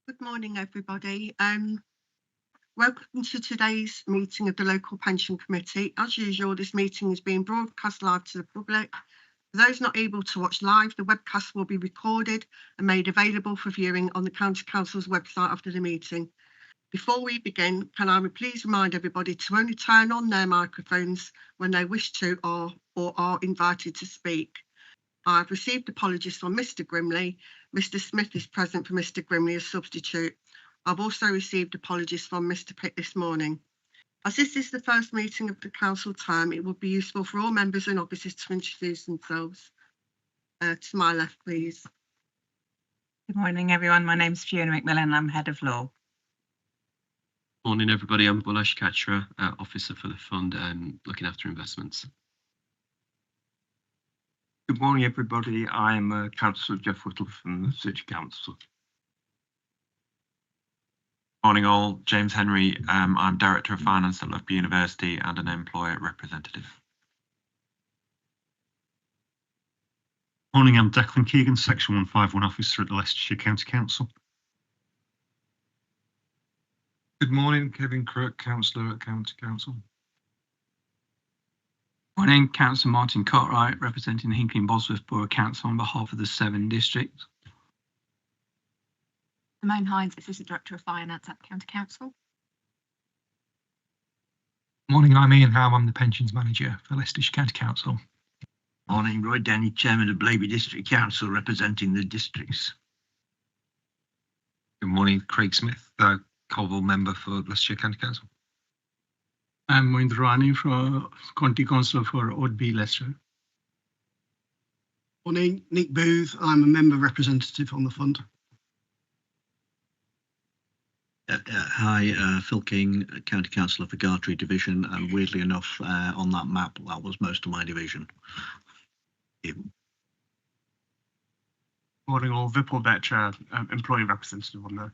Good morning, everybody. Welcome to today's meeting of the Local Pension Committee. As usual, this meeting is being broadcast live to the public. For those not able to watch live, the webcast will be recorded and made available for viewing on the County Council's website after the meeting. Before we begin, can I please remind everybody to only turn on their microphones when they wish to or are invited to speak. I've received apologies from Mr. Grimley. Mr. Smith is present for Mr. Grimley as substitute. I've also received apologies from Mr. Pitt this morning. As this is the first meeting of the council term, it would be useful for all members and officers to introduce themselves. To my left, please. Good morning, everyone. My name's Fiona McMillan. I'm Head of Law. Morning, everybody. I'm Bulash Katra, Officer for the Fund and looking after investments. Good morning, everybody. I'm Councillor Jeff Whittle from the City Council. Morning all, James Henry. I'm Director of Finance at Loughborough University and an employer representative. Morning, I'm Declan Keegan, Section 151 Officer at the Leicestershire County Council. Good morning, Kevin Crook, Councillor at County Council. Morning, Councillor Martin Cartwright, representing the Hinckley and Bosworth Borough Council on behalf of the 7 districts. Simone Hines, Assistant Director of Finance at the County Council. Morning, I'm Ian Howe, I'm the Pensions Manager for Leicestershire County Council. Morning, Roy Denny, Chairman of Blaby District Council, representing the districts. Good morning, Craig Smith, Colville Member for Leicestershire County Council. I'm Mohinder Rani, County Councillor for Oadby, Leicester. Morning, Nick Booth. I'm a member representative on the fund. Hi, Phil King, County Councillor for Gartree Division, and weirdly enough, on that map, that was most of my division. Morning all, Vipul Batra, employee representative on there.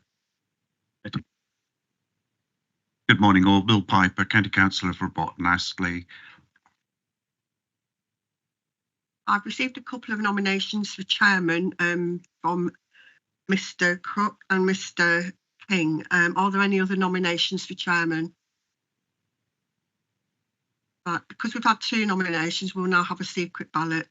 Good morning all, Bill Piper, County Councillor for Broughton Astley. I've received a couple of nominations for chairman from Mr. Crook and Mr. King. Are there any other nominations for chairman? Right, because we've had 2 nominations, we'll now have a secret ballot.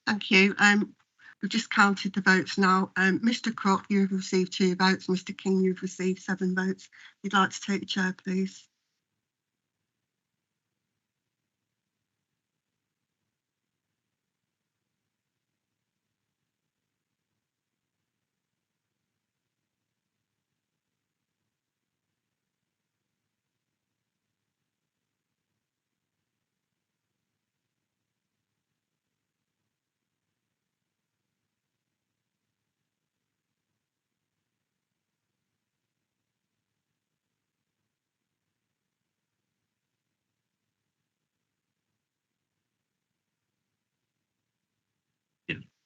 Thank you. We've just counted the votes now. Mr. Crook, you've received 2 votes. Mr. King, you've received 7 votes. If you'd like to take the chair, please.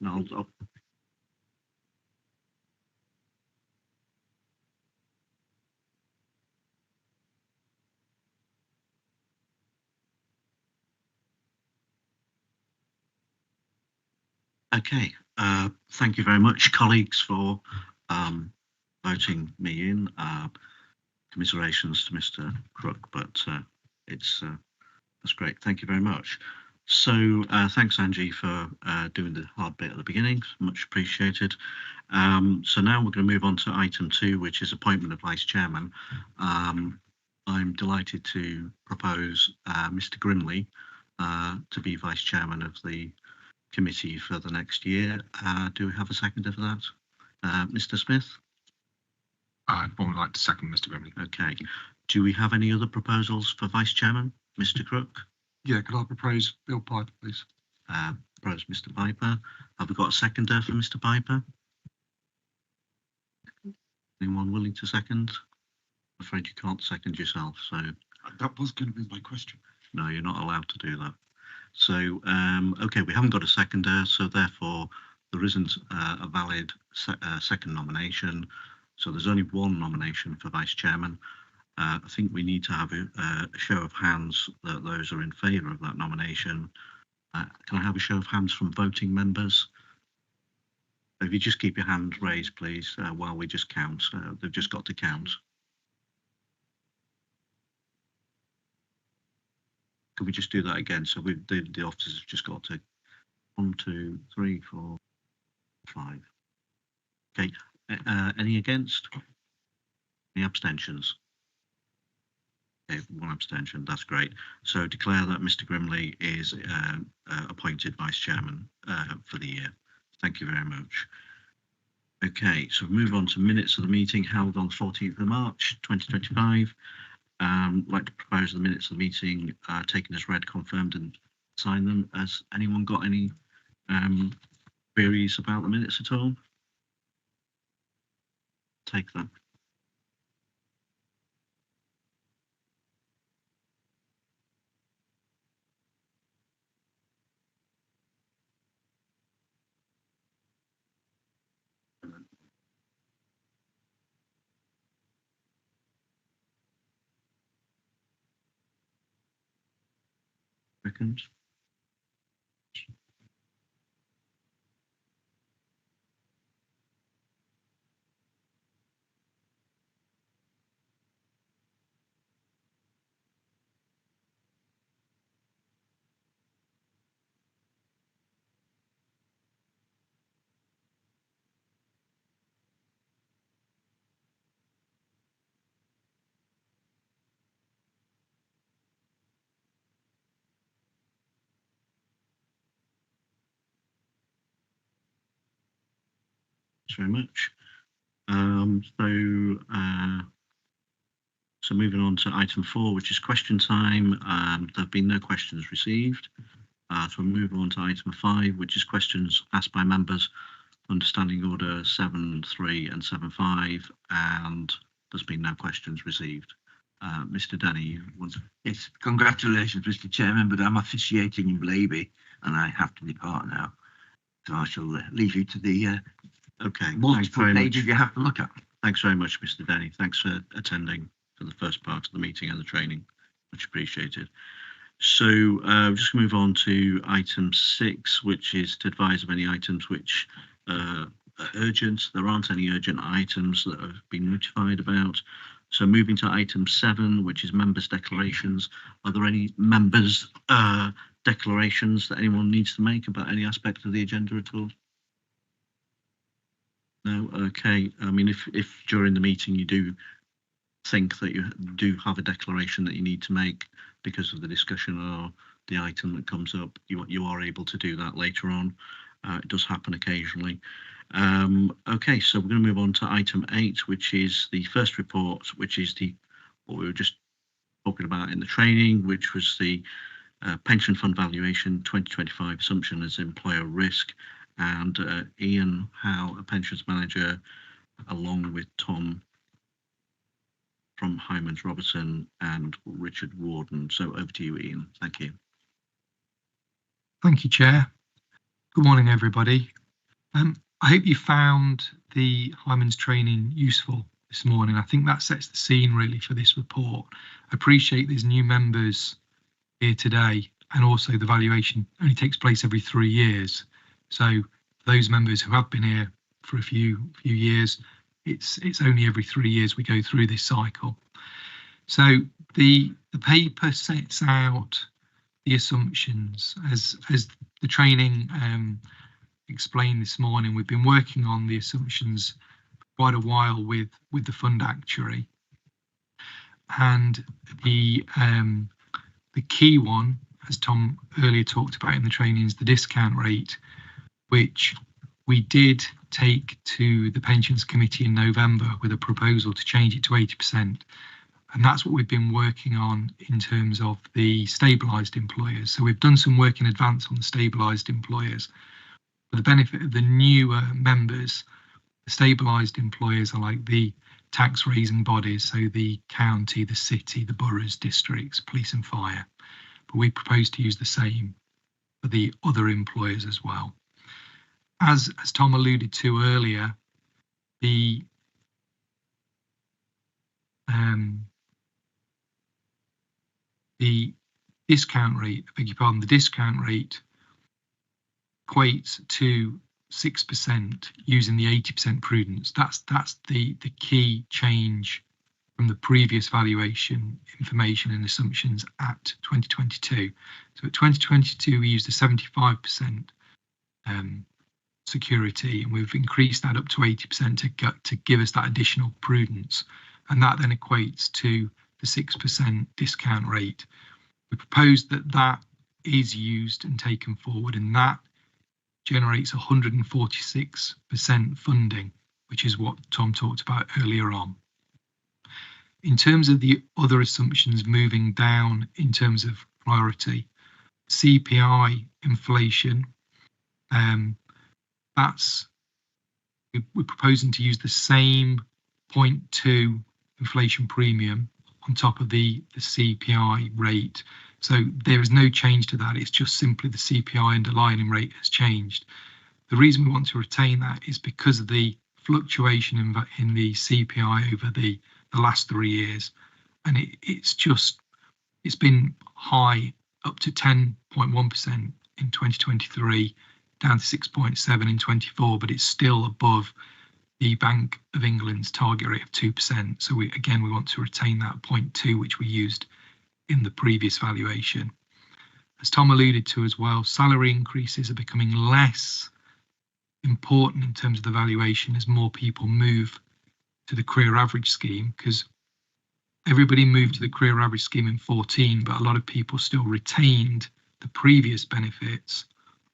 No, okay. Thank you very much, colleagues, for voting me in. Commiserations to Mr. Crook, but that's great. Thank you very much. So thanks, Angie, for doing the hard bit at the beginning. Much appreciated. So now we're going to move on to item 2, which is appointment of vice chairman. I'm delighted to propose Mr. Grimley to be vice chairman of the committee for the next year. Do we have a seconder for that? Mr. Smith? I'd more like to second Mr. Grimley. Okay. Do we have any other proposals for vice chairman? Mr. Crook? Yeah, could I propose Bill Piper, please? Propose Mr. Piper. Have we got a seconder for Mr. Piper? Anyone willing to second? I'm afraid you can't second yourself, so. That was going to be my question. No, you're not allowed to do that. So, okay, we haven't got a seconder, so therefore there isn't a valid second nomination. So there's only one nomination for vice chairman. I think we need to have a show of hands that those are in favour of that nomination. Can I have a show of hands from voting members? If you just keep your hand raised, please, while we just count. They've just got to count. Can we just do that again? So the officers have just got to 1, 2, 3, 4, 5. Okay. Any against? Any abstentions? Okay, 1 abstention. That's great. So declare that Mr. Grimley is appointed vice chairman for the year. Thank you very much. Okay, so we move on to minutes of the meeting held on 14th of March 2025. I'd like to propose the minutes of the meeting taken as read, confirmed, and sign them. Has anyone got any queries about the minutes at all? Take them. Second. Thanks very much. So moving on to item 4, which is question time. There have been no questions received. So we'll move on to item 5, which is questions asked by members under Standing Order 7.3 and 7.5, and there's been no questions received. Mr. Denny, Yes, congratulations, Mr. Chairman, but I'm officiating in Blaby and I have to depart now. So I shall leave you to the okay, multiple pages you have to look at. Thanks very much, Mr. Denny. Thanks for attending for the first part of the meeting and the training. Much appreciated. So just move on to item 6, which is to advise of any items which are urgent. There aren't any urgent items that have been notified about. So moving to item 7, which is members' declarations. Are there any members' declarations that anyone needs to make about any aspect of the agenda at all? No? Okay. I mean, if during the meeting you do think that you do have a declaration that you need to make because of the discussion or the item that comes up, you are able to do that later on. It does happen occasionally. Okay, so we're going to move on to item 8, which is the first report, which is what we were just talking about in the training, which was the pension fund valuation 2025 assumption as employer risk. And Ian Howe, a pensions manager, along with Tom from Hymans Robertson and Richard Warden. So over to you, Ian. Thank you. Thank you, Chair. Good morning, everybody. I hope you found the Hyman's training useful this morning. I think that sets the scene really for this report. I appreciate there's new members here today, and also the valuation only takes place every 3 years. So those members who have been here for a few years, it's only every 3 years we go through this cycle. So the paper sets out the assumptions as the training explained this morning. We've been working on the assumptions for quite a while with the fund actuary, and the key one, as Tom earlier talked about in the training, is the discount rate, which we did take to the pensions committee in November with a proposal to change it to 80%. And that's what we've been working on in terms of the stabilised employers. So we've done some work in advance on the stabilised employers. For the benefit of the newer members, the stabilised employers are like the tax raising bodies, so the county, the city, the boroughs, districts, police and fire. But we propose to use the same for the other employers as well. As Tom alluded to earlier, the discount rate, I beg your pardon, the discount rate equates to 6% using the 80% prudence. That's the key change from the previous valuation information and assumptions at 2022. So at 2022 we used a 75% security, and we've increased that up to 80% to give us that additional prudence, and that then equates to the 6% discount rate. We propose that is used and taken forward, and that generates 146% funding, which is what Tom talked about earlier on. In terms of the other assumptions moving down in terms of priority, CPI inflation, we're proposing to use the same 0.2 inflation premium on top of the CPI rate. So there is no change to that. It's just simply the CPI underlying rate has changed. The reason we want to retain that is because of the fluctuation in the CPI over the last 3 years, and it's been high up to 10.1% in 2023, down to 6.7 in 24, but it's still above the Bank of England's target rate of 2%. So we want to retain that 0.2, which we used in the previous valuation. As Tom alluded to as well, salary increases are becoming less important in terms of the valuation as more people move to the career average scheme, because everybody moved to the career average scheme in 14, but a lot of people still retained the previous benefits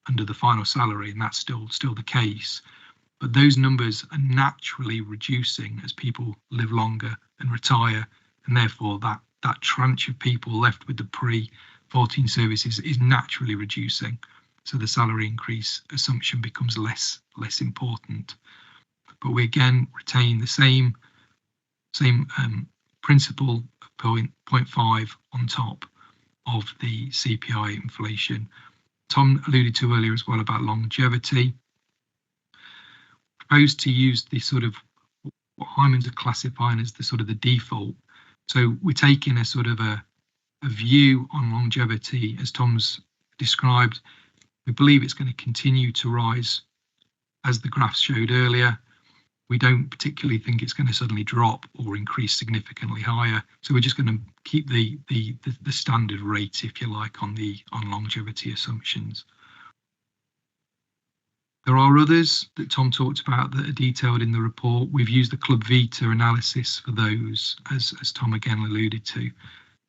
under the final salary, and that's still the case. But those numbers are naturally reducing as people live longer and retire, and therefore that tranche of people left with the pre-14 services is naturally reducing. So the salary increase assumption becomes less important. But we again retain the same principle of 0.5 on top of the CPI inflation. Tom alluded to earlier as well about longevity. Proposed to use the sort of what Hyman's are classifying as the sort of the default. So we're taking a sort of a view on longevity, as Tom's described. We believe it's going to continue to rise, as the graphs showed earlier. We don't particularly think it's going to suddenly drop or increase significantly higher. So we're just going to keep the standard rate, if you like, on longevity assumptions. There are others that Tom talked about that are detailed in the report. We've used the Club Vita analysis for those, as Tom again alluded to.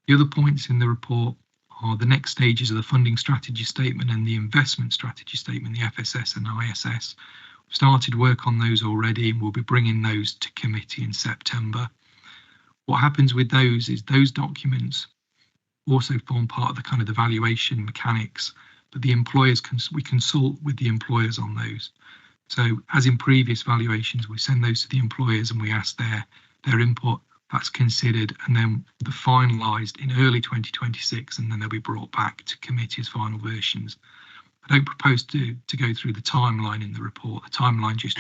The other points in the report are the next stages of the funding strategy statement and the investment strategy statement, the FSS and ISS. We've started work on those already, and we'll be bringing those to committee in September. What happens with those is those documents also form part of the kind of the valuation mechanics, but the employers we consult with the employers on those. So as in previous valuations, we send those to the employers and we ask their input. That's considered and then the finalised in early 2026, and then they'll be brought back to committee as final versions. I don't propose to go through the timeline in the report. The timeline just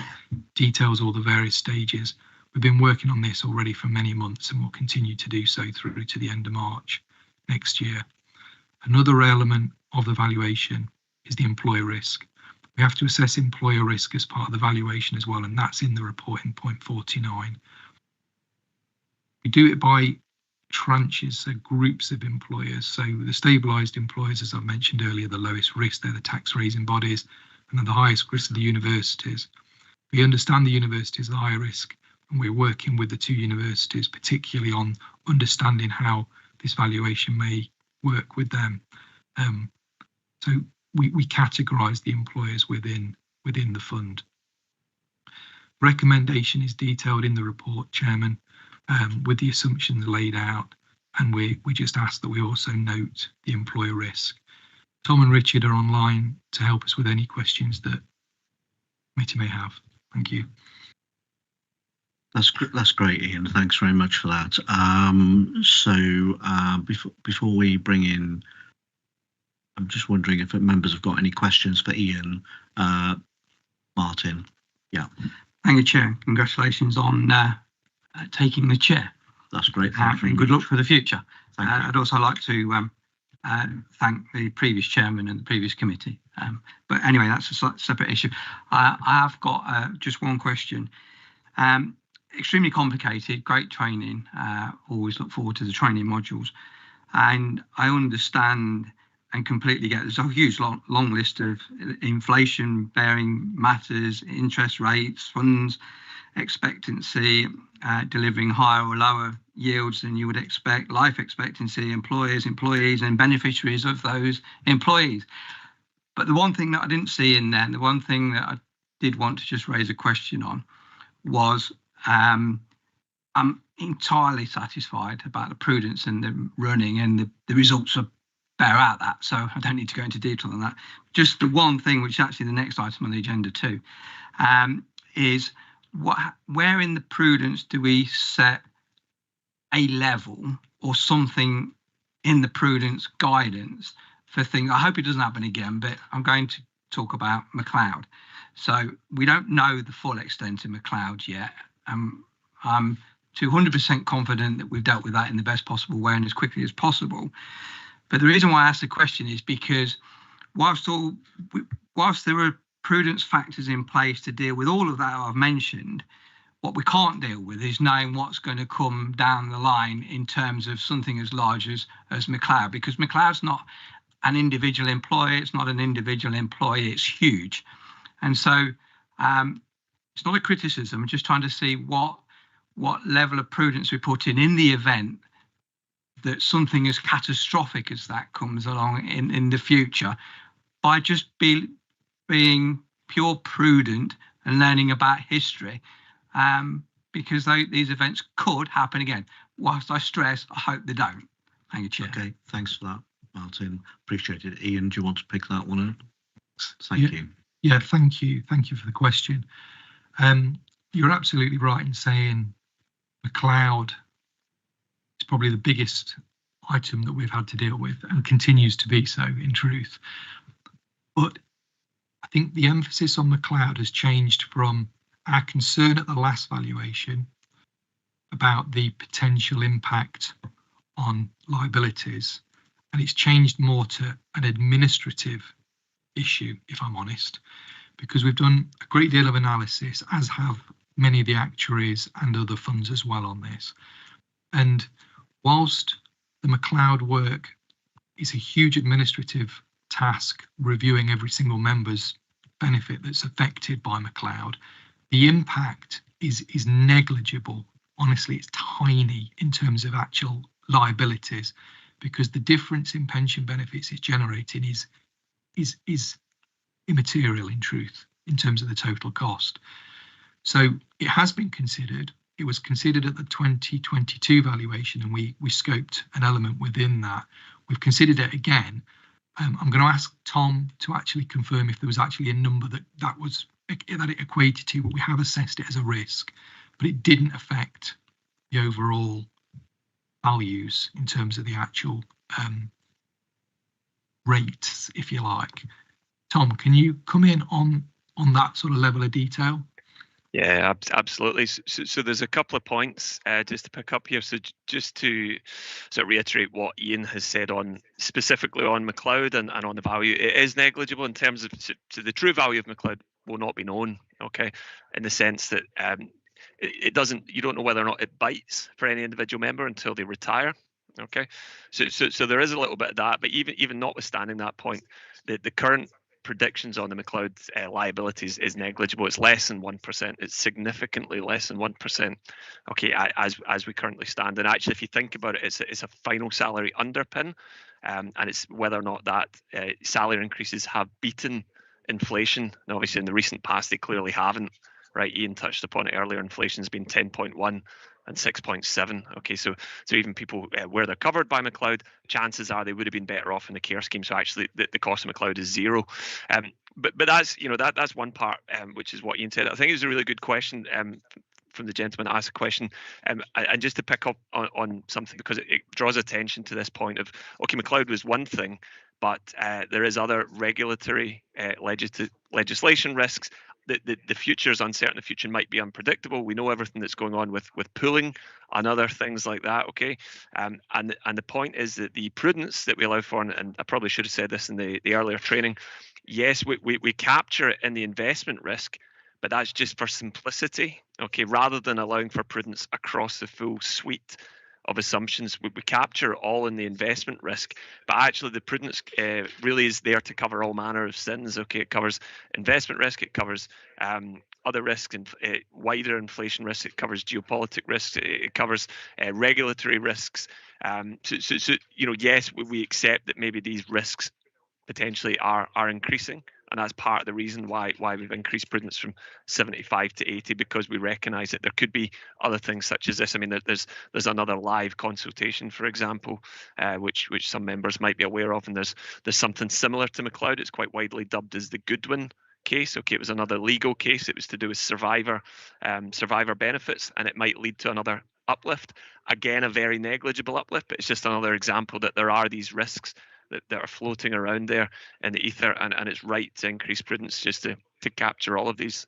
details all the various stages. We've been working on this already for many months and will continue to do so through to the end of March next year. Another element of the valuation is the employer risk. We have to assess employer risk as part of the valuation as well, and that's in the report in point 49. We do it by tranches, so groups of employers. So the stabilised employers, as I mentioned earlier, the lowest risk, they're the tax raising bodies, and then the highest risk are the universities. We understand the universities are the higher risk, and we're working with the two universities, particularly on understanding how this valuation may work with them. So we categorise the employers within the fund. Recommendation is detailed in the report, Chairman, with the assumptions laid out, and we just ask that we also note the employer risk. Tom and Richard are online to help us with any questions that committee may have. Thank you. That's great, Ian. Thanks very much for that. Before we bring in, I'm just wondering if members have got any questions for Ian. Martin, yeah. Thank you, Chair. Congratulations on taking the chair. That's great. Thank you. And good luck for the future. Thank you. I'd also like to thank the previous chairman and the previous committee. But anyway, that's a separate issue. I have got just one question. Extremely complicated, great training. Always look forward to the training modules. And I understand and completely get there's a huge long list of inflation bearing matters, interest rates, funds, expectancy, delivering higher or lower yields than you would expect, life expectancy, employers, employees, and beneficiaries of those employees. But the one thing that I didn't see in there, and the one thing that I did want to just raise a question on was I'm entirely satisfied about the prudence and the running and the results of bear out that, so I don't need to go into detail on that. Just the one thing, which is actually the next item on the agenda too, is where in the prudence do we set a level or something in the prudence guidance for things? I hope it doesn't happen again, but I'm going to talk about McLeod. So we don't know the full extent of McLeod yet. I'm 200% confident that we've dealt with that in the best possible way and as quickly as possible. But the reason why I asked the question is because whilst there are prudence factors in place to deal with all of that I've mentioned, what we can't deal with is knowing what's going to come down the line in terms of something as large as McLeod, because McLeod's not an individual employer, it's not an individual employee, it's huge. And so it's not a criticism, I'm just trying to see what level of prudence we put in the event that something as catastrophic as that comes along in the future, by just being pure prudent and learning about history, because these events could happen again. Whilst I stress, I hope they don't. Thank you, Chair. Okay, thanks for that, Martin. Appreciate it. Ian, do you want to pick that one up? Thank you. Yeah, thank you. Thank you for the question. You're absolutely right in saying McLeod is probably the biggest item that we've had to deal with and continues to be so, in truth. But I think the emphasis on McLeod has changed from our concern at the last valuation about the potential impact on liabilities, and it's changed more to an administrative issue, if I'm honest, because we've done a great deal of analysis, as have many of the actuaries and other funds as well on this. And whilst the McLeod work is a huge administrative task, reviewing every single member's benefit that's affected by McLeod, the impact is negligible. Honestly, it's tiny in terms of actual liabilities, because the difference in pension benefits it's generating is immaterial in truth in terms of the total cost. So it has been considered. It was considered at the 2022 valuation, and we scoped an element within that. We've considered it again. I'm going to ask Tom to actually confirm if there was actually a number that it equated to, but we have assessed it as a risk, but it didn't affect the overall values in terms of the actual rates, if you like. Tom, can you come in on that sort of level of detail? Yeah, absolutely. So there's a couple of points just to pick up here. So just to sort of reiterate what Ian has said on specifically on McLeod and on the value, it is negligible in terms of so the true value of McLeod will not be known. Okay, in the sense that it doesn't. You don't know whether or not it bites for any individual member until they retire. Okay, so there is a little bit of that, but even notwithstanding that point, the current predictions on the McLeod liabilities is negligible. It's less than 1%. It's significantly less than 1%. Okay, as we currently stand. And actually, if you think about it, it's a final salary underpin, and it's whether or not that salary increases have beaten inflation. And obviously, in the recent past, they clearly haven't. Right, Ian touched upon it earlier. Inflation's been 10.1 and 6.7. Okay, so even people where they're covered by McLeod, chances are they would have been better off in the care scheme. So actually, the cost of McLeod is zero. But that's that's one part, which is what Ian said. I think it was a really good question from the gentleman that asked a question, and just to pick up on something because it draws attention to this point of okay, McLeod was one thing, but there is other regulatory legislation risks. The future is uncertain. The future might be unpredictable. We know everything that's going on with pooling and other things like that. Okay, and the point is that the prudence that we allow for, and I probably should have said this in the earlier training. Yes, we capture it in the investment risk, but that's just for simplicity. Okay, rather than allowing for prudence across the full suite of assumptions, we capture all in the investment risk, but actually the prudence really is there to cover all manner of sins. Okay, it covers investment risk, it covers other risks and wider inflation risks, it covers geopolitical risks, it covers regulatory risks. So yes, we accept that maybe these risks potentially are increasing. And that's part of the reason why we've increased prudence from 75 to 80, because we recognise that there could be other things such as this. I mean, there's another live consultation, for example, which some members might be aware of, and there's something similar to McLeod. It's quite widely dubbed as the Goodwin case. Okay, it was another legal case. It was to do with survivor benefits, and it might lead to another uplift. Again, a very negligible uplift, but it's just another example that there are these risks that are floating around there in the ether, and it's right to increase prudence just to capture all of these.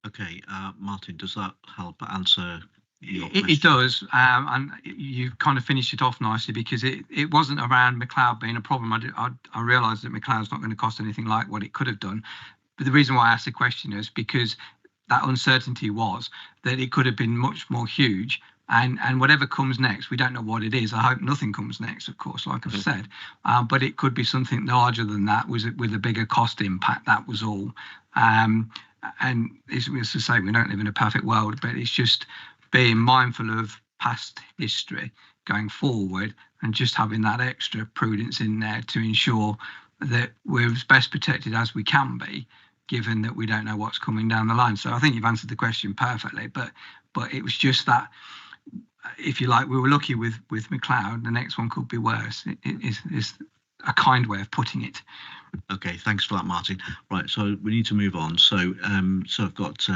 Okay, Martin, does that help answer your question? It does, and you've kind of finished it off nicely, because it wasn't around McLeod being a problem. I realised that McLeod's not going to cost anything like what it could have done, but the reason why I asked the question is because that uncertainty was that it could have been much more huge. And whatever comes next, we don't know what it is. I hope nothing comes next, of course, like I've said. But it could be something larger than that, with a bigger cost impact. That was all. And as to say, we don't live in a perfect world, but it's just being mindful of past history going forward, and just having that extra prudence in there to ensure that we're as best protected as we can be, given that we don't know what's coming down the line. So I think you've answered the question perfectly, but it was just that, if you like, we were lucky with McLeod. The next one could be worse. It is a kind way of putting it. Okay, thanks for that, Martin. Right, so we need to move on. So I've got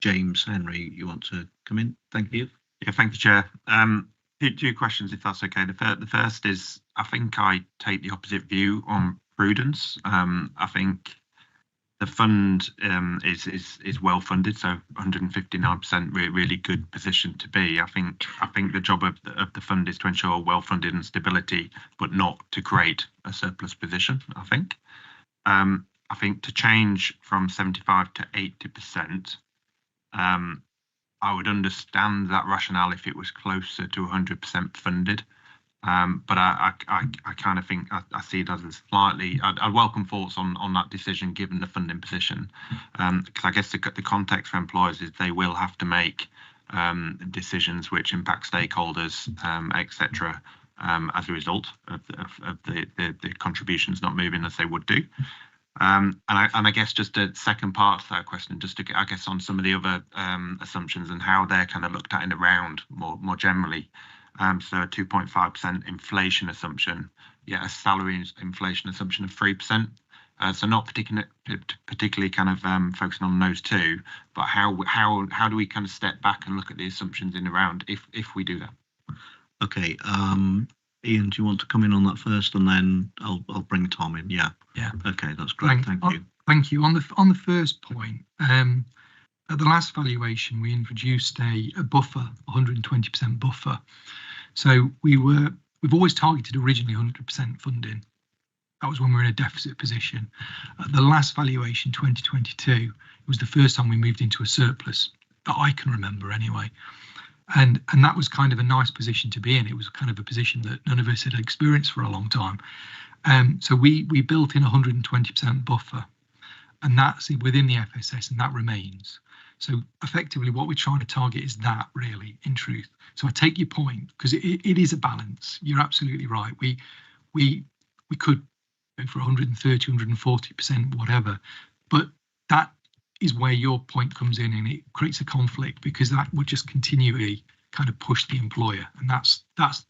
James Henry. You want to come in? Thank you. Yeah, thank you, Chair. Two questions, if that's okay. The first is, I think I take the opposite view on prudence. I think the fund is well funded, so 159%, really good position to be. I think the job of the fund is to ensure well funded and stability, but not to create a surplus position. I think to change from 75 to 80%, I would understand that rationale if it was closer to 100% funded. But I kind of think I see it as a slightly. I'd welcome thoughts on that decision given the funding position, because I guess the context for employers is they will have to make decisions which impact stakeholders, etc. As a result of the contributions not moving as they would do. And I guess just a second part to that question, just to I guess on some of the other assumptions and how they're kind of looked at in the round more generally. So a 2.5% inflation assumption, a salary inflation assumption of 3%. So not particularly kind of focusing on those two, but how do we kind of step back and look at the assumptions in the round if we do that? Okay. Ian, do you want to come in on that first, and then I'll bring Tom in? Yeah. Yeah. Okay, that's great. Thank you. Thank you. On the first point, at the last valuation, we introduced a buffer, 120% buffer. So we've always targeted originally 100% funding. That was when we were in a deficit position. At the last valuation, 2022, it was the first time we moved into a surplus that I can remember anyway. And that was kind of a nice position to be in. It was kind of a position that none of us had experienced for a long time. So we built in 120% buffer, and that's within the FSS, and that remains. So effectively what we're trying to target is that, really, in truth. So I take your point, because it is a balance. You're absolutely right. We could go for 130, 140%, whatever, but that is where your point comes in, and it creates a conflict, because that would just continually kind of push the employer, and that's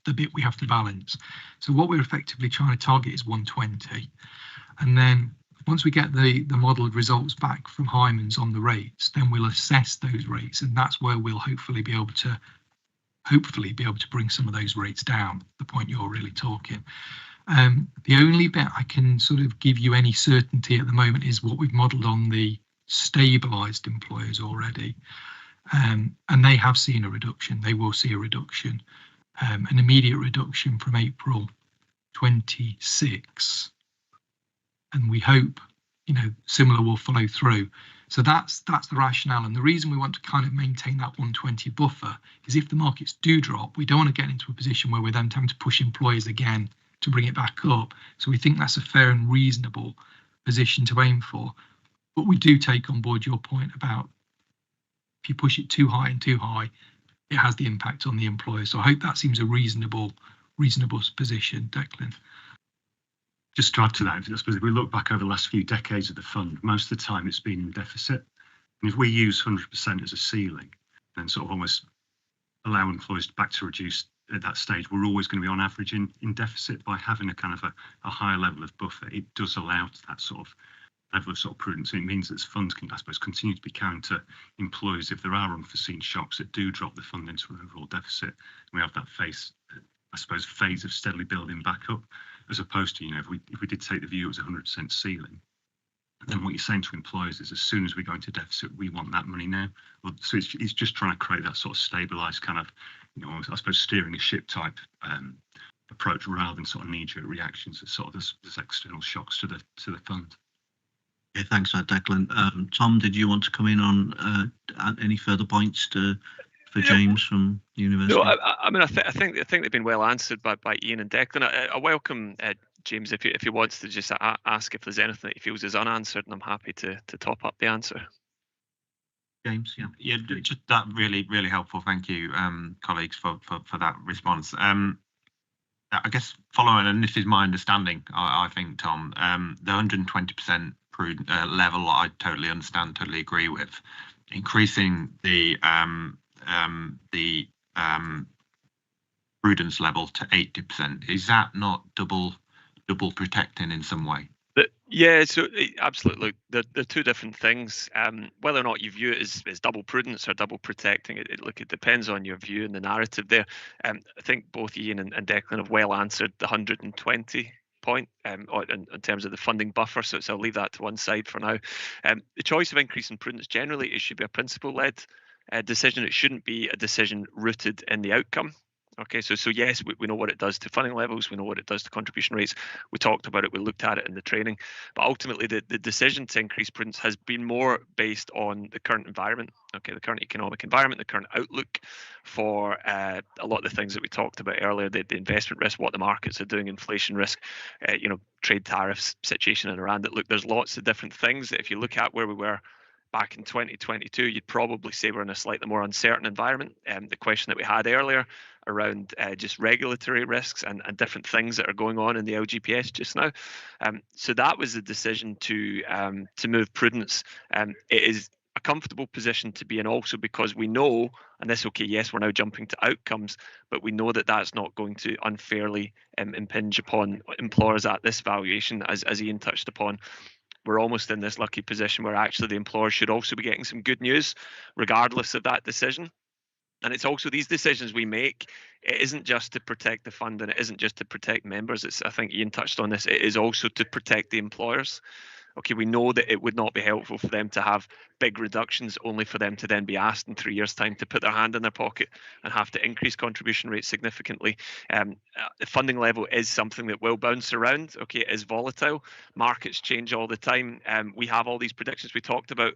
the bit we have to balance. So what we're effectively trying to target is 120, and then once we get the modelled results back from Hyman's on the rates, then we'll assess those rates, and that's where we'll hopefully be able to bring some of those rates down, the point you're really talking. The only bit I can sort of give you any certainty at the moment is what we've modelled on the stabilised employers already, and they have seen a reduction. They will see a reduction, an immediate reduction from April 26, and we hope, similar will follow through. So that's the rationale, and the reason we want to kind of maintain that 120 buffer is if the markets do drop, we don't want to get into a position where we're then having to push employers again to bring it back up. So we think that's a fair and reasonable position to aim for. But we do take on board your point about if you push it too high, it has the impact on the employer. So I hope that seems a reasonable position, Declan. Just to add to that, I suppose if we look back over the last few decades of the fund, most of the time it's been in deficit. And if we use 100% as a ceiling and sort of almost allow employers back to reduce at that stage, we're always going to be on average in deficit. By having a kind of a higher level of buffer, it does allow that sort of level of prudence. And it means that funds can, I suppose, continue to be counter employers if there are unforeseen shocks that do drop the fund into an overall deficit. And we have that phase of steadily building back up, as opposed to, if we did take the view it was 100% ceiling, then what you're saying to employers is as soon as we go into deficit, we want that money now. So it's just trying to create that sort of stabilised kind of, I suppose, steering a ship type approach, rather than sort of knee-jerk reactions to sort of this external shocks to the fund. Yeah, thanks for that, Declan. Tom, did you want to come in on any further points for James from the university? No, I think they've been well answered by Ian and Declan. I welcome James if he wants to just ask if there's anything that he feels is unanswered, and I'm happy to top up the answer. James, yeah, just that really helpful. Thank you, colleagues, for that response. I guess following, and this is my understanding, I think, Tom, the 120% prudent level, I totally understand, totally agree with. Increasing the prudence level to 80%, is that not double protecting in some way? Yeah, so absolutely. They're two different things. Whether or not you view it as double prudence or double protecting, it depends on your view and the narrative there. I think both Ian and Declan have well answered the 120 point in terms of the funding buffer, so I'll leave that to one side for now. The choice of increasing prudence, generally it should be a principle-led decision. It shouldn't be a decision rooted in the outcome. Okay, so yes, we know what it does to funding levels, we know what it does to contribution rates, we talked about it, we looked at it in the training, but ultimately the decision to increase prudence has been more based on the current environment, okay, the current economic environment, the current outlook for a lot of the things that we talked about earlier, the investment risk, what the markets are doing, inflation risk, trade tariffs, situation in Iran. That look, there's lots of different things that if you look at where we were back in 2022, you'd probably say we're in a slightly more uncertain environment. The question that we had earlier around just regulatory risks and different things that are going on in the LGPS just now. So that was the decision to move prudence. It is a comfortable position to be in also because we know, and this, okay, yes, we're now jumping to outcomes, but we know that that's not going to unfairly impinge upon employers at this valuation, as Ian touched upon. We're almost in this lucky position where actually the employer should also be getting some good news regardless of that decision. And it's also these decisions we make. It isn't just to protect the fund, and it isn't just to protect members. I think Ian touched on this. It is also to protect the employers. Okay, we know that it would not be helpful for them to have big reductions, only for them to then be asked in 3 years' time to put their hand in their pocket and have to increase contribution rates significantly. The funding level is something that will bounce around. Okay, it is volatile. Markets change all the time. We have all these predictions. We talked about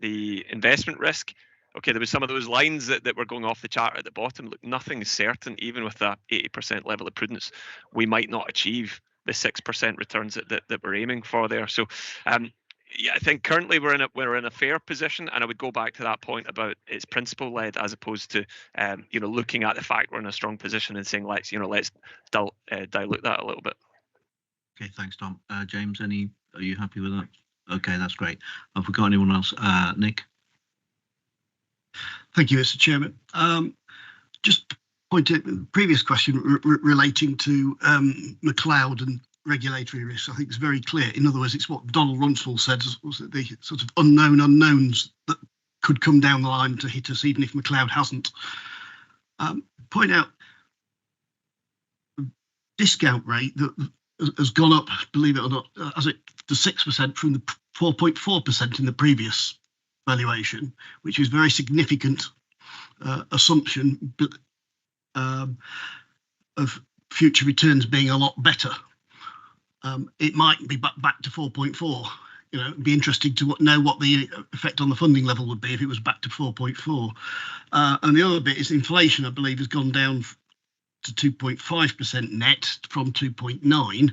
the investment risk. Okay, there was some of those lines that were going off the chart at the bottom. Look, nothing is certain. Even with that 80% level of prudence, we might not achieve the 6% returns that we're aiming for there. So, yeah, I think currently we're in a fair position, and I would go back to that point about it's principle led as opposed to looking at the fact we're in a strong position and saying let's dilute that a little bit. Okay, thanks, Tom. James, are you happy with that? Okay, that's great. Have we got anyone else? Nick? Thank you, Mr. Chairman. Just pointed the previous question relating to McLeod and regulatory risks. I think it's very clear. In other words, it's what Donald Rumsfeld said, was that the sort of unknown unknowns that could come down the line to hit us, even if McLeod hasn't. Point out the discount rate that has gone up, believe it or not, as it to 6% from the 4.4% in the previous valuation, which is very significant assumption of future returns being a lot better. It might be back to 4.4. It'd be interesting to know what the effect on the funding level would be if it was back to 4.4. And the other bit is inflation, I believe, has gone down to 2.5% net from 2.9.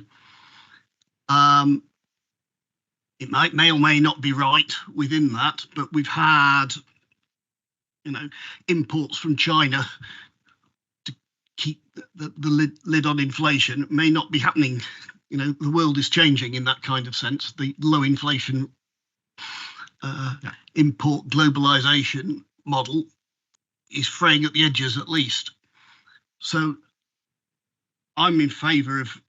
It may or may not be right within that, but we've had, imports from China to keep the lid on inflation. It may not be happening. The world is changing in that kind of sense. The low inflation import globalization model is fraying at the edges, at least. So I'm in favour of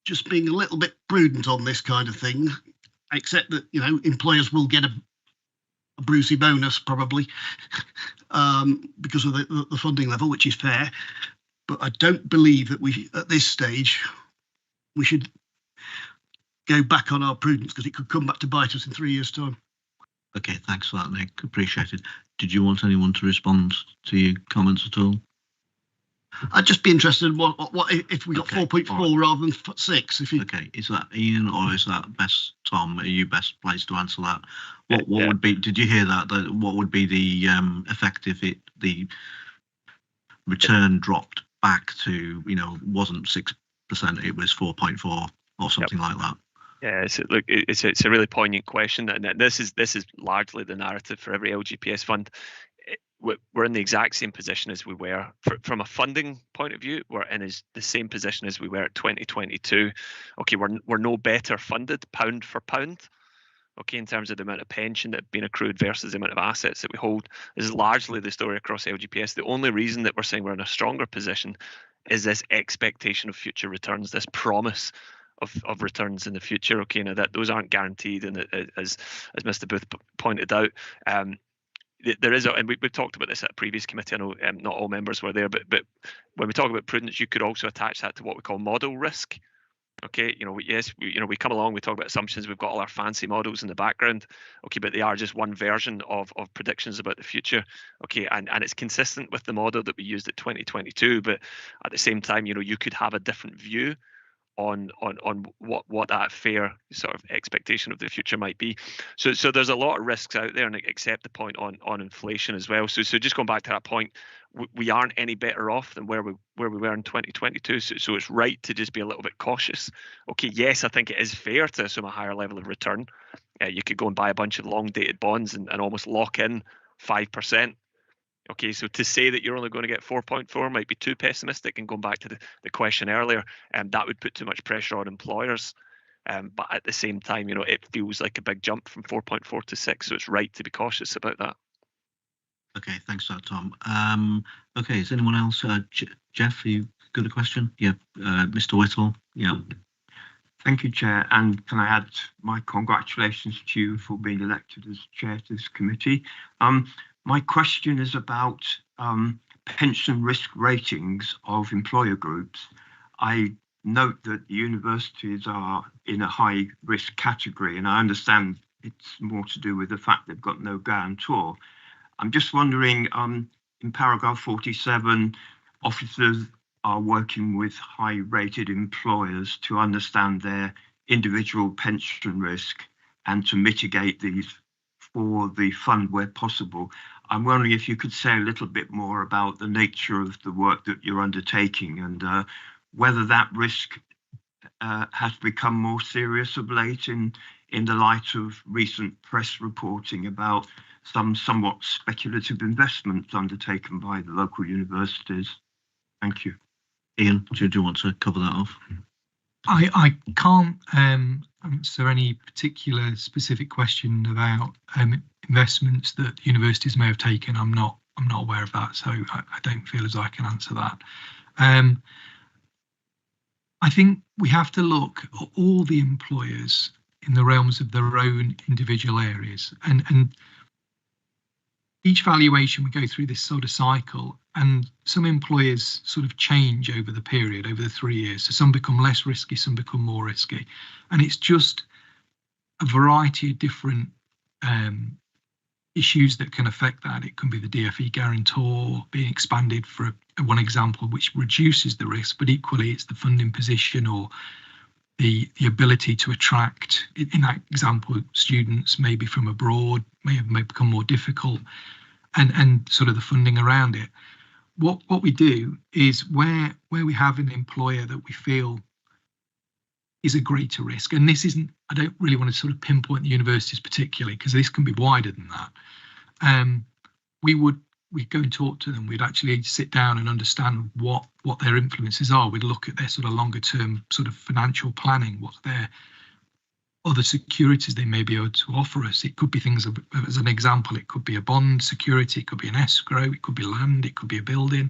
just being a little bit prudent on this kind of thing, except that, employers will get a Brucey bonus probably because of the funding level, which is fair. But I don't believe that at this stage, we should go back on our prudence, because it could come back to bite us in 3 years' time. Okay, thanks for that, Nick. Appreciate it. Did you want anyone to respond to your comments at all? I'd just be interested in what if we got 4.4 rather than 6. Okay, is that Ian or is that best Tom? Are you best placed to answer that? What would be? Did you hear that? What would be the effect if the return dropped back to wasn't 6%, it was 4.4 or something like that? Yeah, it's a really poignant question, and this is largely the narrative for every LGPS fund. We're in the exact same position as we were from a funding point of view. We're in the same position as we were at 2022. Okay, we're no better funded pound for pound. Okay, in terms of the amount of pension that have been accrued versus the amount of assets that we hold. This is largely the story across LGPS. The only reason that we're saying we're in a stronger position is this expectation of future returns, this promise of returns in the future. Okay, now that those aren't guaranteed, and as Mr. Booth pointed out, there is, and we've talked about this at a previous committee. I know not all members were there, but when we talk about prudence, you could also attach that to what we call model risk. Okay, we come along, we talk about assumptions, we've got all our fancy models in the background. Okay, but they are just one version of predictions about the future. Okay, and it's consistent with the model that we used at 2022, but at the same time, you could have a different view on what that fair sort of expectation of the future might be. So there's a lot of risks out there, and accept the point on inflation as well. So just going back to that point, we aren't any better off than where we were in 2022. So it's right to just be a little bit cautious. Okay, yes, I think it is fair to assume a higher level of return. You could go and buy a bunch of long dated bonds and almost lock in 5%. Okay, so to say that you're only going to get 4.4 might be too pessimistic. And going back to the question earlier, that would put too much pressure on employers. But at the same time, it feels like a big jump from 4.4 to 6. So it's right to be cautious about that. Okay, thanks for that, Tom. Okay, is anyone else? Jeff, you got a question? Yeah, Mr. Whittle. Yeah. Thank you, Chair. And can I add my congratulations to you for being elected as chair to this committee? My question is about pension risk ratings of employer groups, I note that the universities are in a high risk category, and I understand it's more to do with the fact they've got no guarantor. I'm just wondering, in paragraph 47, officers are working with high rated employers to understand their individual pension risk and to mitigate these for the fund where possible. I'm wondering if you could say a little bit more about the nature of the work that you're undertaking and whether that risk has become more serious of late in the light of recent press reporting about some somewhat speculative investments undertaken by the local universities. Thank you. Ian, do you want to cover that off? I can't answer any particular specific question about investments that universities may have taken. I'm not aware of that, so I don't feel as I can answer that. I think we have to look at all the employers in the realms of their own individual areas, and each valuation we go through this sort of cycle, and some employers sort of change over the period, over the 3 years. So some become less risky, some become more risky, and it's just a variety of different issues that can affect that. It can be the DFE guarantor being expanded, for one example, which reduces the risk, but equally it's the funding position or the ability to attract, in that example, students maybe from abroad may become more difficult, and sort of the funding around it. What we do is where we have an employer that we feel is a greater risk, and this isn't, I don't really want to sort of pinpoint the universities particularly, because this can be wider than that. We'd go and talk to them. We'd actually sit down and understand what their influences are. We'd look at their sort of longer term sort of financial planning, what their other securities they may be able to offer us. It could be things, as an example, it could be a bond security, it could be an escrow, it could be land, it could be a building.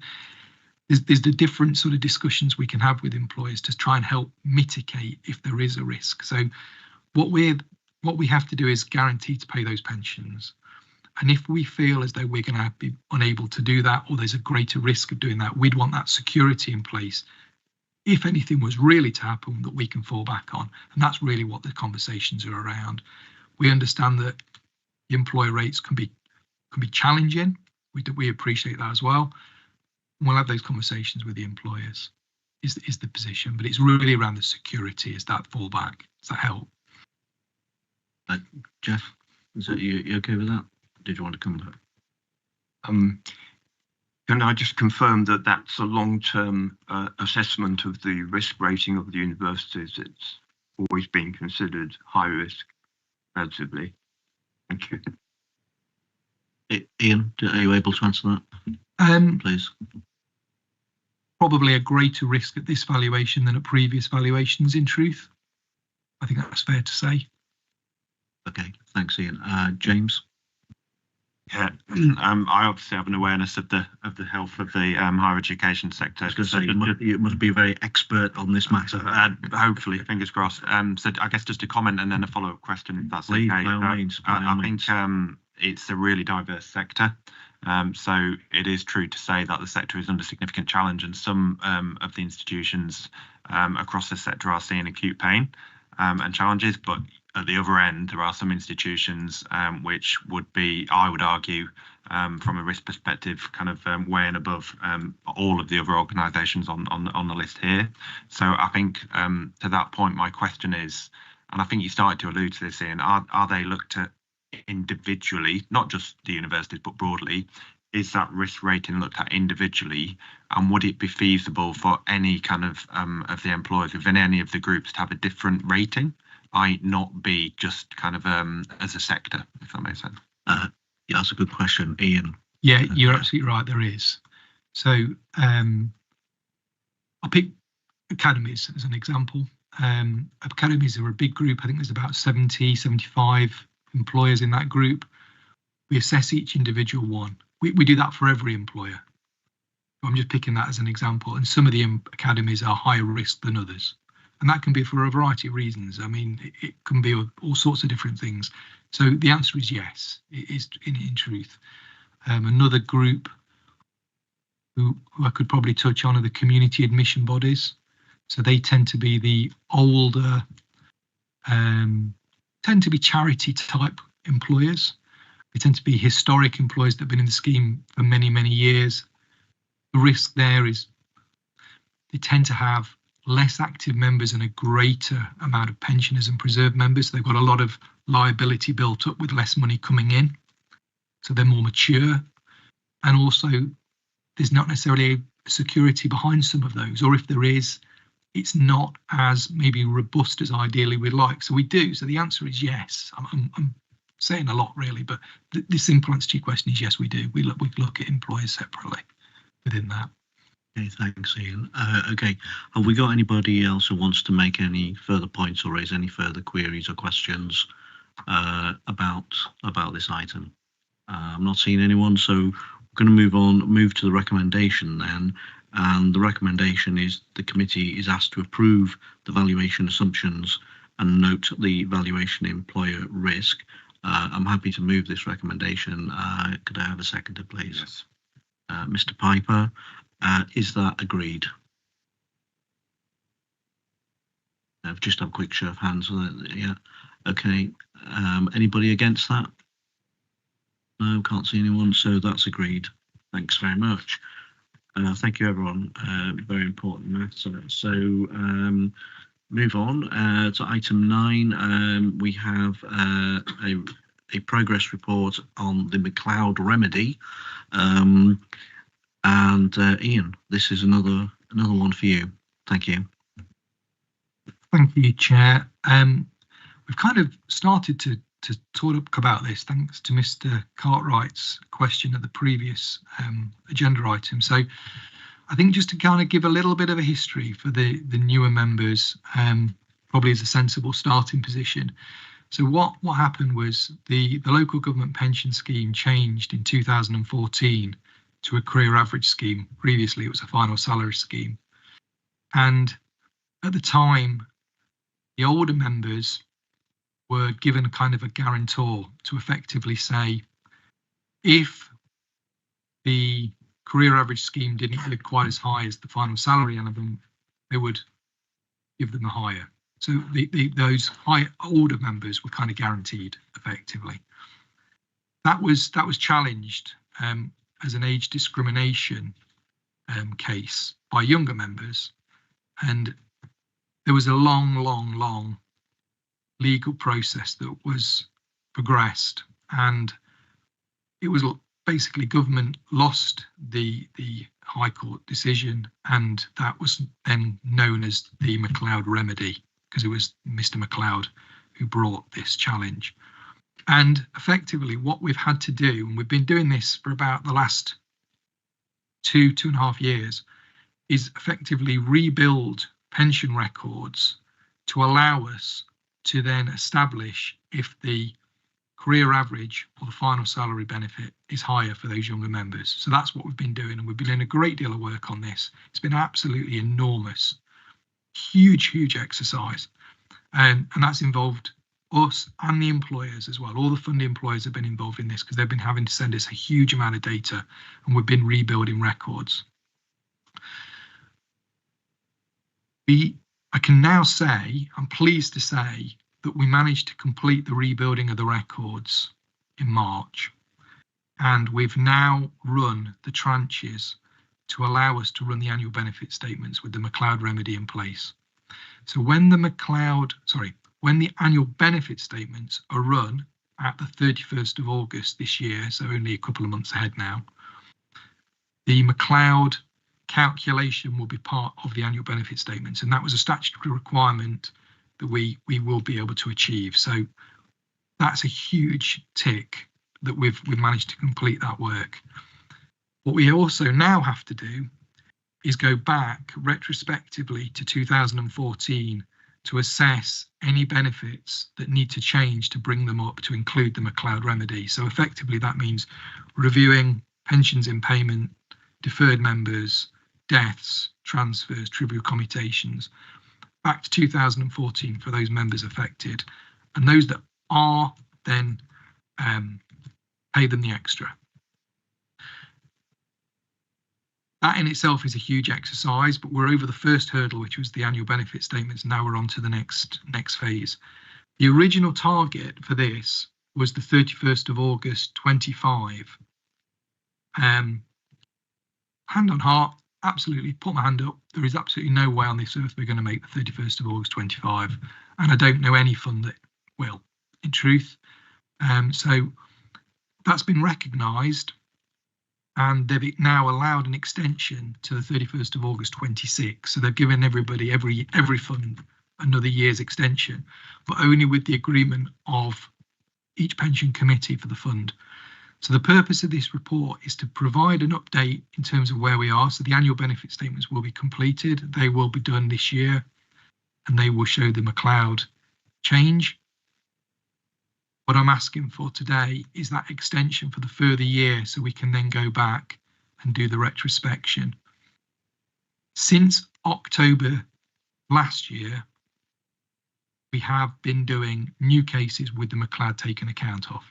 There's the different sort of discussions we can have with employers to try and help mitigate if there is a risk. So what we have to do is guarantee to pay those pensions. And if we feel as though we're going to be unable to do that, or there's a greater risk of doing that, we'd want that security in place if anything was really to happen that we can fall back on. And that's really what the conversations are around. We understand that the employer rates can be challenging. We appreciate that as well. We'll have those conversations with the employers, is the position, but it's really around the security, is that fallback. Does that help? Jeff, is that you okay with that? Did you want to come back? Can I just confirm that that's a long-term assessment of the risk rating of the universities? It's always been considered high risk, relatively. Thank you. Ian, are you able to answer that? Please. Probably a greater risk at this valuation than at previous valuations, in truth. I think that's fair to say. Okay, thanks, Ian. James? Yeah, I obviously have an awareness of the health of the higher education sector. So you must be very expert on this matter. Hopefully, fingers crossed. So I guess just a comment and then a follow-up question, if that's Please, okay. by all means, I think it's a really diverse sector. So it is true to say that the sector is under significant challenge, and some of the institutions across the sector are seeing acute pain and challenges, but at the other end, there are some institutions which would be, I would argue, from a risk perspective, kind of way and above all of the other organisations on the list here. So I think to that point, my question is, and I think you started to allude to this, Ian, are they looked at individually, not just the universities, but broadly? Is that risk rating looked at individually, and would it be feasible for any kind of the employers within any of the groups to have a different rating? Not be just kind of as a sector, if that makes sense. Yeah, that's a good question, Ian. Yeah, you're absolutely right, there is. So I'll pick academies as an example. Academies are a big group. I think there's about 70, 75 employers in that group. We assess each individual one. We do that for every employer. I'm just picking that as an example. And some of the academies are higher risk than others. And that can be for a variety of reasons. I mean, it can be all sorts of different things. So the answer is yes, it is in truth. Another group who I could probably touch on are the community admission bodies. So they tend to be the older, tend to be charity type employers. They tend to be historic employers that have been in the scheme for many, many years. The risk there is they tend to have less active members and a greater amount of pensioners and preserved members. They've got a lot of liability built up with less money coming in. So they're more mature. And also, there's not necessarily a security behind some of those, or if there is, it's not as maybe robust as ideally we'd like. So we do. So the answer is yes. I'm saying a lot really, but the simple answer to your question is yes, we do. We look at employers separately within that. Okay, thanks, Ian. Okay, have we got anybody else who wants to make any further points or raise any further queries or questions about this item? I'm not seeing anyone, so we're going to move to the recommendation then. And the recommendation is the committee is asked to approve the valuation assumptions and note the valuation employer risk. I'm happy to move this recommendation. Could I have a seconder, please? Yes. Mr. Piper, is that agreed? Just have a quick show of hands. Yeah. Okay. Anybody against that? No, can't see anyone. So that's agreed. Thanks very much. Thank you, everyone. Very important matter. So move on to item 9. We have a progress report on the McLeod remedy. And Ian, this is another one for you. Thank you. Thank you, Chair. We've kind of started to talk about this thanks to Mr. Cartwright's question at the previous agenda item. So I think just to kind of give a little bit of a history for the newer members, probably as a sensible starting position. So what happened was the local government pension scheme changed in 2014 to a career average scheme. Previously, it was a final salary scheme. And at the time, the older members were given kind of a guarantor to effectively say, if the career average scheme didn't get quite as high as the final salary element, they would give them a higher. So those older members were kind of guaranteed effectively. That was challenged as an age discrimination case by younger members, and there was a long legal process that was progressed, and it was basically government lost the High Court decision, and that was then known as the McLeod remedy, because it was Mr. McLeod who brought this challenge. And effectively what we've had to do, and we've been doing this for about the last 2.5 years, is effectively rebuild pension records to allow us to then establish if the career average or the final salary benefit is higher for those younger members. So that's what we've been doing, and we've been doing a great deal of work on this. It's been absolutely enormous, huge exercise, and that's involved us and the employers as well. All the fund employers have been involved in this because they've been having to send us a huge amount of data, and we've been rebuilding records. I can now say, I'm pleased to say, that we managed to complete the rebuilding of the records in March, and we've now run the tranches to allow us to run the annual benefit statements with the McLeod remedy in place. So when the annual benefit statements are run at the 31st of August this year, so only a couple of months ahead now, the McLeod calculation will be part of the annual benefit statements, and that was a statutory requirement that we will be able to achieve. So that's a huge tick that we've managed to complete that work. What we also now have to do is go back retrospectively to 2014 to assess any benefits that need to change to bring them up to include the McLeod remedy. So effectively that means reviewing pensions in payment, deferred members, deaths, transfers, trivial commutations, back to 2014 for those members affected, and those that are then pay them the extra. That in itself is a huge exercise, but we're over the first hurdle, which was the annual benefit statements. Now we're on to the next phase. The original target for this was the 31st of August 25. Hand on heart, absolutely, put my hand up. There is absolutely no way on this earth we're going to make the 31st of August 25. And I don't know any fund that will, in truth. So that's been recognised, and they've now allowed an extension to the 31st of August 26. So they've given everybody, every fund, another year's extension, but only with the agreement of each pension committee for the fund. So the purpose of this report is to provide an update in terms of where we are. So the annual benefit statements will be completed. They will be done this year, and they will show the McLeod change. What I'm asking for today is that extension for the further year, so we can then go back and do the retrospection. Since October last year, we have been doing new cases with the McLeod taken account of.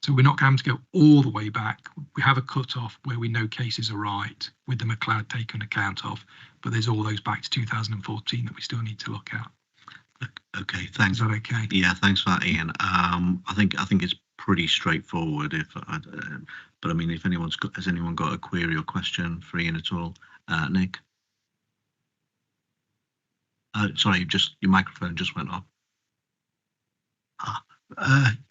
So we're not going to go all the way back. We have a cut-off where we know cases are right with the McLeod taken account of, but there's all those back to 2014 that we still need to look at. Okay, thanks. Is that okay? Yeah, thanks for that, Ian. I think it's pretty straightforward. But I mean, if has anyone got a query or question for Ian at all? Nick? Sorry, your microphone just went off.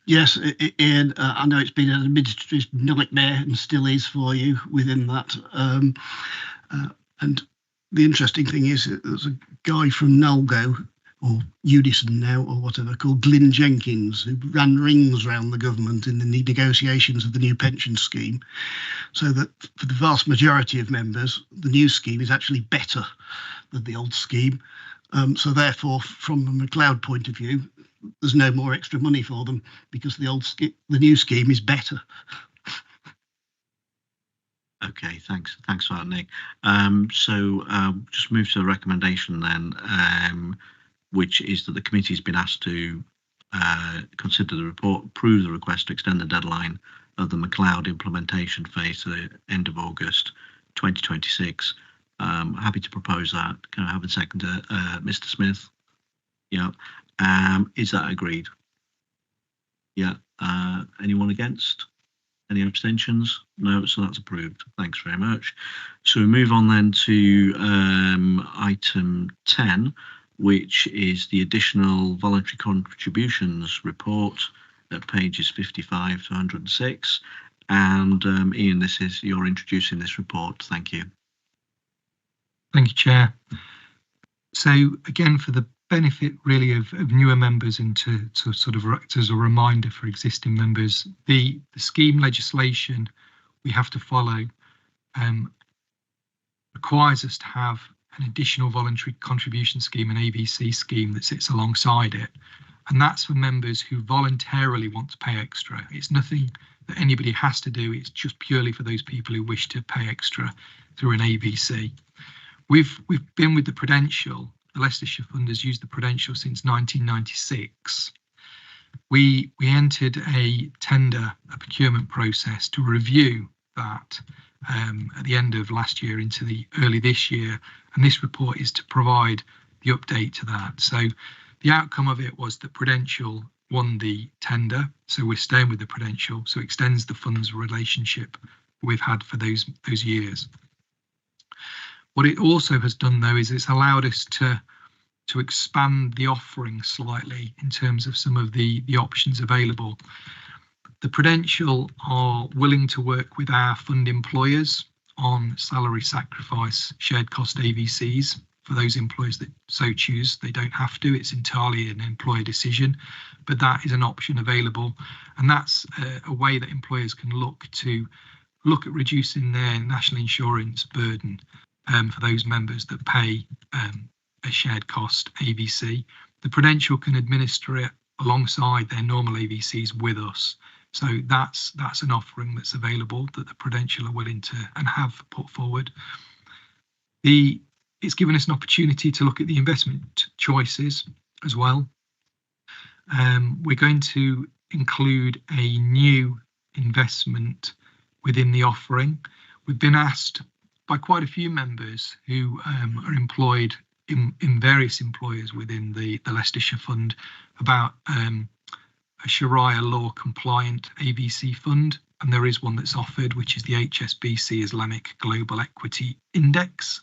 Yes, Ian, I know it's been an administrative nightmare and still is for you within that. And the interesting thing is there's a guy from Nalgo, or Unison now, or whatever, called Glyn Jenkins, who ran rings around the government in the negotiations of the new pension scheme, so that for the vast majority of members, the new scheme is actually better than the old scheme. So therefore, from a McLeod point of view, there's no more extra money for them because the new scheme is better. Okay, thanks for that, Nick. So just move to a recommendation then, which is that the committee has been asked to consider the report, approve the request to extend the deadline of the McLeod implementation phase to the end of August 2026. Happy to propose that. Can I have a second, Mr. Smith? Yeah. Is that agreed? Yeah. Anyone against? Any abstentions? No, so that's approved. Thanks very much. So we move on then to item 10, which is the additional voluntary contributions report at pages 55 to 106. And Ian, you're introducing this report. Thank you. Thank you, Chair. So again, for the benefit really of newer members and to sort of act as a reminder for existing members, the scheme legislation we have to follow requires us to have an additional voluntary contribution scheme, an AVC scheme that sits alongside it. And that's for members who voluntarily want to pay extra. It's nothing that anybody has to do. It's just purely for those people who wish to pay extra through an AVC. We've been with the Prudential. The Leicestershire Fund has used the Prudential since 1996. We entered a tender, a procurement process to review that at the end of last year into the early this year, and this report is to provide the update to that. So the outcome of it was that Prudential won the tender, so we're staying with the Prudential, so it extends the fund's relationship we've had for those years. What it also has done, though, is it's allowed us to expand the offering slightly in terms of some of the options available. The Prudential are willing to work with our fund employers on salary sacrifice shared cost AVCs for those employers that so choose. They don't have to, it's entirely an employer decision, but that is an option available. And that's a way that employers can look at reducing their national insurance burden for those members that pay a shared cost AVC. The Prudential can administer it alongside their normal AVCs with us. So that's an offering that's available that the Prudential are willing to and have put forward. It's given us an opportunity to look at the investment choices as well. We're going to include a new investment within the offering. We've been asked by quite a few members who are employed in various employers within the Leicestershire Fund about a Sharia law compliant AVC fund, and there is one that's offered, which is the HSBC Islamic Global Equity Index,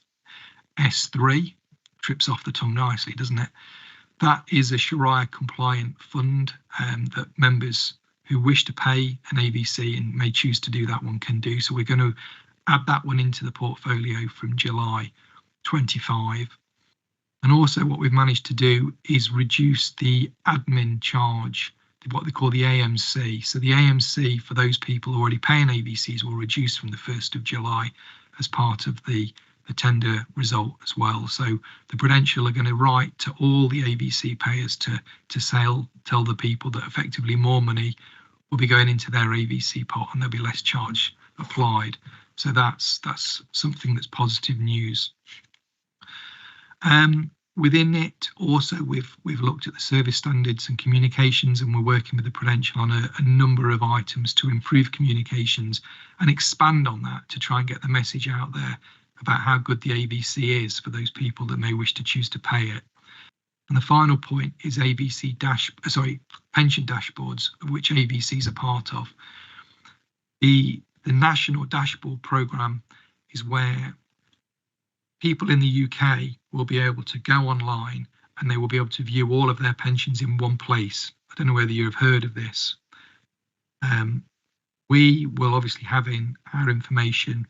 S3. Trips off the tongue nicely, doesn't it? That is a Sharia compliant fund that members who wish to pay an AVC and may choose to do that one can do. So we're going to add that one into the portfolio from July 25. And also what we've managed to do is reduce the admin charge, what they call the AMC. So the AMC for those people already paying AVCs will reduce from the 1st of July as part of the tender result as well. So the Prudential are going to write to all the AVC payers to tell the people that effectively more money will be going into their AVC pot and there'll be less charge applied. So that's something that's positive news. Within it, also we've looked at the service standards and communications, and we're working with the Prudential on a number of items to improve communications and expand on that to try and get the message out there about how good the AVC is for those people that may wish to choose to pay it. And the final point is pension dashboards, of which AVC is a part of. The National Dashboard Programme is where people in the UK will be able to go online and they will be able to view all of their pensions in one place. I don't know whether you have heard of this. We will obviously have our information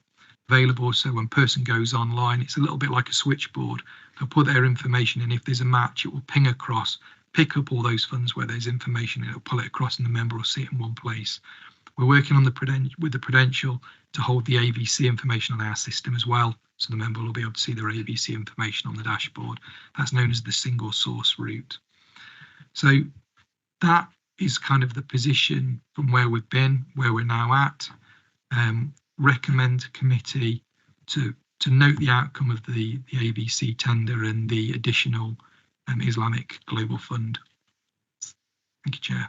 available, so when a person goes online, it's a little bit like a switchboard. They'll put their information in. If there's a match, it will ping across, pick up all those funds where there's information, and it'll pull it across and the member will see it in one place. We're working on with the Prudential to hold the AVC information on our system as well, so the member will be able to see their AVC information on the dashboard. That's known as the single source route. So that is kind of the position from where we've been, where we're now at. Recommend to committee to note the outcome of the AVC tender and the additional Islamic Global Fund. Thank you, Chair.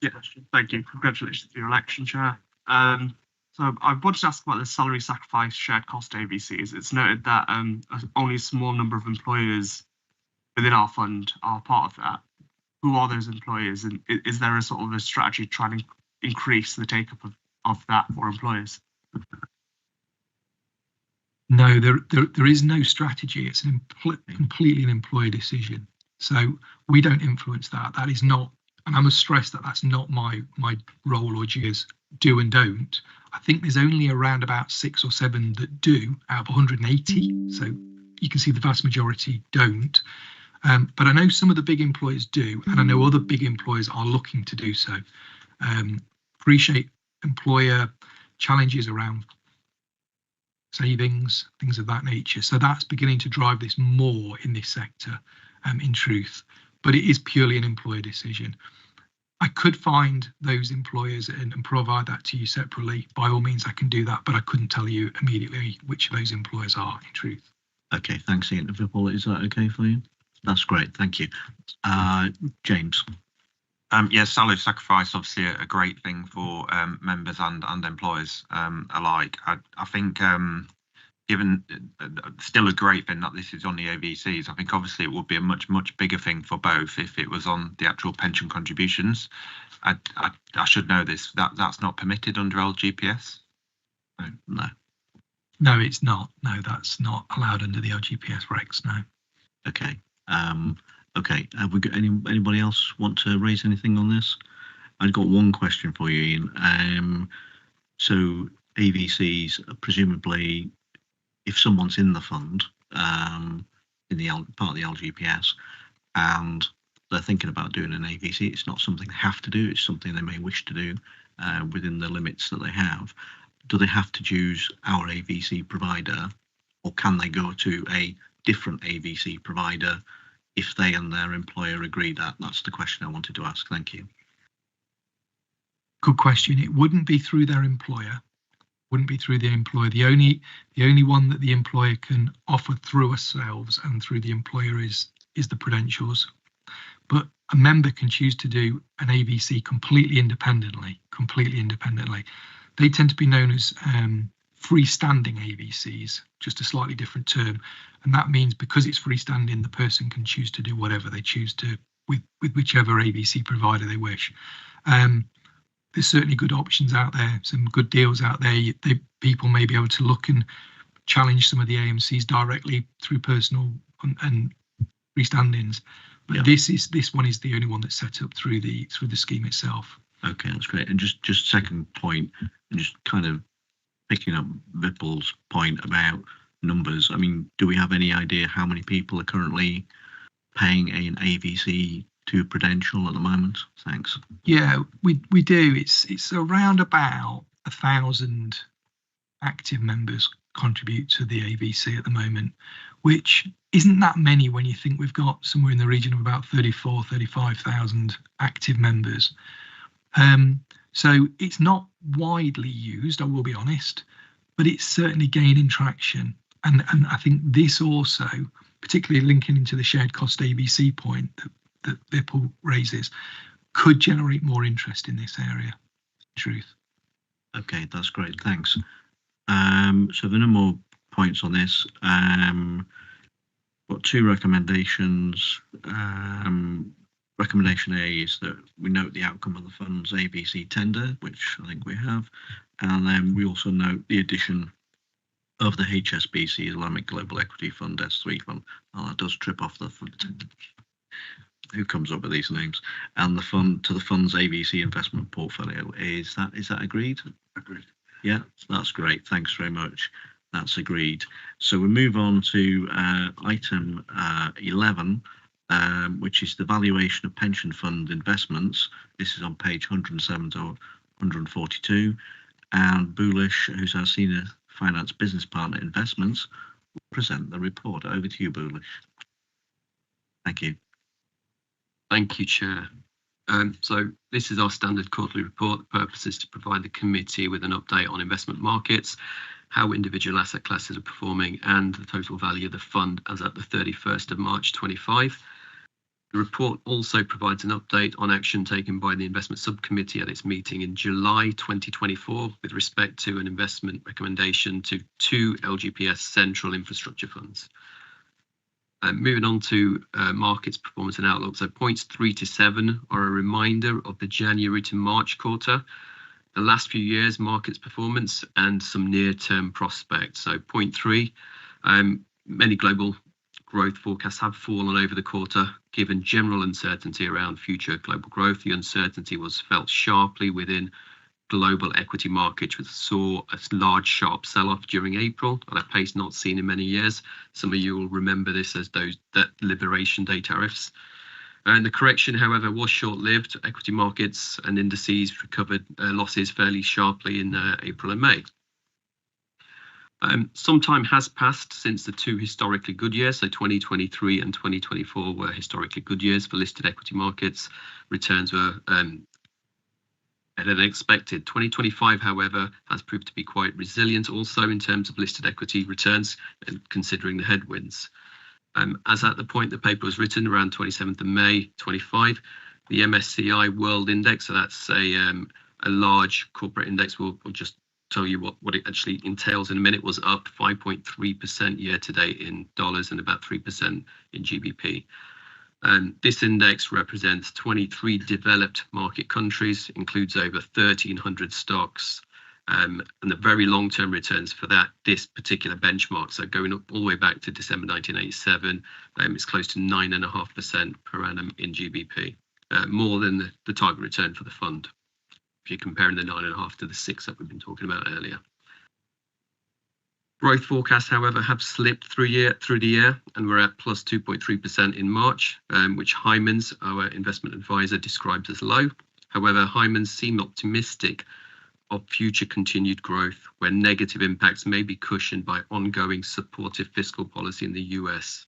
Yeah, thank you. Congratulations for your election, Chair. So I wanted to ask about the salary sacrifice shared cost AVCs. It's noted that only a small number of employers within our fund are part of that. Who are those employers, and is there a sort of a strategy trying to increase the take-up of that for employers? No, there is no strategy. It's completely an employer decision. So we don't influence that. That is not, and I must stress that that's not my role or duties. Do and don't. I think there's only around about 6 or 7 that do out of 180. So you can see the vast majority don't. But I know some of the big employers do, and I know other big employers are looking to do so. Appreciate employer challenges around savings, things of that nature. So that's beginning to drive this more in this sector, in truth. But it is purely an employer decision. I could find those employers and provide that to you separately. By all means, I can do that, but I couldn't tell you immediately which of those employers are, in truth. Okay, thanks, Ian. Is that okay for you? That's great, thank you. James. Yes, salary sacrifice, obviously a great thing for members and employers alike. I think given still a great thing that this is on the AVCs, I think obviously it would be a much bigger thing for both if it was on the actual pension contributions. I should know this, that's not permitted under LGPS. No, it's not. No, that's not allowed under the LGPS regs. No. Okay. Okay. Have we got anybody else want to raise anything on this? I've got one question for you, Ian. So AVCs, presumably, if someone's in the fund, in the part of the LGPS, and they're thinking about doing an AVC, it's not something they have to do. It's something they may wish to do within the limits that they have. Do they have to choose our AVC provider, or can they go to a different AVC provider if they and their employer agree that? That's the question I wanted to ask. Thank you. Good question. It wouldn't be through their employer. wouldn't be through the employer. The only one that the employer can offer through ourselves and through the employer is the Prudentials. But a member can choose to do an AVC completely independently. They tend to be known as freestanding AVCs, just a slightly different term. And that means because it's freestanding, the person can choose to do whatever they choose to with whichever AVC provider they wish. There's certainly good options out there, some good deals out there. People may be able to look and challenge some of the AMCs directly through personal and freestandings. But this one is the only one that's set up through the scheme itself. Okay, that's great. And just second point, and just kind of picking up Vipul's point about numbers. I mean, do we have any idea how many people are currently paying an AVC to Prudential at the moment? Thanks. Yeah, we do. It's around about 1,000 active members contribute to the AVC at the moment, which isn't that many when you think we've got somewhere in the region of about 35,000 active members. So it's not widely used, I will be honest, but it's certainly gaining traction. And I think this also, particularly linking into the shared cost ABC point that Vipul raises, could generate more interest in this area. Truth. Okay, that's great. Thanks. So there are no more points on this. Got two recommendations. Recommendation A is that we note the outcome of the fund's AVC tender, which I think we have, and then we also note the addition of the HSBC Islamic Global Equity Fund S3 fund. Oh, that does trip off the fund. Who comes up with these names? And the fund to the fund's AVC investment portfolio. Is that agreed? Agreed. Yeah, that's great. Thanks very much. That's agreed. So we move on to item 11, which is the valuation of pension fund investments. This is on page 107 to 142. And Bullish, who's our senior finance business partner investments, will present the report. Over to you, Bullish. Thank you. Thank you, Chair. So this is our standard quarterly report. The purpose is to provide the committee with an update on investment markets, how individual asset classes are performing, and the total value of the fund as at the 31st of March 25. The report also provides an update on action taken by the investment subcommittee at its meeting in July 2024 with respect to an investment recommendation to two LGPS central infrastructure funds. Moving on to markets performance and outlook. So points 3 to 7 are a reminder of the January to March quarter, the last few years markets performance, and some near-term prospects. So point 3, many global growth forecasts have fallen over the quarter. Given general uncertainty around future global growth, the uncertainty was felt sharply within global equity markets, which saw a large sharp sell-off during April at a pace not seen in many years. Some of you will remember this as that Liberation Day tariffs. And the correction, however, was short-lived. Equity markets and indices recovered losses fairly sharply in April and May. Some time has passed since the two historically good years, so 2023 and 2024 were historically good years for listed equity markets. Returns were better than expected. 2025, however, has proved to be quite resilient also in terms of listed equity returns, and considering the headwinds. As at the point the paper was written, around 27th of May 25, the MSCI World Index, so that's a large corporate index, we'll just tell you what it actually entails in a minute, was up 5.3% year to date in dollars and about 3% in GBP. This index represents 23 developed market countries, includes over 1,300 stocks, and the very long-term returns for this particular benchmark, so going up all the way back to December 1987, it's close to 9.5% per annum in GBP, more than the target return for the fund, if you're comparing the 9.5 to the 6 that we've been talking about earlier. Growth forecasts, however, have slipped through the year, and we're at plus 2.3% in March, which Hymans, our investment advisor, describes as low. However, Hymans seem optimistic of future continued growth, where negative impacts may be cushioned by ongoing supportive fiscal policy in the US.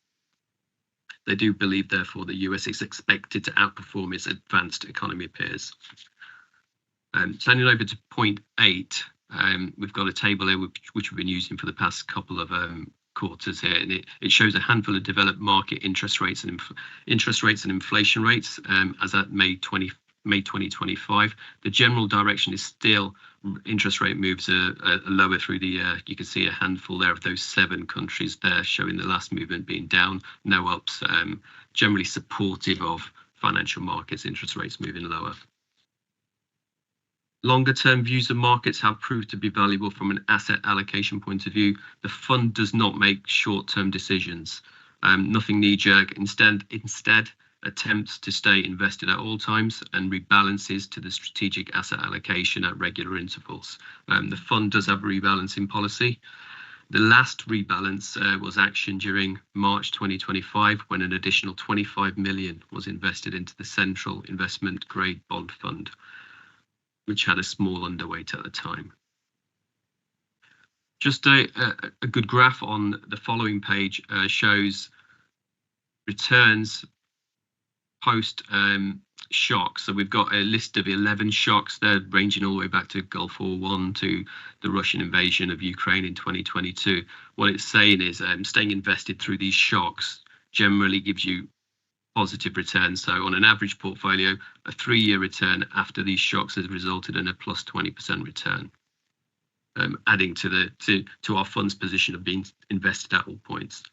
They do believe, therefore, the US is expected to outperform its advanced economy peers. Turning over to point 8, We've got a table here which we've been using for the past couple of quarters here, and it shows a handful of developed market interest rates and inflation rates as at May 2025. The general direction is still interest rate moves are lower through the year. You can see a handful there of those 7 countries there showing the last movement being down, no ups, generally supportive of financial markets, interest rates moving lower. Longer term views of markets have proved to be valuable from an asset allocation point of view. The fund does not make short term decisions, nothing knee jerk. Instead attempts to stay invested at all times and rebalances to the strategic asset allocation at regular intervals. The fund does have a rebalancing policy. The last rebalance was actioned during March 2025 when an additional 25 million was invested into the Central Investment Grade Bond Fund, which had a small underweight at the time. Just a good graph on the following page shows returns post shock. So we've got a list of 11 shocks there, ranging all the way back to Gulf War I to the Russian invasion of Ukraine in 2022. What it's saying is staying invested through these shocks generally gives you positive returns. So on an average portfolio, a 3-year return after these shocks has resulted in a plus 20% return, adding to our fund's position of being invested at all points.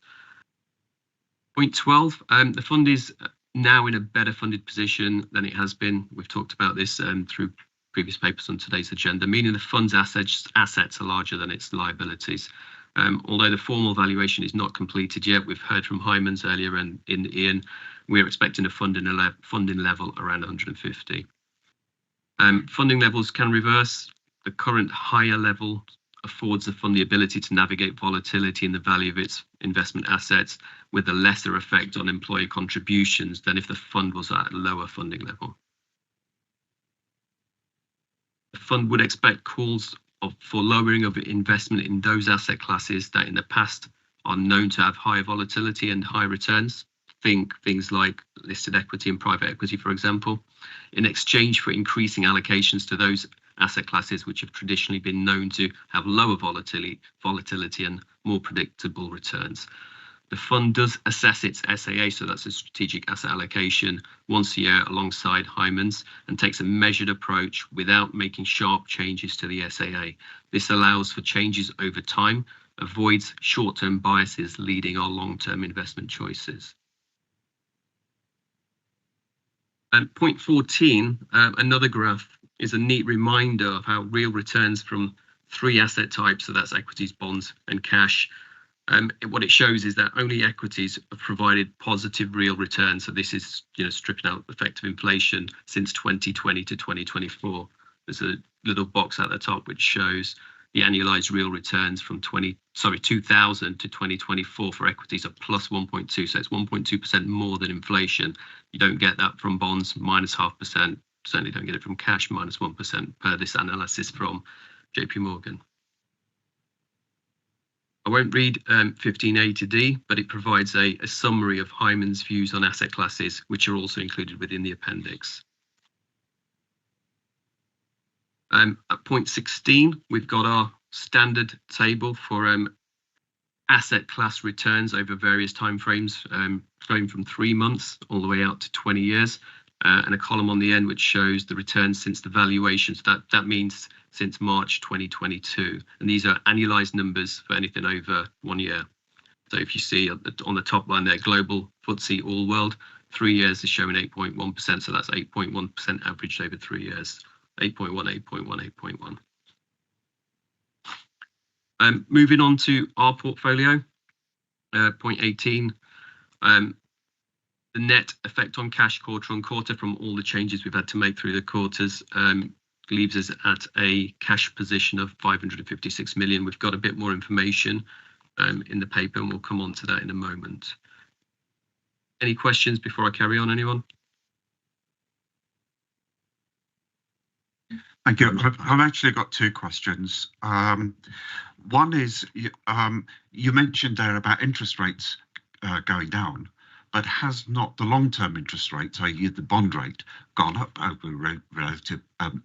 Point 12, the fund is now in a better funded position than it has been. We've talked about this through previous papers on today's agenda, meaning the fund's assets are larger than its liabilities. Although the formal valuation is not completed yet, we've heard from Hymans earlier and in Ian, we're expecting a funding level around 150. Funding levels can reverse. The current higher level affords the fund the ability to navigate volatility in the value of its investment assets with a lesser effect on employee contributions than if the fund was at a lower funding level. The fund would expect calls for lowering of investment in those asset classes that in the past are known to have higher volatility and high returns. Think things like listed equity and private equity, for example, in exchange for increasing allocations to those asset classes which have traditionally been known to have lower volatility and more predictable returns. The fund does assess its SAA, so that's a strategic asset allocation, once a year alongside Hymans, and takes a measured approach without making sharp changes to the SAA. This allows for changes over time, avoids short-term biases leading our long-term investment choices. And point 14, another graph, is a neat reminder of how real returns from 3 asset types, so that's equities, bonds and cash. What it shows is that only equities have provided positive real returns. So this is, stripping out the effect of inflation since 2020 to 2024. There's a little box at the top which shows the annualized real returns from 2000 to 2024 for equities of plus 1.2. So it's 1.2% more than inflation. You don't get that from bonds, minus 0.5%. Certainly don't get it from cash, minus 1% per this analysis from JP Morgan. I won't read 15A to D, but it provides a summary of Hymans' views on asset classes, which are also included within the appendix. At point 16, we've got our standard table for asset class returns over various timeframes, going from 3 months all the way out to 20 years. And a column on the end which shows the returns since the valuations. That means since March 2022. And these are annualized numbers for anything over 1 year. So if you see on the top line there, global FTSE All World, 3 years is showing 8.1%. So that's 8.1% averaged over 3 years. 8.1, 8.1, 8.1. Moving on to our portfolio, point 18. The net effect on cash quarter on quarter from all the changes we've had to make through the quarters leaves us at a cash position of 556 million. We've got a bit more information in the paper and we'll come on to that in a moment. Any questions before I carry on, anyone? Thank you. I've actually got 2 questions. One is, you mentioned there about interest rates going down. but has not the long-term interest rate, i.e. the bond rate, gone up over relative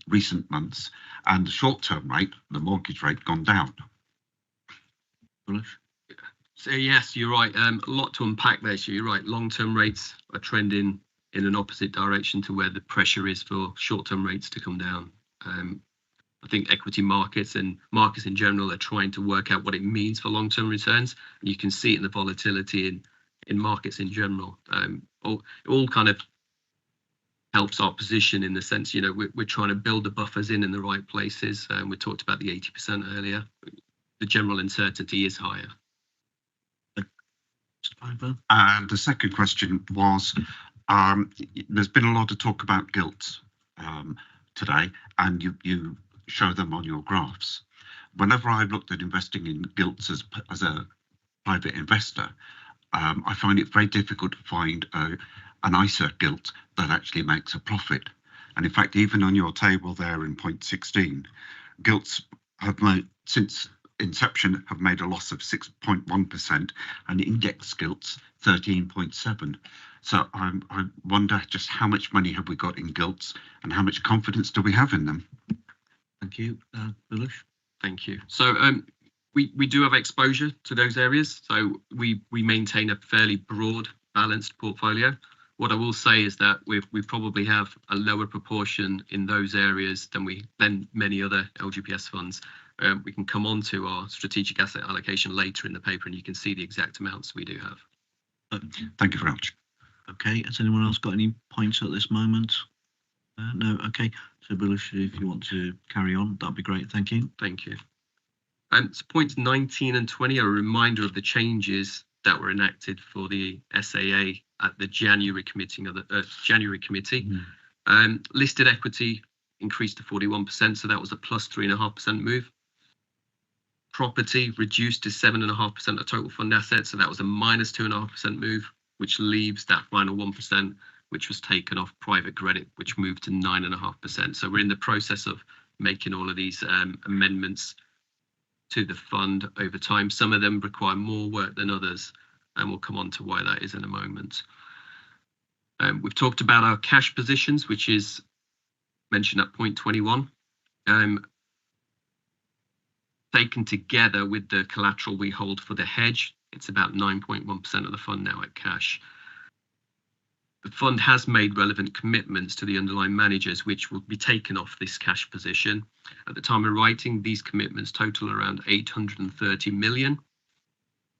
recent months, and the short-term rate, the mortgage rate, gone down? So yes, you're right. A lot to unpack there. So you're right. Long-term rates are trending in an opposite direction to where the pressure is for short-term rates to come down. I think equity markets and markets in general are trying to work out what it means for long-term returns. And you can see it in the volatility in markets in general. It all kind of helps our position in the sense, you know, we're trying to build the buffers in the right places. We talked about the 80% earlier. The general uncertainty is higher. And the second question was, there's been a lot of talk about gilts today, and you show them on your graphs. Whenever I've looked at investing in gilts as a private investor, I find it very difficult to find an ISA gilt that actually makes a profit. And in fact, even on your table there in point 16, gilts have made, since inception, have made a loss of 6.1%, and index gilts 13.7%. So I wonder just how much money have we got in gilts and how much confidence do we have in them? Thank you. Bilush? Thank you. So we do have exposure to those areas. So we maintain a fairly broad, balanced portfolio. What I will say is that we probably have a lower proportion in those areas than many other LGPS funds. We can come on to our strategic asset allocation later in the paper, and you can see the exact amounts we do have. Thank you very much. Okay, has anyone else got any points at this moment? No, okay. So Bilush, if you want to carry on, that'd be great. Thank you. Thank you. So points 19 and 20 are a reminder of the changes that were enacted for the SAA at the January committee. Listed equity increased to 41%, so that was a plus 3.5% move. Property reduced to 7.5% of total fund assets, so that was a minus 2.5% move, which leaves that final 1%, which was taken off private credit, which moved to 9.5%. So we're in the process of making all of these amendments to the fund over time. Some of them require more work than others, and we'll come on to why that is in a moment. We've talked about our cash positions, which is mentioned at point 21. Taken together with the collateral we hold for the hedge, it's about 9.1% of the fund now at cash. The fund has made relevant commitments to the underlying managers, which will be taken off this cash position. At the time of writing, these commitments total around 830 million.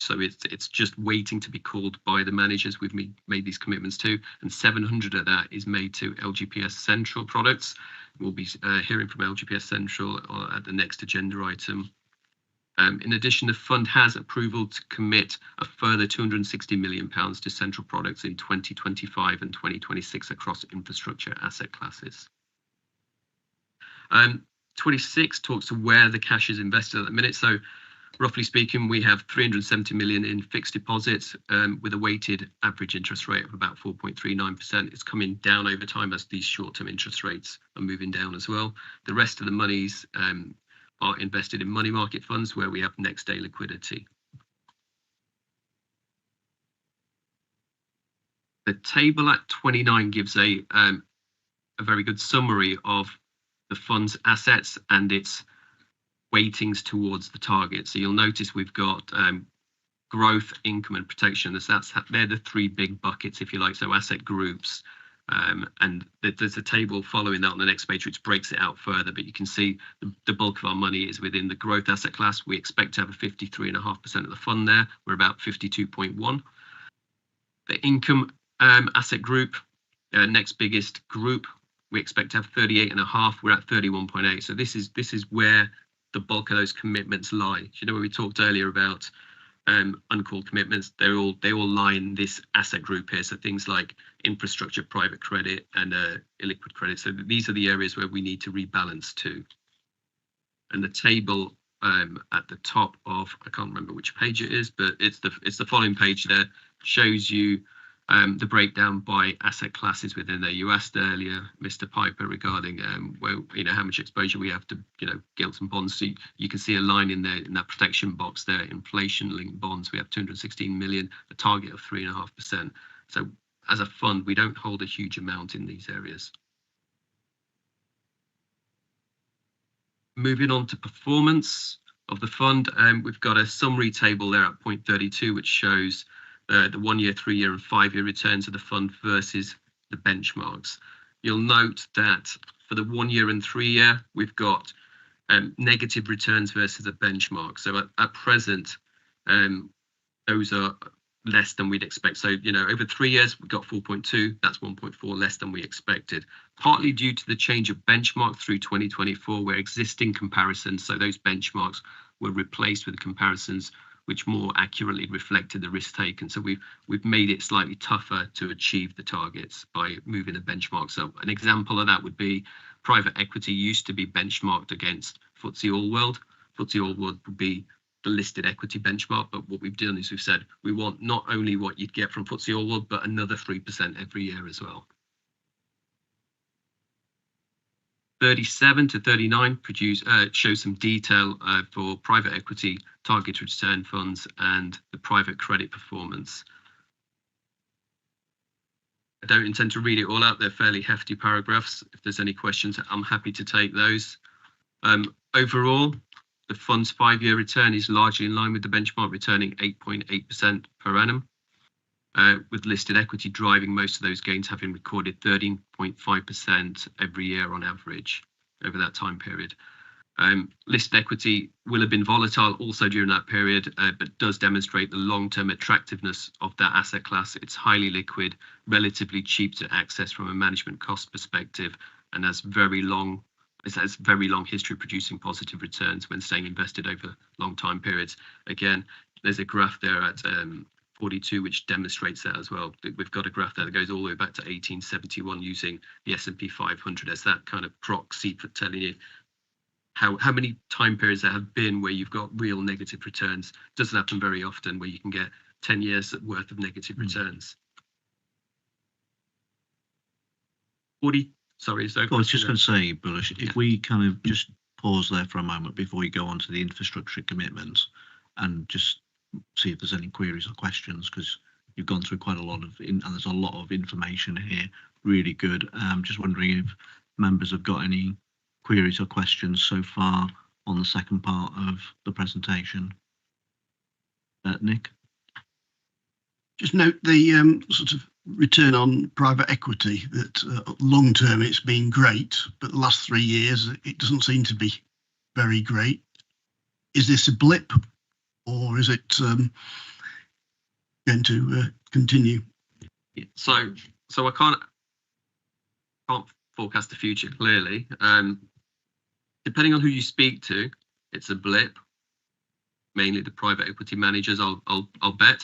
So it's just waiting to be called by the managers we've made these commitments to, and 700 of that is made to LGPS Central products. We'll be hearing from LGPS Central at the next agenda item. In addition, the fund has approval to commit a further £260 million to central products in 2025 and 2026 across infrastructure asset classes. 26 talks to where the cash is invested at the minute. So roughly speaking, we have 370 million in fixed deposits with a weighted average interest rate of about 4.39%. It's coming down over time as these short-term interest rates are moving down as well. The rest of the monies are invested in money market funds where we have next day liquidity. The table at 29 gives a very good summary of the fund's assets and its weightings towards the target. So you'll notice we've got growth, income and protection. They're the three big buckets, if you like, so asset groups. And there's a table following that on the next page which breaks it out further, but you can see the bulk of our money is within the growth asset class. We expect to have a 53.5% of the fund there. We're about 52.1. The income asset group, next biggest group, we expect to have 38.5. We're at 31.8. So this is where the bulk of those commitments lie. You know, when we talked earlier about uncalled commitments, they all lie in this asset group here. So things like infrastructure, private credit, and illiquid credit. So these are the areas where we need to rebalance to. And the table at the top of, I can't remember which page it is, but it's the following page there, shows you the breakdown by asset classes within there. You asked earlier, Mr. Piper, regarding where, you know, how much exposure we have to, you know, gilts and bonds. So you can see a line in there in that protection box there, inflation-linked bonds. We have 216 million, a target of 3.5%. So as a fund, we don't hold a huge amount in these areas. Moving on to performance of the fund, we've got a summary table there at point 32, which shows the 1 year, 3 year and 5 year returns of the fund versus the benchmarks. You'll note that for the 1 year and 3 year, we've got negative returns versus a benchmark. So at present, those are less than we'd expect. So, you know, over 3 years, we got 4.2. That's 1.4 less than we expected, partly due to the change of benchmark through 2024, where existing comparisons, so those benchmarks were replaced with comparisons which more accurately reflected the risk taken. So we've made it slightly tougher to achieve the targets by moving the benchmark. So an example of that would be private equity used to be benchmarked against FTSE All-World. FTSE All-World would be the listed equity benchmark, but what we've done is we've said we want not only what you'd get from FTSE All-World, but another 3% every year as well. 37 to 39 show some detail for private equity target return funds and the private credit performance. I don't intend to read it all out. They're fairly hefty paragraphs. If there's any questions, I'm happy to take those. Overall, the fund's 5 year return is largely in line with the benchmark, returning 8.8% per annum, with listed equity driving most of those gains, having recorded 13.5% every year on average over that time period. Listed equity will have been volatile also during that period, but does demonstrate the long-term attractiveness of that asset class. It's highly liquid, relatively cheap to access from a management cost perspective, and has very long history producing positive returns when staying invested over long time periods. Again, there's a graph there at 42 which demonstrates that as well. We've got a graph there that goes all the way back to 1871 using the S&P 500 as that kind of proxy for telling you how many time periods there have been where you've got real negative returns. Doesn't happen very often where you can get 10 years worth of negative returns. 40. Sorry, is there? I was just going to say, Bullish, if we kind of just pause there for a moment before we go on to the infrastructure commitments and just see if there's any queries or questions, because you've gone through quite a lot of, and there's a lot of information here, really good. Just wondering if members have got any queries or questions so far on the second part of the presentation. Nick? Just note the sort of return on private equity, that long term it's been great, but the last 3 years it doesn't seem to be very great. Is this a blip, or is it going to continue? So I can't forecast the future clearly. Depending on who you speak to, it's a blip. Mainly the private equity managers, I'll bet.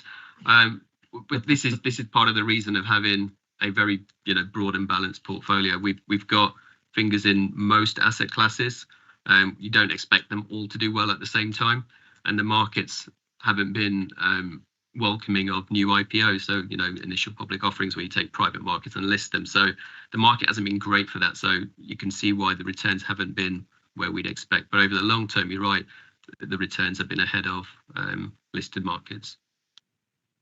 But this is part of the reason of having a very broad and balanced portfolio. We've got fingers in most asset classes. You don't expect them all to do well at the same time, and the markets haven't been welcoming of new IPOs. So initial public offerings where you take private markets and list them. So the market hasn't been great for that. So you can see why the returns haven't been where we'd expect. But over the long term, you're right, the returns have been ahead of listed markets.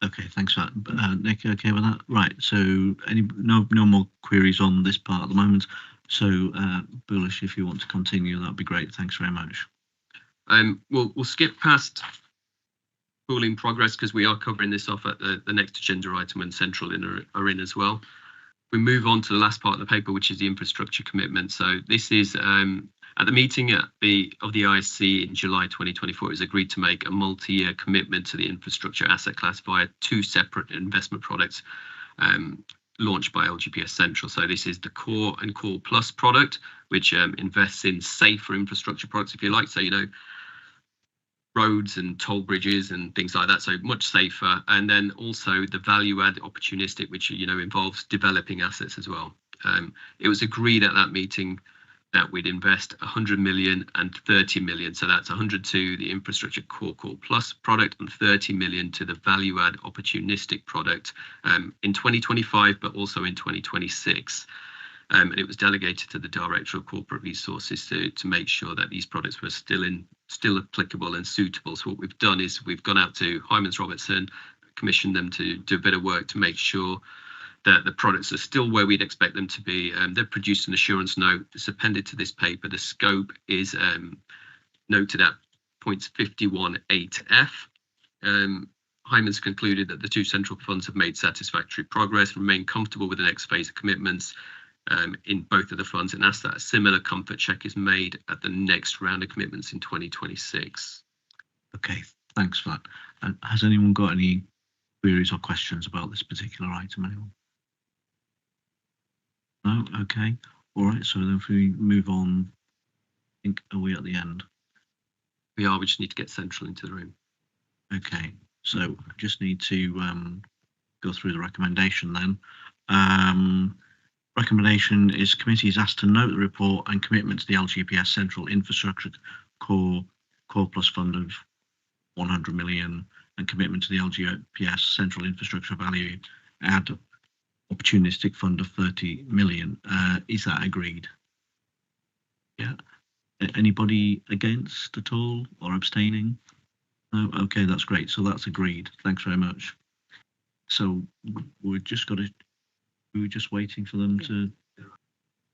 Okay, thanks for that. Nick, okay with that? Right, so no more queries on this part at the moment. So Bullish, if you want to continue, that'd be great. Thanks very much. We'll skip past pooling progress because we are covering this off at the next agenda item when Central are in as well. We move on to the last part of the paper, which is the infrastructure commitment. So this is at the meeting of the ISC in July 2024, it was agreed to make a multi-year commitment to the infrastructure asset class via 2 separate investment products launched by LGPS Central. So this is the Core and Core Plus product, which invests in safer infrastructure products, if you like. So, roads and toll bridges and things like that, so much safer. And then also the value add opportunistic, which involves developing assets as well. It was agreed at that meeting that we'd invest 100 million and 30 million. So that's 100 to the infrastructure Core Plus product and 30 million to the value add opportunistic product in 2025, but also in 2026. And it was delegated to the Director of Corporate Resources to make sure that these products were still applicable and suitable. So what we've done is we've gone out to Hymans Robertson, commissioned them to do a bit of work to make sure that the products are still where we'd expect them to be. They've produced an assurance note that's appended to this paper. The scope is noted at points 51.8f. Hyman's concluded that the two central funds have made satisfactory progress, remain comfortable with the next phase of commitments in both of the funds, and asked that a similar comfort check is made at the next round of commitments in 2026. Okay, thanks for that. And has anyone got any queries or questions about this particular item? Anyone? No? Okay. All right. So then if we move on, I think, are we at the end? We are. We just need to get Central into the room. Okay. So I just need to go through the recommendation then. Recommendation is committee is asked to note the report and commitment to the LGPS Central Infrastructure Core Plus Fund of 100 million and commitment to the LGPS Central Infrastructure Value Add Opportunistic Fund of 30 million. Is that agreed? Yeah. Anybody against at all or abstaining? No. Okay, that's great. So that's agreed. Thanks very much. So we're just waiting for them to.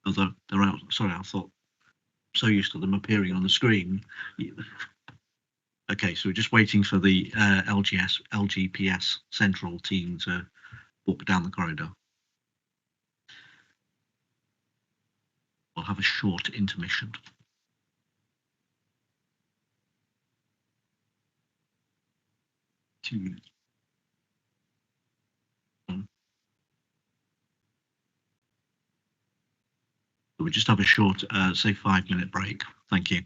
Oh, they're out. Sorry, I thought. I'm so used to them appearing on the screen. Okay, so we're just waiting for the LGPS Central team to walk down the corridor. We'll have a short intermission. We'll just have a short, say 5-minute break. Thank you.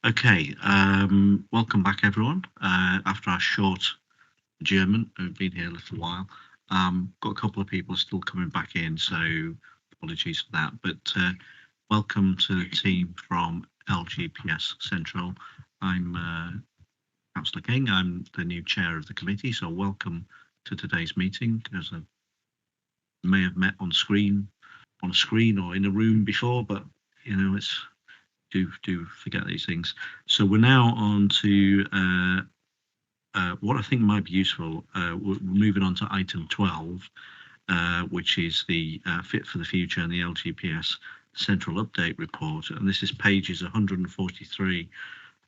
Okay, welcome back everyone. After our short adjournment, we've been here a little while. Got a couple of people still coming back in, so apologies for that. But welcome to the team from LGPS Central. I'm Councillor King. I'm the new chair of the committee, so welcome to today's meeting. As I may have met on a screen or in a room before, but you know, it's do forget these things. So we're now on to what I think might be useful. We're moving on to item 12, which is the Fit for the Future and the LGPS Central Update Report. And this is pages 143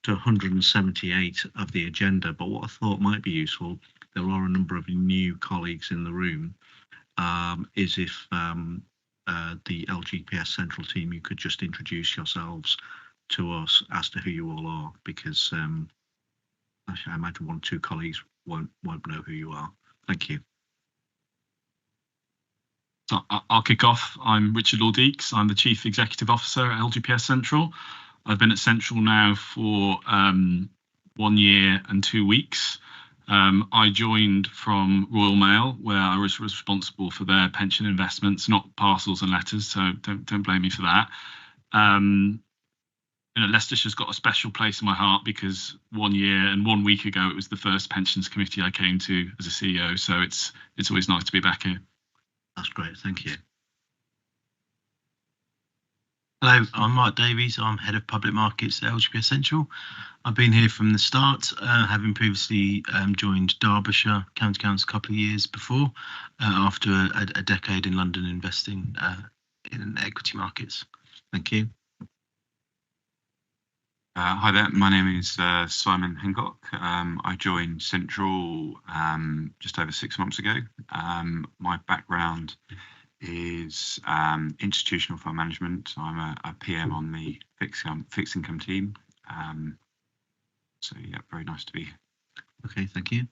to 178 of the agenda. But what I thought might be useful, there are a number of new colleagues in the room, is if the LGPS Central team, you could just introduce yourselves to us as to who you all are, because actually I imagine one or two colleagues won't know who you are. Thank you. So I'll kick off. I'm Richard Lord-Eakes. I'm the Chief Executive Officer at LGPS Central. I've been at Central now for 1 year and 2 weeks. I joined from Royal Mail, where I was responsible for their pension investments, not parcels and letters, so don't blame me for that. You know, Leicestershire's got a special place in my heart because 1 year and 1 week ago it was the first pensions committee I came to as a CEO, so it's always nice to be back here. That's great, thank you. Hello, I'm Mark Davies. I'm Head of Public Markets at LGPS Central. I've been here from the start, having previously joined Derbyshire County Council a couple of years before, after a decade in London investing in equity markets. Thank you. Hi there, my name is Simon Hancock. I joined Central just over 6 months ago. My background is institutional fund management. I'm a PM on the fixed income team. So yeah, very nice to be here. Okay, thank you.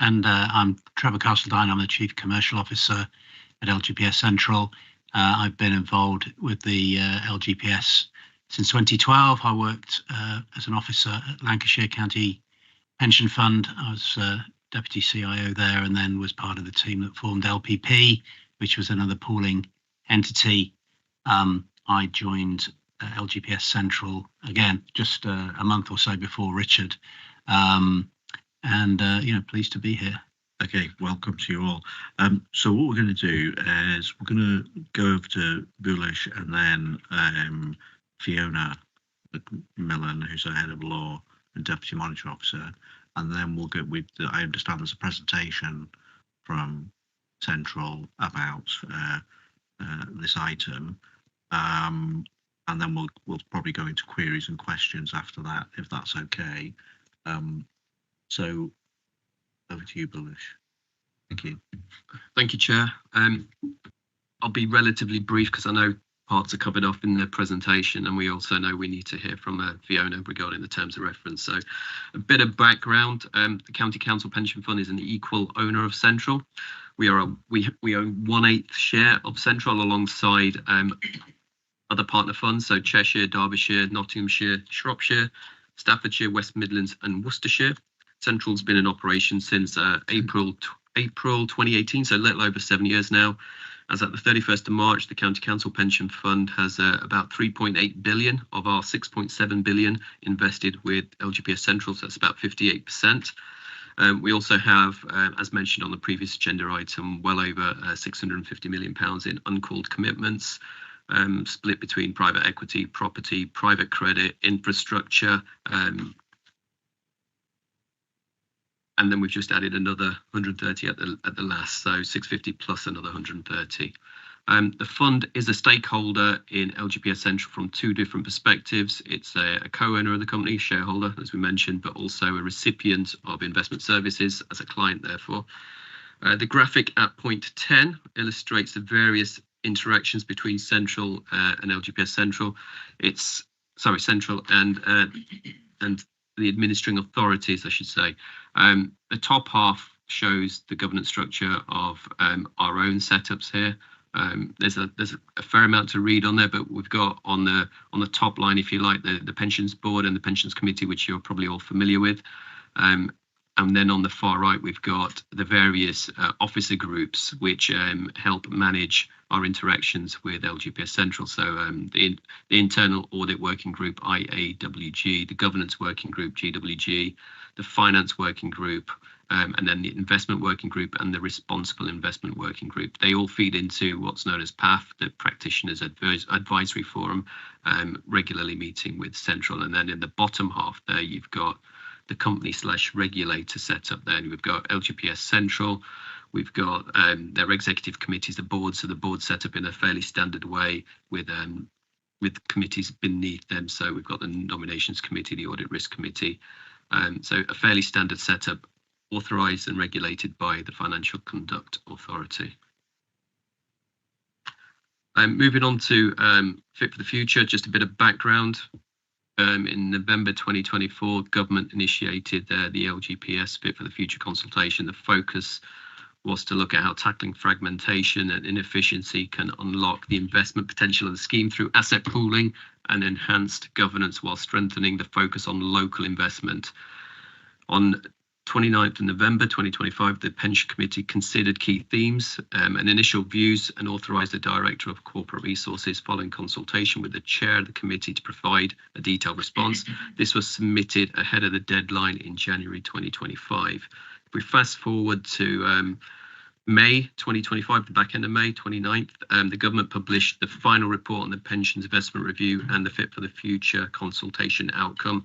And I'm Trevor Castledine. I'm the Chief Commercial Officer at LGPS Central. I've been involved with the LGPS since 2012. I worked as an officer at Lancashire County Pension Fund. I was Deputy CIO there, and then was part of the team that formed LPP, which was another pooling entity. I joined LGPS Central again just a month or so before Richard, and you know, pleased to be here. Okay, welcome to you all. So what we're going to do is we're going to go over to Bulish and then Fiona McMillan, who's our Head of Law and Deputy Monitoring Officer, and then we'll get with. I understand there's a presentation from Central about this item, and then we'll probably go into queries and questions after that, if that's okay. So over to you, Bulish. Thank you. Thank you, Chair. I'll be relatively brief because I know parts are covered off in the presentation, and we also know we need to hear from Fiona regarding the terms of reference. So a bit of background. The County Council Pension Fund is an equal owner of Central. We own 1/8 share of Central alongside other partner funds, so Cheshire, Derbyshire, Nottinghamshire, Shropshire, Staffordshire, West Midlands and Worcestershire. Central's been in operation since April 2018, so a little over 7 years now. As at the 31st of March, the County Council Pension Fund has about 3.8 billion of our 6.7 billion invested with LGPS Central, so that's about 58%. We also have, as mentioned on the previous agenda item, well over £650 million in uncalled commitments, split between private equity, property, private credit, infrastructure, and then we've just added another 130 at the last, so 650 plus another 130. The fund is a stakeholder in LGPS Central from two different perspectives. It's a co-owner of the company, shareholder, as we mentioned, but also a recipient of investment services as a client, therefore. The graphic at point 10 illustrates the various interactions between Central and LGPS Central. Central and the administering authorities, I should say. The top half shows the governance structure of our own setups here. There's a fair amount to read on there, but we've got on the top line, if you like, the pensions board and the pensions committee, which you're probably all familiar with. And then on the far right, we've got the various officer groups which help manage our interactions with LGPS Central. So the Internal Audit Working Group, IAWG, the Governance Working Group, GWG, the Finance Working Group, and then the Investment Working Group and the Responsible Investment Working Group. They all feed into what's known as PAF, the Practitioners Advisory Forum, regularly meeting with Central. And then in the bottom half there, you've got the company/regulator set up there. We've got LGPS Central, we've got their executive committees, the board. So the board set up in a fairly standard way with committees beneath them. So we've got the nominations committee, the audit risk committee. So a fairly standard setup, authorised and regulated by the Financial Conduct Authority. Moving on to Fit for the Future, just a bit of background. In November 2024, government initiated the LGPS Fit for the Future consultation. The focus was to look at how tackling fragmentation and inefficiency can unlock the investment potential of the scheme through asset pooling and enhanced governance while strengthening the focus on local investment. On 29th of November 2025, the Pension Committee considered key themes and initial views and authorised the Director of Corporate Resources following consultation with the Chair of the Committee to provide a detailed response. This was submitted ahead of the deadline in January 2025. If we fast forward to May 2025, the back end of May 29th, the government published the final report on the Pensions Investment Review and the Fit for the Future consultation outcome.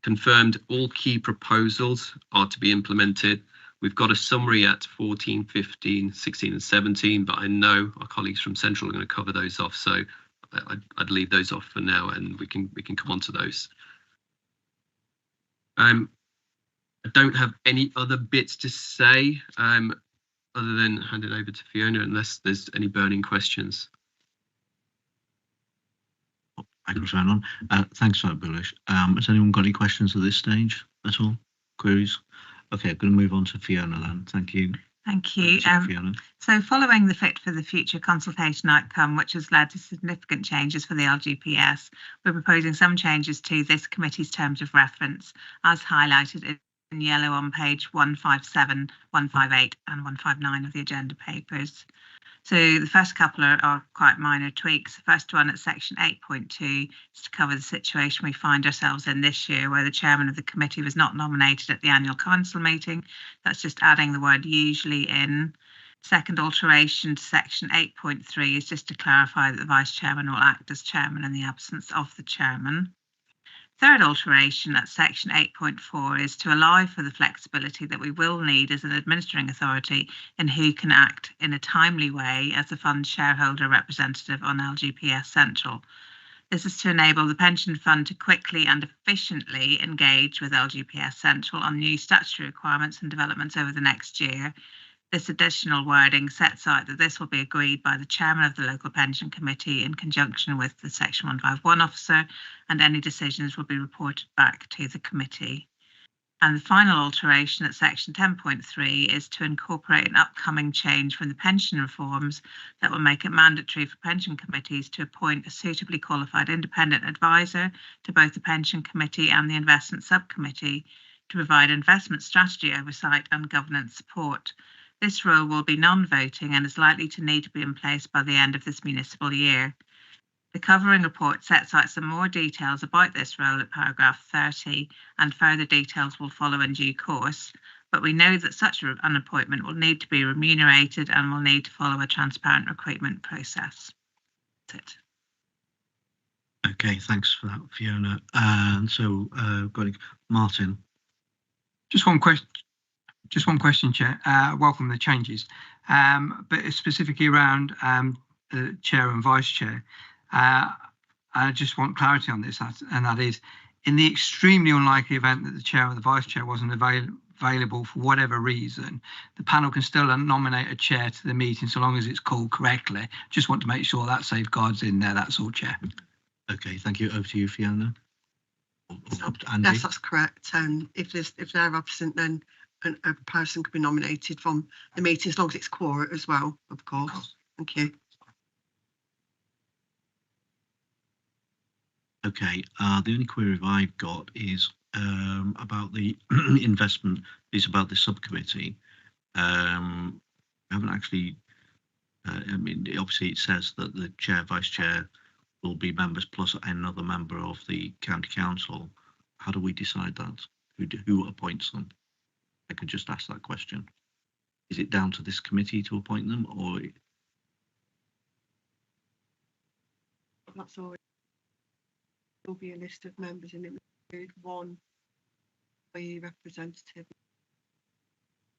Confirmed all key proposals are to be implemented. We've got a summary at 14, 15, 16 and 17, but I know our colleagues from Central are going to cover those off, so I'd leave those off for now and we can come on to those. I don't have any other bits to say other than hand it over to Fiona unless there's any burning questions. Thanks for that, Bullish. Has anyone got any questions at this stage at all? Queries? Okay, I'm going to move on to Fiona then. Thank you. Thank you. Fiona. So following the Fit for the Future consultation outcome, which has led to significant changes for the LGPS, we're proposing some changes to this committee's terms of reference, as highlighted in yellow on page 157, 158 and 159 of the agenda papers. So the first couple are quite minor tweaks. The first one at section 8.2 is to cover the situation we find ourselves in this year, where the chairman of the committee was not nominated at the annual council meeting. That's just adding the word usually in. Second alteration to section 8.3 is just to clarify that the vice chairman will act as chairman in the absence of the chairman. Third alteration at section 8.4 is to allow for the flexibility that we will need as an administering authority in who can act in a timely way as a fund shareholder representative on LGPS Central. This is to enable the pension fund to quickly and efficiently engage with LGPS Central on new statutory requirements and developments over the next year. This additional wording sets out that this will be agreed by the chairman of the local pension committee in conjunction with the section 151 officer, and any decisions will be reported back to the committee. And the final alteration at section 10.3 is to incorporate an upcoming change from the pension reforms that will make it mandatory for pension committees to appoint a suitably qualified independent advisor to both the pension committee and the investment subcommittee to provide investment strategy oversight and governance support. This role will be non-voting and is likely to need to be in place by the end of this municipal year. The covering report sets out some more details about this role at paragraph 30, and further details will follow in due course. But we know that such an appointment will need to be remunerated and will need to follow a transparent recruitment process. That's it. Okay, thanks for that, Fiona. And so, Martin. Just one question, Chair. Welcome the changes, but specifically around the chair and vice chair. I just want clarity on this, and that is, in the extremely unlikely event that the chair or the vice chair wasn't available for whatever reason, the panel can still nominate a chair to the meeting so long as it's called correctly. Just want to make sure that safeguards in there. That's all, Chair. Okay, thank you. Over to you, Fiona. Yes, that's correct. If they're absent, then a person can be nominated from the meeting, as long as it's quorum as well, of course. Thank you. Okay, the only query I've got is about the investment, is about the subcommittee. I haven't actually, I mean, obviously it says that the chair, vice chair will be members plus another member of the county council. How do we decide that? Who appoints them? I could just ask that question. Is it down to this committee to appoint them, or? That's all. There will be a list of members and it will include one representative,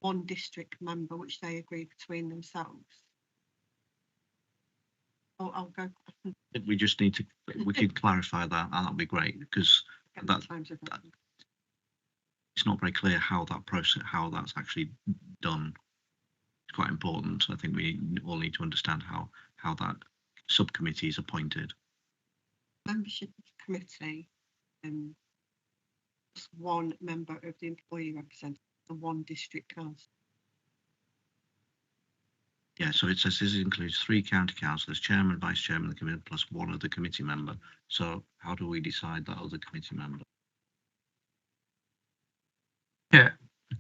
one district member, which they agree between themselves. I'll go. We just need to, we could clarify that, and that'd be great, because that it's not very clear how that process, how that's actually done. It's quite important. I think we all need to understand how that subcommittee is appointed. Membership of the committee, just one member of the employee representative and one district council. Yeah, so it says this includes 3 county councillors, chairman, vice chairman of the committee, plus one other committee member. So how do we decide that other committee member? Yeah,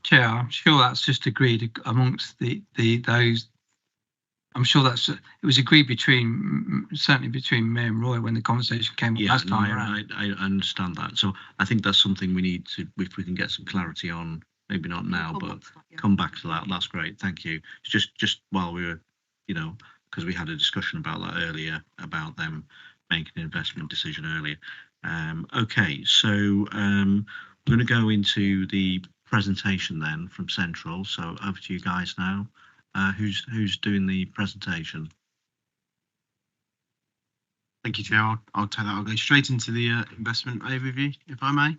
Chair, I'm sure that's just agreed amongst those. I'm sure that's it was agreed between, certainly between me and Roy when the conversation came up last time around. I understand that. So I think that's something we need to, if we can get some clarity on, maybe not now, but come back to that. That's great. Thank you. It's just while we were, you know, because we had a discussion about that earlier, about them making an investment decision earlier. Okay, so we're going to go into the presentation then from Central. So over to you guys now. Who's doing the presentation? Thank you, Chair. I'll take that. I'll go straight into the investment overview, if I may.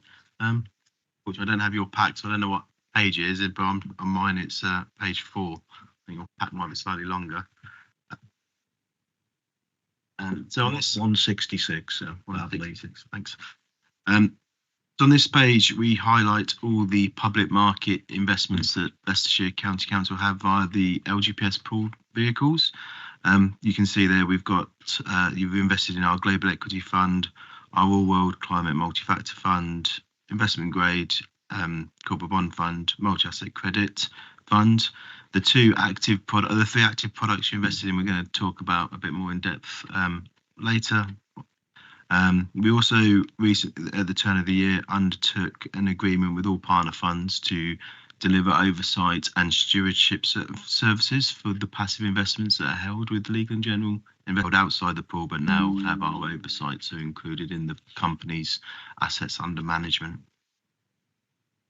Which I don't have your pack, so I don't know what page it is, but on mine it's page 4. I think your pack might be slightly longer. So on this 166, 166, thanks. So on this page, we highlight all the public market investments that Leicestershire County Council have via the LGPS pooled vehicles. You can see there we've got, you've invested in our Global Equity Fund, our All World Climate Multi-Factor Fund, Investment Grade Corporate Bond Fund, Multi-Asset Credit Fund. The 3 active products you invested in, we're going to talk about a bit more in depth later. We also recently, at the turn of the year, undertook an agreement with all partner funds to deliver oversight and stewardship services for the passive investments that are held with Legal and General, held outside the pool, but now have our oversight, so included in the company's assets under management.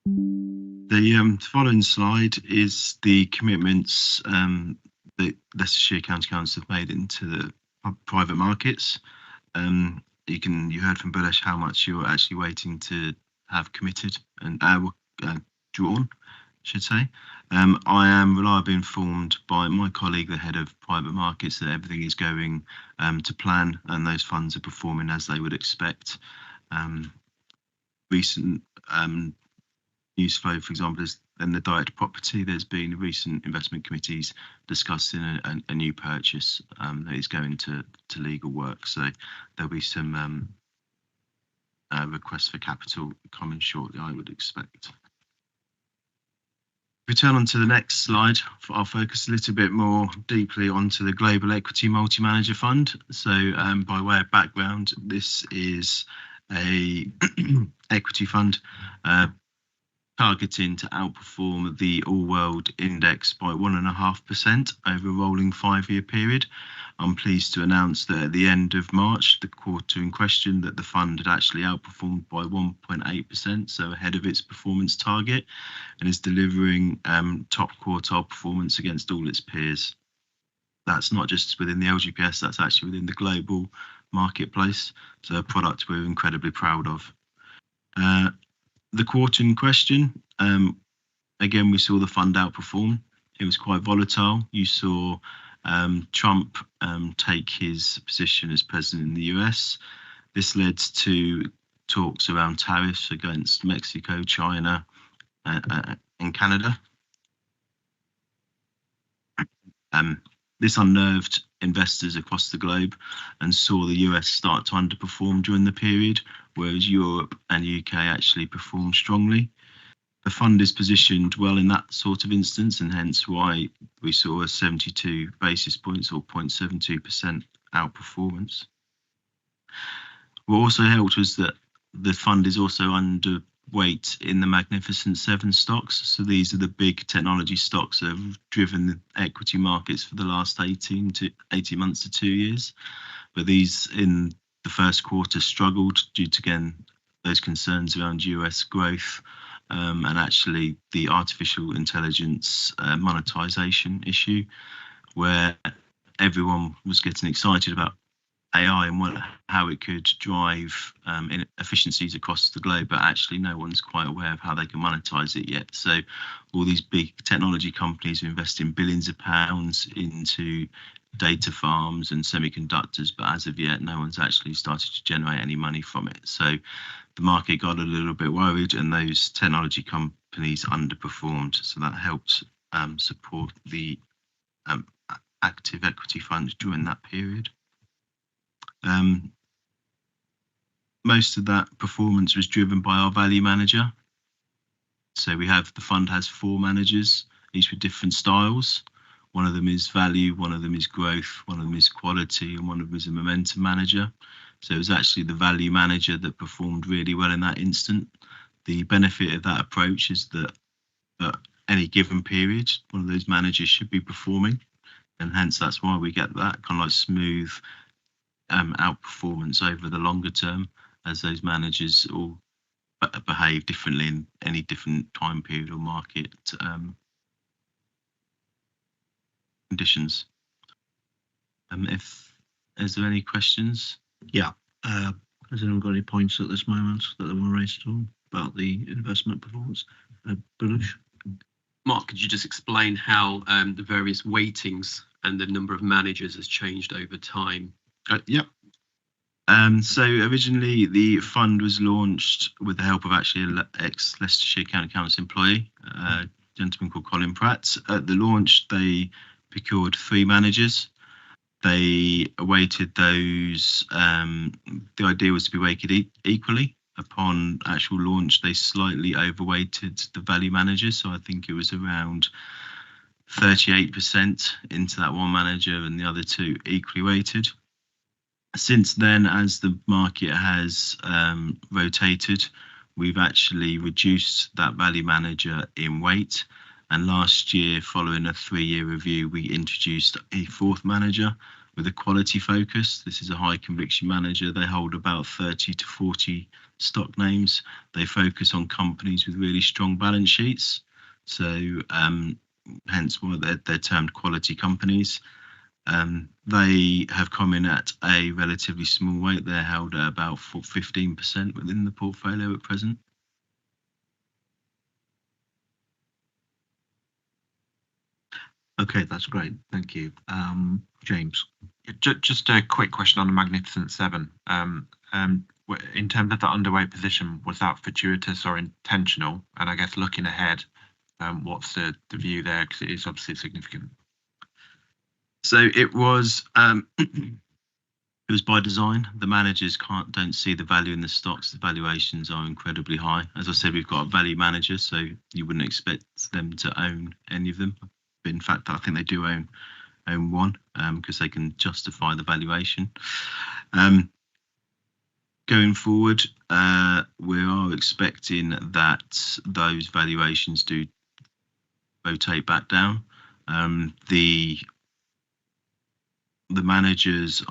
The following slide is the commitments that Leicestershire County Council have made into the private markets. You heard from Bullish how much you're actually waiting to have committed and drawn, I should say. I am reliably informed by my colleague, the head of private markets, that everything is going to plan and those funds are performing as they would expect. Recent news flow, for example, is in the direct property. There's been recent investment committees discussing a new purchase that is going to legal work. So there'll be some requests for capital coming shortly, I would expect. If we turn on to the next slide, I'll focus a little bit more deeply onto the Global Equity Multi-Manager Fund. So by way of background, this is a equity fund targeting to outperform the all-world index by 1.5% over a rolling 5-year period. I'm pleased to announce that at the end of March, the quarter in question, that the fund had actually outperformed by 1.8%, so ahead of its performance target, and is delivering top quartile performance against all its peers. That's not just within the LGPS, that's actually within the global marketplace, so a product we're incredibly proud of. The quarter in question, again, we saw the fund outperform. It was quite volatile. You saw Trump take his position as president in the US. This led to talks around tariffs against Mexico, China, in Canada. This unnerved investors across the globe and saw the US start to underperform during the period, whereas Europe and UK actually performed strongly. The fund is positioned well in that sort of instance, and hence why we saw a 72 basis points or 0.72% outperformance. What also helped was that the fund is also underweight in the Magnificent Seven stocks. So these are the big technology stocks that have driven the equity markets for the last 18 months to 2 years. But these in the first quarter struggled due to, again, those concerns around US growth and actually the artificial intelligence monetization issue, where everyone was getting excited about AI and how it could drive efficiencies across the globe, but actually no one's quite aware of how they can monetize it yet. So all these big technology companies are investing billions of pounds into data farms and semiconductors, but as of yet, no one's actually started to generate any money from it. So the market got a little bit worried and those technology companies underperformed. So that helped support the active equity funds during that period. Most of that performance was driven by our value manager. So the fund has 4 managers, each with different styles. One of them is value, one of them is growth, one of them is quality, and one of them is a momentum manager. So it was actually the value manager that performed really well in that instant. The benefit of that approach is that at any given period, one of those managers should be performing, and hence that's why we get that kind of like smooth outperformance over the longer term, as those managers all behave differently in any different time period or market conditions. Is there any questions? Yeah. Has anyone got any points at this moment that they want to raise at all about the investment performance? Bruce? Mark, could you just explain how the various weightings and the number of managers has changed over time? Yep. So originally the fund was launched with the help of actually an ex-Leicestershire County Council employee, a gentleman called Colin Pratt. At the launch, they procured 3 managers. They weighted those. The idea was to be weighted equally. Upon actual launch, they slightly overweighted the value managers. So I think it was around 38% into that one manager and the other 2 equally weighted. Since then, as the market has rotated, we've actually reduced that value manager in weight. And last year, following a 3-year review, we introduced a 4th manager with a quality focus. This is a high conviction manager. They hold about 30 to 40 stock names. They focus on companies with really strong balance sheets. So hence why they're termed quality companies. They have come in at a relatively small weight. They're held at about 15% within the portfolio at present. Okay, that's great. Thank you. James? Just a quick question on the Magnificent Seven. In terms of the underweight position, was that fortuitous or intentional? And I guess looking ahead, what's the view there? Because it is obviously significant. So it was it was by design. The managers don't see the value in the stocks. The valuations are incredibly high. As I said, we've got a value manager, so you wouldn't expect them to own any of them. But in fact, I think they do own one because they can justify the valuation. Going forward, we are expecting that those valuations do rotate back down. The managers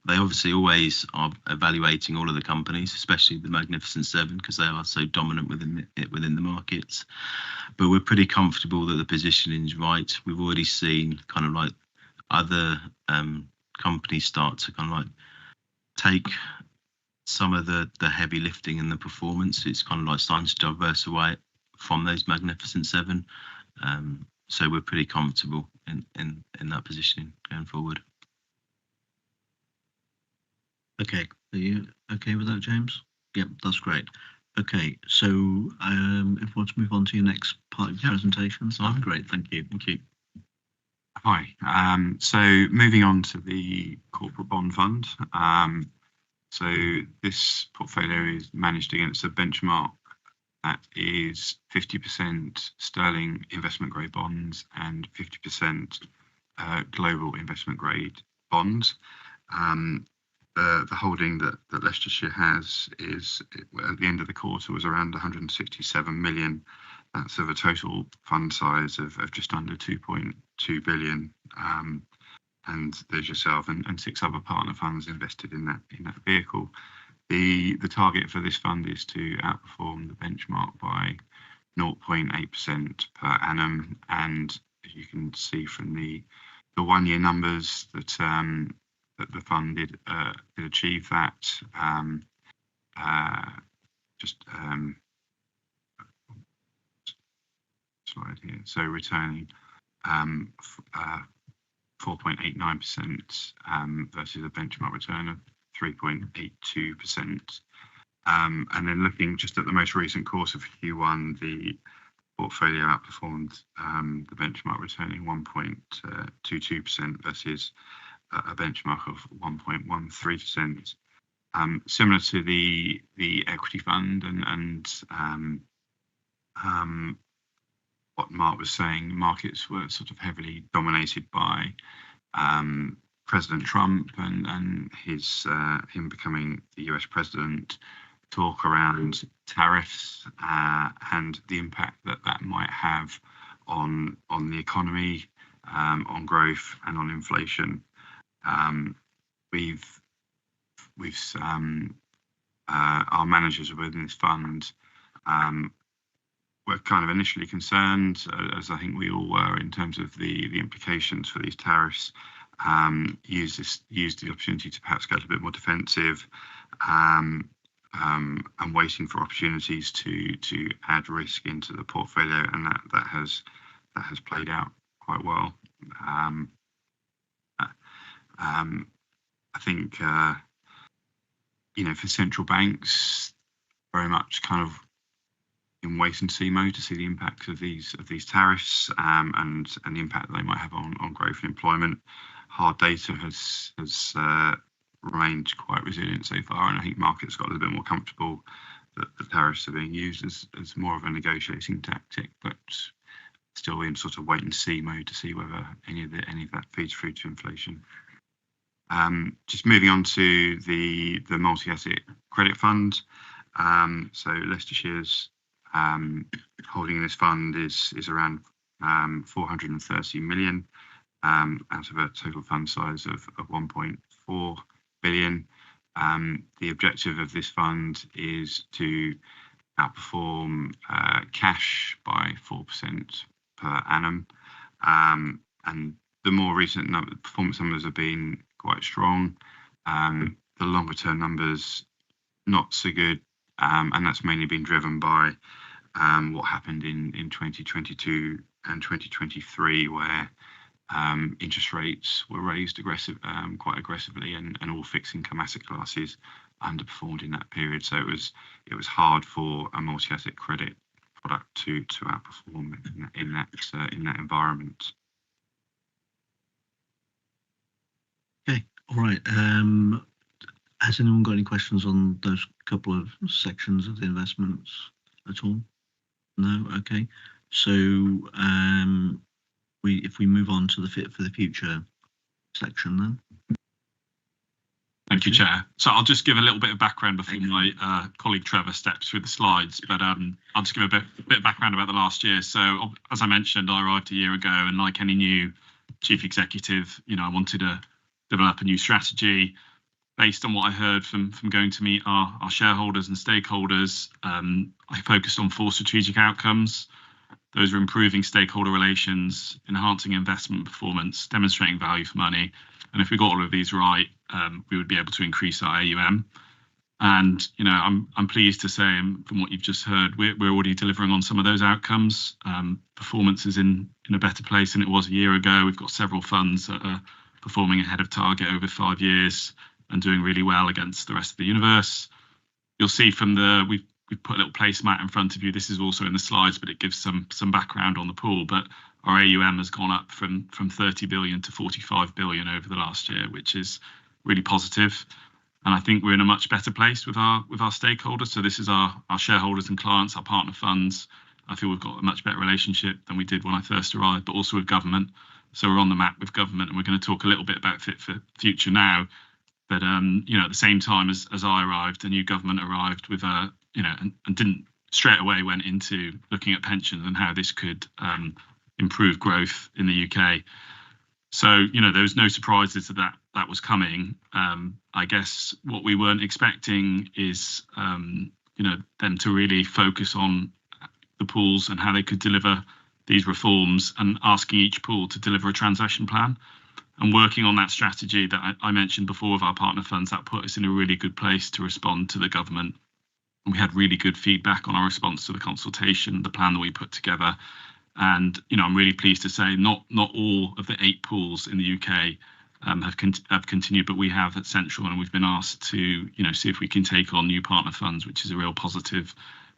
they obviously always are evaluating all of the companies, especially the Magnificent Seven, because they are so dominant within the markets. But we're pretty comfortable that the positioning is right. We've already seen kind of like other companies start to kind of like take some of the heavy lifting and the performance. It's kind of like starting to diversify from those Magnificent Seven. So we're pretty comfortable in that positioning going forward. Okay, are you okay with that, James? Yep, that's great. Okay, so if you want to move on to your next part of your presentation, so that'd be great. Thank you. Thank you. Hi. So moving on to the corporate bond fund. So this portfolio is managed against a benchmark that is 50% sterling investment grade bonds and 50% global investment grade bonds. The holding that Leicestershire has is at the end of the quarter was around 167 million. That's of a total fund size of just under 2.2 billion. And there's yourself and 6 other partner funds invested in that vehicle. The target for this fund is to outperform the benchmark by 0.8% per annum. And as you can see from the 1-year numbers that the fund did achieve that. Slide here. So returning 4.89% versus a benchmark return of 3.82%. And then looking just at the most recent course of Q1, the portfolio outperformed the benchmark, returning 1.22% versus a benchmark of 1.13%. Similar to the equity fund and what Mark was saying, markets were sort of heavily dominated by President Trump and him becoming the US president, talk around tariffs and the impact that might have on the economy, on growth and on inflation. Our managers within this fund were kind of initially concerned, as I think we all were, in terms of the implications for these tariffs. Used the opportunity to perhaps get a bit more defensive, and waiting for opportunities to add risk into the portfolio, and that has played out quite well. I think for central banks, very much kind of in wait and see mode to see the impacts of these tariffs and the impact that they might have on growth and employment. Hard data has remained quite resilient so far, and I think markets got a little bit more comfortable that the tariffs are being used as more of a negotiating tactic, but still in sort of wait and see mode to see whether any of that feeds through to inflation. Just moving on to the multi-asset credit fund. So Leicestershire's holding in this fund is around 430 million out of a total fund size of 1.4 billion. The objective of this fund is to outperform cash by 4% per annum. And the more recent performance numbers have been quite strong. The longer term numbers not so good, and that's mainly been driven by what happened in 2022 and 2023, where interest rates were raised quite aggressively, and all fixed income asset classes underperformed in that period. So it was hard for a multi-asset credit product to outperform in that environment. Okay, all right. Has anyone got any questions on those couple of sections of the investments at all? No. Okay. So if we move on to the fit for the future section, then. Thank you, Chair. So I'll just give a little bit of background before my colleague Trevor steps through the slides, but I'll just give a bit of background about the last year. So as I mentioned, I arrived a year ago, and like any new chief executive, I wanted to develop a new strategy based on what I heard from going to meet our shareholders and stakeholders. I focused on 4 strategic outcomes. Those are improving stakeholder relations, enhancing investment performance, demonstrating value for money. And if we got all of these right, we would be able to increase our AUM. And I'm pleased to say, from what you've just heard, we're already delivering on some of those outcomes. Performance is in a better place than it was a year ago. We've got several funds that are performing ahead of target over 5 years and doing really well against the rest of the universe. You'll see from we've put a little placemat in front of you. This is also in the slides, but it gives some background on the pool. But our AUM has gone up from 30 billion to 45 billion over the last year, which is really positive. And I think we're in a much better place with our stakeholders. So this is our shareholders and clients, our partner funds. I feel we've got a much better relationship than we did when I first arrived, but also with government. So we're on the map with government, and we're going to talk a little bit about Fit for Future now. But you know, at the same time as I arrived, a new government arrived with and didn't straight away went into looking at pensions and how this could improve growth in the UK. So, you know, there was no surprises that was coming. I guess what we weren't expecting is, you know, them to really focus on the pools and how they could deliver these reforms, and asking each pool to deliver a transition plan. And working on that strategy that I mentioned before with our partner funds, that put us in a really good place to respond to the government. And we had really good feedback on our response to the consultation, the plan that we put together. And, you know, I'm really pleased to say not all of the 8 pools in the UK have continued, but we have at Central, and we've been asked to, you know, see if we can take on new partner funds, which is a real positive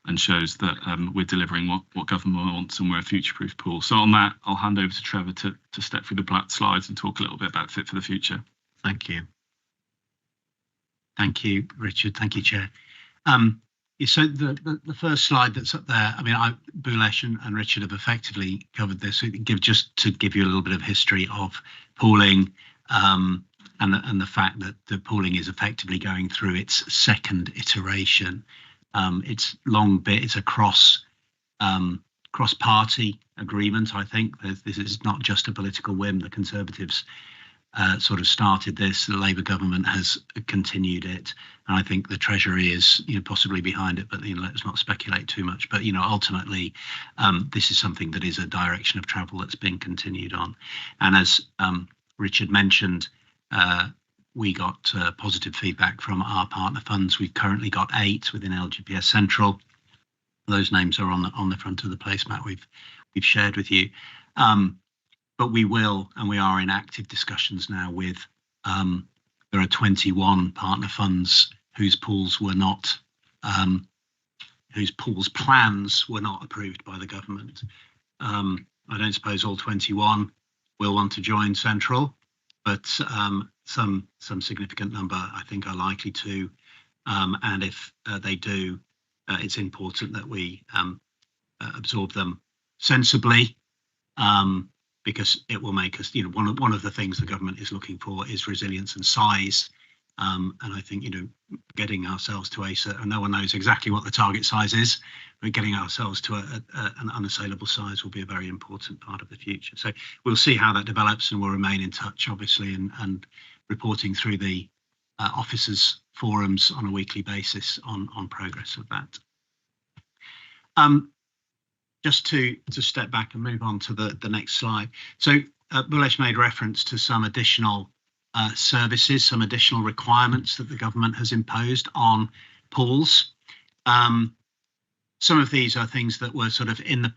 and shows that we're delivering what government wants, and we're a future-proof pool. So on that, I'll hand over to Trevor to step through the slides and talk a little bit about Fit for the Future. Thank you. Thank you, Richard. Thank you, Chair. So the first slide that's up there, I mean, Bhulesh and Richard have effectively covered this. So just to give you a little bit of history of pooling, and the fact that the pooling is effectively going through its second iteration. It's a cross-party agreement. I think this is not just a political whim. The Conservatives sort of started this. The Labour government has continued it, and I think the Treasury is, you know, possibly behind it. But, you know, let's not speculate too much. But, you know, ultimately, this is something that is a direction of travel that's being continued on. And as Richard mentioned, we got positive feedback from our partner funds. We've currently got 8 within LGPS Central. Those names are on the front of the placemat we've shared with you. But we will, and we are in active discussions now with, there are 21 partner funds whose pools plans were not approved by the government. I don't suppose all 21 will want to join Central, but some significant number I think are likely to, and if they do, it's important that we absorb them sensibly, because it will make us, you know, one of the things the government is looking for is resilience and size, and I think, you know, getting ourselves to no one knows exactly what the target size is, but getting ourselves to an unassailable size will be a very important part of the future. So we'll see how that develops, and we'll remain in touch, obviously, and reporting through the officers' forums on a weekly basis on progress of that. Just to step back and move on to the next slide. So Bhulesh made reference to some additional services, some additional requirements that the government has imposed on pools. Some of these are things that were sort of in the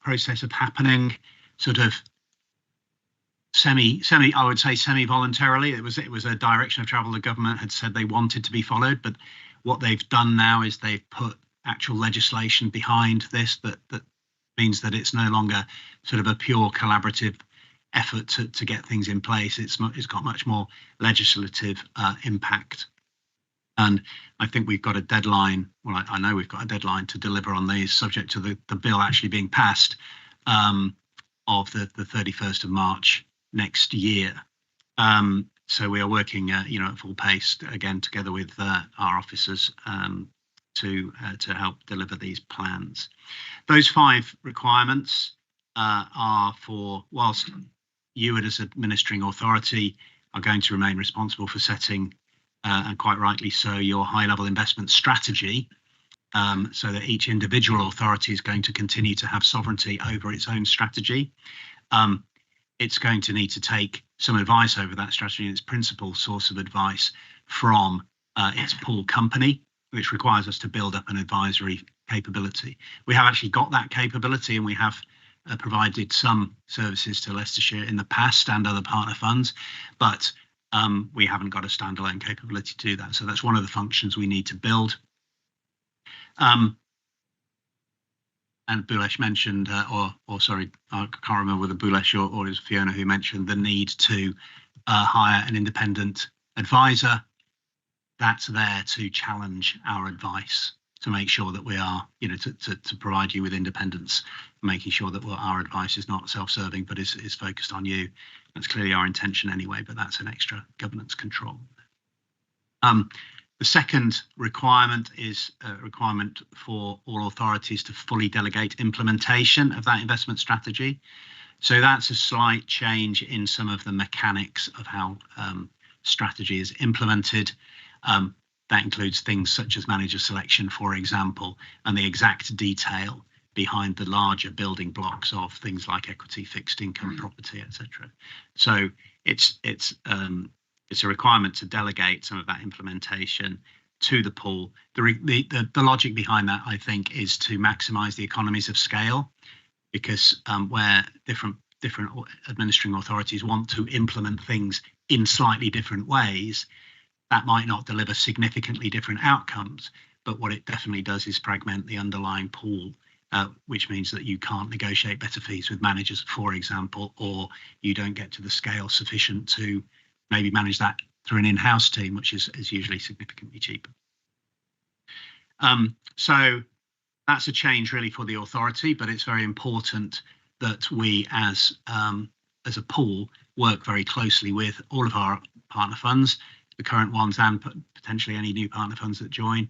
process of happening, sort of I would say semi-voluntarily. It was a direction of travel the government had said they wanted to be followed, but what they've done now is they've put actual legislation behind this that means that it's no longer sort of a pure collaborative effort to get things in place. It's got much more legislative impact. And I think we've got a deadline. Well, I know we've got a deadline to deliver on these, subject to the bill actually being passed, of the 31st of March next year. So we are working, you know, at full pace again together with our officers to help deliver these plans. Those 5 requirements are for, whilst you as administering authority are going to remain responsible for setting, and quite rightly so, your high-level investment strategy, so that each individual authority is going to continue to have sovereignty over its own strategy. It's going to need to take some advice over that strategy, and its principal source of advice from its pool company, which requires us to build up an advisory capability. We have actually got that capability, and we have provided some services to Leicestershire in the past and other partner funds, but we haven't got a standalone capability to do that. So that's one of the functions we need to build. And Bhulesh mentioned, or sorry, I can't remember whether Bhulesh or it was Fiona who mentioned the need to hire an independent advisor. That's there to challenge our advice, to make sure that we are, to provide you with independence, making sure that our advice is not self-serving, but is focused on you. That's clearly our intention anyway, but that's an extra governance control. The second requirement is a requirement for all authorities to fully delegate implementation of that investment strategy. So that's a slight change in some of the mechanics of how strategy is implemented. That includes things such as manager selection, for example, and the exact detail behind the larger building blocks of things like equity, fixed income, property, etc. So it's a requirement to delegate some of that implementation to the pool. The logic behind that, I think, is to maximise the economies of scale, because where different administering authorities want to implement things in slightly different ways, that might not deliver significantly different outcomes. But what it definitely does is fragment the underlying pool, which means that you can't negotiate better fees with managers, for example, or you don't get to the scale sufficient to maybe manage that through an in-house team, which is usually significantly cheaper. So that's a change really for the authority, but it's very important that we as a pool work very closely with all of our partner funds, the current ones and potentially any new partner funds that join,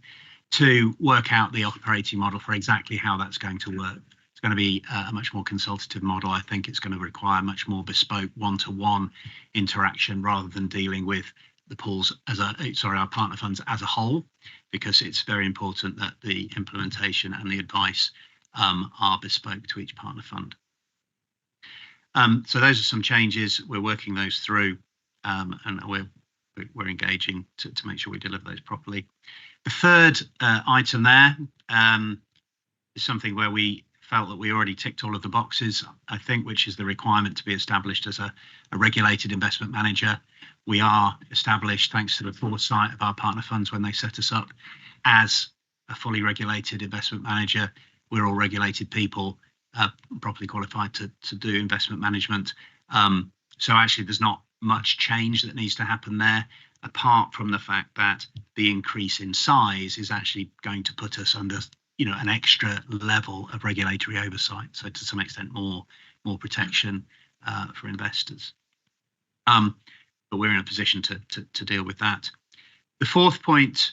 to work out the operating model for exactly how that's going to work. It's going to be a much more consultative model. I think it's going to require much more bespoke one-to-one interaction rather than dealing with the pools our partner funds as a whole, because it's very important that the implementation and the advice are bespoke to each partner fund. So those are some changes. We're working those through, and we're engaging to make sure we deliver those properly. The third item there is something where we felt that we already ticked all of the boxes, I think, which is the requirement to be established as a regulated investment manager. We are established, thanks to the foresight of our partner funds when they set us up, as a fully regulated investment manager. We're all regulated people, properly qualified to do investment management. So actually there's not much change that needs to happen there, apart from the fact that the increase in size is actually going to put us under an extra level of regulatory oversight, so to some extent more protection for investors. But we're in a position to deal with that. The fourth point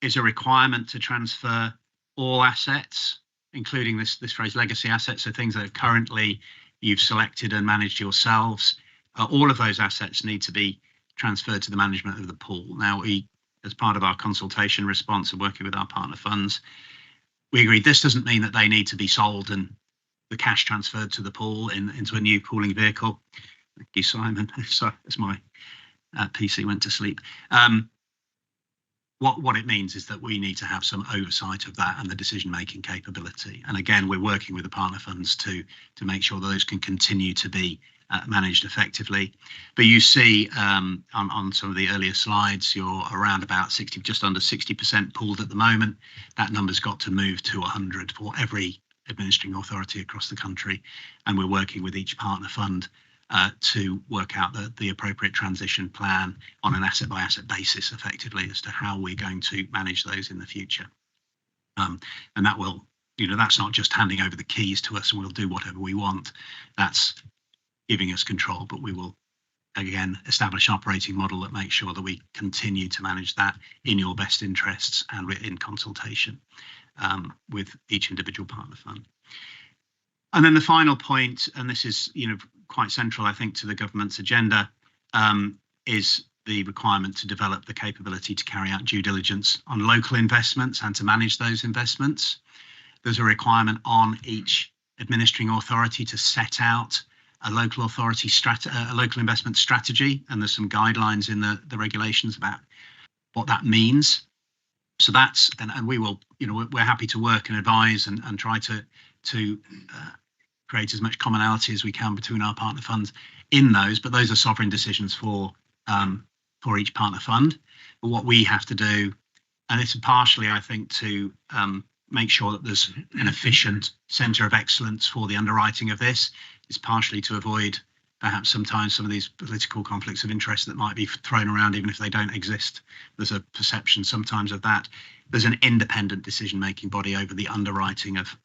is a requirement to transfer all assets, including this phrase legacy assets, so things that are currently you've selected and managed yourselves. All of those assets need to be transferred to the management of the pool. Now, as part of our consultation response and working with our partner funds, we agreed this doesn't mean that they need to be sold and the cash transferred to the pool into a new pooling vehicle. Thank you, Simon. So as my PC went to sleep. What it means is that we need to have some oversight of that and the decision-making capability. And again, we're working with the partner funds to make sure those can continue to be managed effectively. But you see on some of the earlier slides, you're around about 60, just under 60% pooled at the moment. That number's got to move to 100 for every administering authority across the country. And we're working with each partner fund to work out the appropriate transition plan on an asset by asset basis, effectively, as to how we're going to manage those in the future. And that will, that's not just handing over the keys to us and we'll do whatever we want. That's giving us control, but we will, again, establish an operating model that makes sure that we continue to manage that in your best interests and we're in consultation with each individual partner fund. And then the final point, and this is, quite central, I think, to the government's agenda, is the requirement to develop the capability to carry out due diligence on local investments and to manage those investments. There's a requirement on each administering authority to set out a local investment strategy, and there's some guidelines in the regulations about what that means. So that's, and we will, we're happy to work and advise and try to create as much commonality as we can between our partner funds in those, but those are sovereign decisions for each partner fund. But what we have to do and it's partially, I think, to make sure that there's an efficient centre of excellence for the underwriting of this. It's partially to avoid perhaps sometimes some of these political conflicts of interest that might be thrown around, even if they don't exist. There's a perception sometimes of that. There's an independent decision-making body over the underwriting of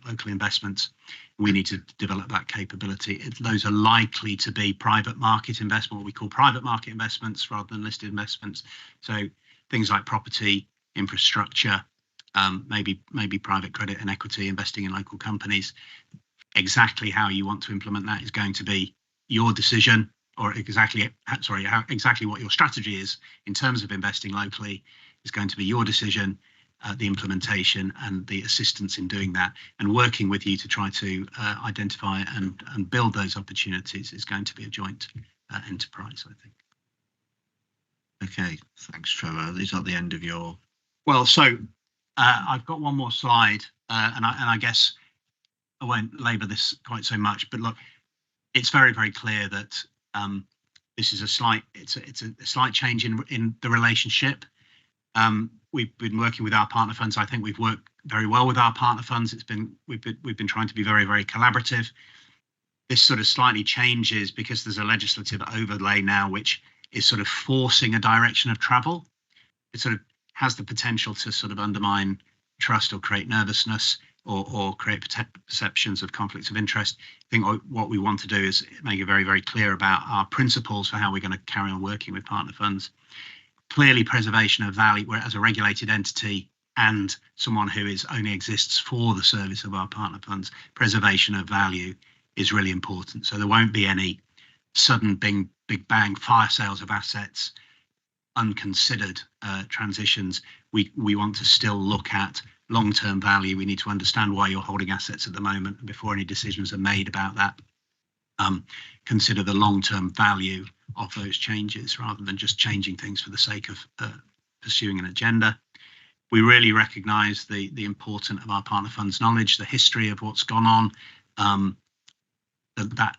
local investments. We need to develop that capability. Those are likely to be private market investment, what we call private market investments rather than listed investments. So things like property, infrastructure, maybe private credit and equity, investing in local companies. Exactly how you want to implement that is going to be your decision, or exactly what your strategy is in terms of investing locally is going to be your decision. The implementation and the assistance in doing that, and working with you to try to identify and build those opportunities is going to be a joint enterprise, I think. Okay, thanks, Trevor. Is that the end of your? Well, so I've got one more slide, and I guess I won't labour this quite so much, but look, it's very, very clear that this is a slight change in the relationship. We've been working with our partner funds. I think we've worked very well with our partner funds. We've been trying to be very, very collaborative. This sort of slightly changes because there's a legislative overlay now, which is sort of forcing a direction of travel. It sort of has the potential to sort of undermine trust or create nervousness or create perceptions of conflicts of interest. I think what we want to do is make it very, very clear about our principles for how we're going to carry on working with partner funds. Clearly, preservation of value, where as a regulated entity and someone who only exists for the service of our partner funds, preservation of value is really important. So there won't be any sudden big bang fire sales of assets, unconsidered transitions. We want to still look at long-term value. We need to understand why you're holding assets at the moment, and before any decisions are made about that, consider the long-term value of those changes rather than just changing things for the sake of pursuing an agenda. We really recognise the importance of our partner funds knowledge, the history of what's gone on,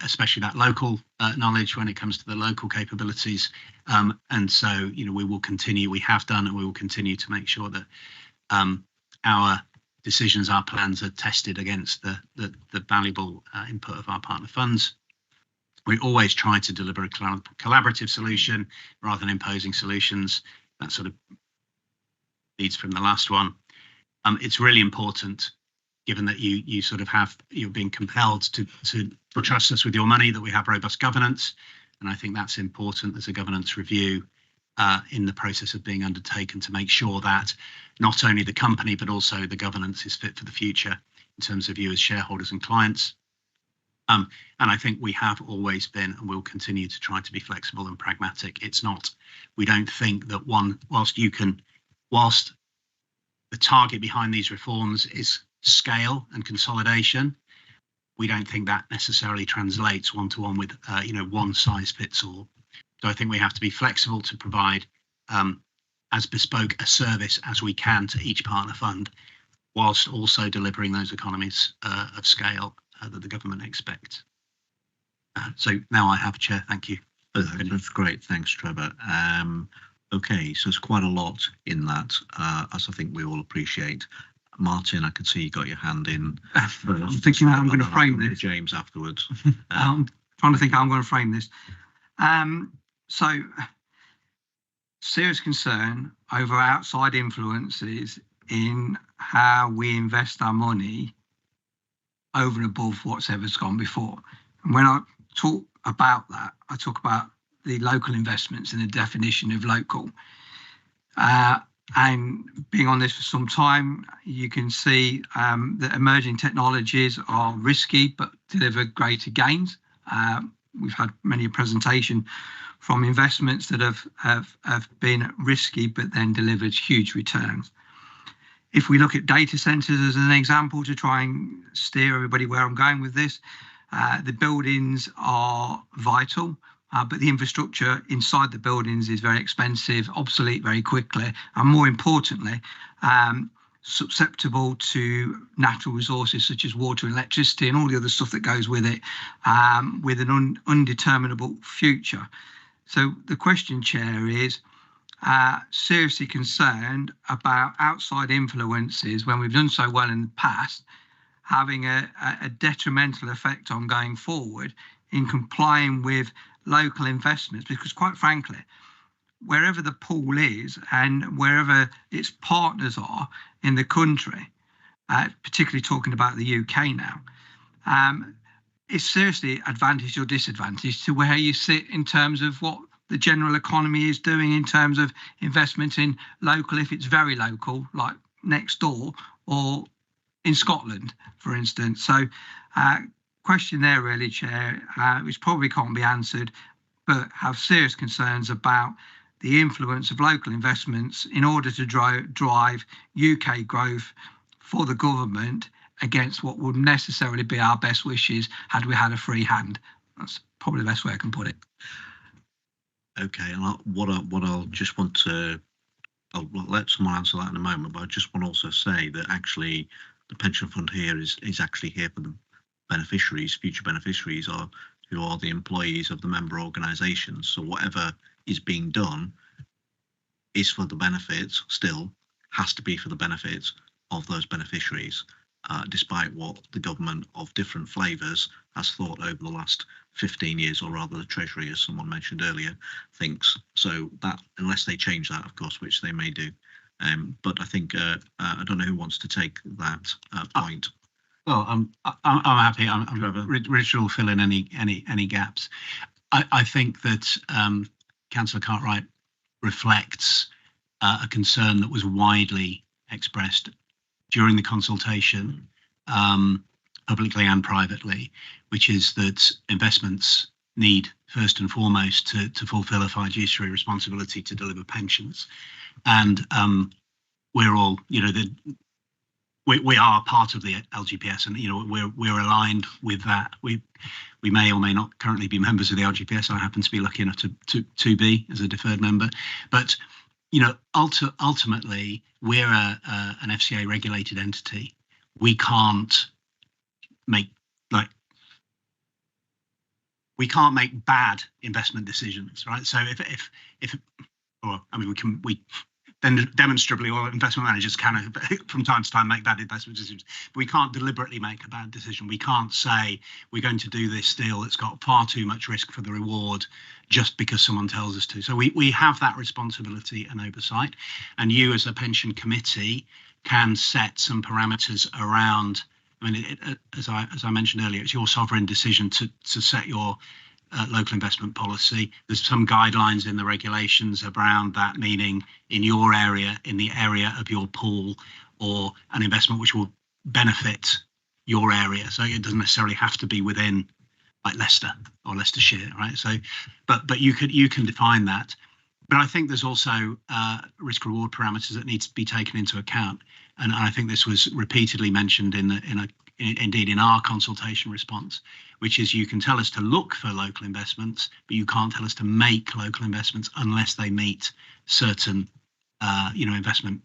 especially that local knowledge when it comes to the local capabilities. And so, we will continue, we have done, and we will continue to make sure that our decisions, our plans are tested against the valuable input of our partner funds. We always try to deliver a collaborative solution rather than imposing solutions. That sort of leads from the last one. It's really important, given that you're being compelled to trust us with your money, that we have robust governance. And I think that's important. There's a governance review in the process of being undertaken to make sure that not only the company, but also the governance is fit for the future in terms of you as shareholders and clients. And I think we have always been and will continue to try to be flexible and pragmatic. We don't think that whilst the target behind these reforms is scale and consolidation, we don't think that necessarily translates one-to-one with one size fits all. So I think we have to be flexible to provide as bespoke a service as we can to each partner fund, whilst also delivering those economies of scale that the government expects. So now I have, Chair. Thank you. That's great. Thanks, Trevor. Okay, so there's quite a lot in that, as I think we all appreciate. Martin, I can see you got your hand in. I'm thinking how I'm going to frame this. James afterwards. I'm trying to think how I'm going to frame this. So, serious concern over outside influences in how we invest our money over and above what's ever gone before. And when I talk about that, I talk about the local investments and the definition of local. And being on this for some time, you can see that emerging technologies are risky but deliver greater gains. We've had many a presentation from investments that have been risky but then delivered huge returns. If we look at data centers as an example to try and steer everybody where I'm going with this, the buildings are vital, but the infrastructure inside the buildings is very expensive, obsolete very quickly, and more importantly, susceptible to natural resources such as water and electricity and all the other stuff that goes with it, with an undeterminable future. So the question, Chair, is seriously concerned about outside influences when we've done so well in the past, having a detrimental effect on going forward in complying with local investments, because quite frankly, wherever the pool is and wherever its partners are in the country, particularly talking about the UK now, it's seriously advantage or disadvantage to where you sit in terms of what the general economy is doing in terms of investment in local, if it's very local, like next door, or in Scotland, for instance. So question there really, Chair, which probably can't be answered, but have serious concerns about the influence of local investments in order to drive UK growth for the government against what would necessarily be our best wishes had we had a free hand. That's probably the best way I can put it. Okay, and what I'll just want to, I'll let someone answer that in a moment, but I just want to also say that actually the pension fund here is actually here for the beneficiaries. Future beneficiaries are who are the employees of the member organisations. So whatever is being done is for the benefits, still has to be for the benefits of those beneficiaries, despite what the government of different flavours has thought over the last 15 years, or rather the Treasury, as someone mentioned earlier, thinks. So that, unless they change that, of course, which they may do. But I think, I don't know who wants to take that point. Well, I'm happy. Richard will fill in any gaps. I think that Councillor Cartwright reflects a concern that was widely expressed during the consultation, publicly and privately, which is that investments need first and foremost to fulfil a fiduciary responsibility to deliver pensions. And we're all, we are part of the LGPS, and we're aligned with that. We may or may not currently be members of the LGPS. I happen to be lucky enough to be as a deferred member, but ultimately we're an FCA regulated entity. We can't make bad investment decisions, right? So we then demonstrably, or investment managers can from time to time make bad investment decisions, but we can't deliberately make a bad decision. We can't say we're going to do this deal that's got far too much risk for the reward just because someone tells us to. So we have that responsibility and oversight, and you as a pension committee can set some parameters around. I mean, as I mentioned earlier, it's your sovereign decision to set your local investment policy. There's some guidelines in the regulations around that, meaning in your area, in the area of your pool, or an investment which will benefit your area. So it doesn't necessarily have to be within like Leicester or Leicestershire, right? So, but you can define that. But I think there's also risk reward parameters that need to be taken into account. And I think this was repeatedly mentioned indeed in our consultation response, which is you can tell us to look for local investments, but you can't tell us to make local investments unless they meet certain, investment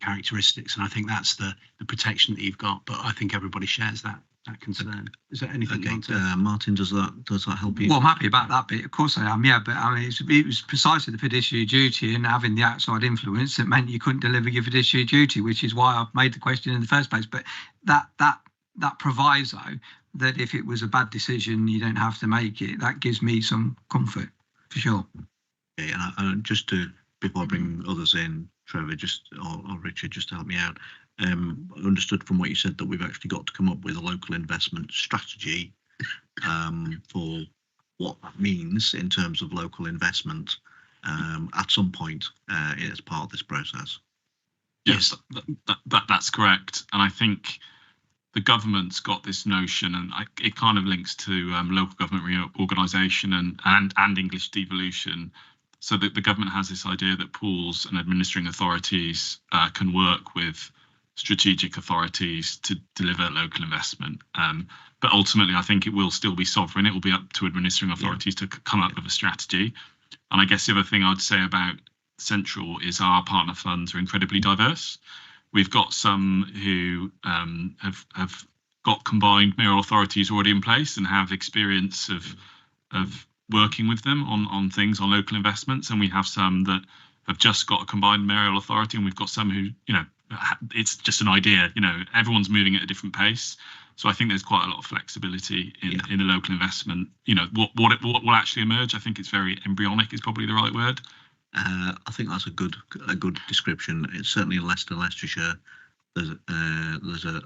characteristics. And I think that's the protection that you've got. But I think everybody shares that concern. Is there anything you want to? Martin, does that help you? Well, I'm happy about that bit. Of course I am. Yeah, but I mean, it was precisely the fiduciary duty and having the outside influence that meant you couldn't deliver your fiduciary duty, which is why I've made the question in the first place. But that proviso that if it was a bad decision, you don't have to make it. That gives me some comfort, for sure. Okay, and just before I bring others in, Trevor, or Richard, just to help me out. I understood from what you said that we've actually got to come up with a local investment strategy for what that means in terms of local investment at some point as part of this process. Yes, that's correct. And I think the government's got this notion, and it kind of links to local government reorganisation and English devolution. So that the government has this idea that pools and administering authorities can work with strategic authorities to deliver local investment. But ultimately, I think it will still be sovereign. It will be up to administering authorities to come up with a strategy. And I guess the other thing I'd say about Central is our partner funds are incredibly diverse. We've got some who have got combined mayoral authorities already in place and have experience of working with them on things, on local investments. And we have some that have just got a combined mayoral authority, and we've got some who, it's just an idea. Everyone's moving at a different pace. So I think there's quite a lot of flexibility in the local investment. What will actually emerge, I think it's very embryonic is probably the right word. I think that's a good description. It's certainly in Leicester, Leicestershire. There's a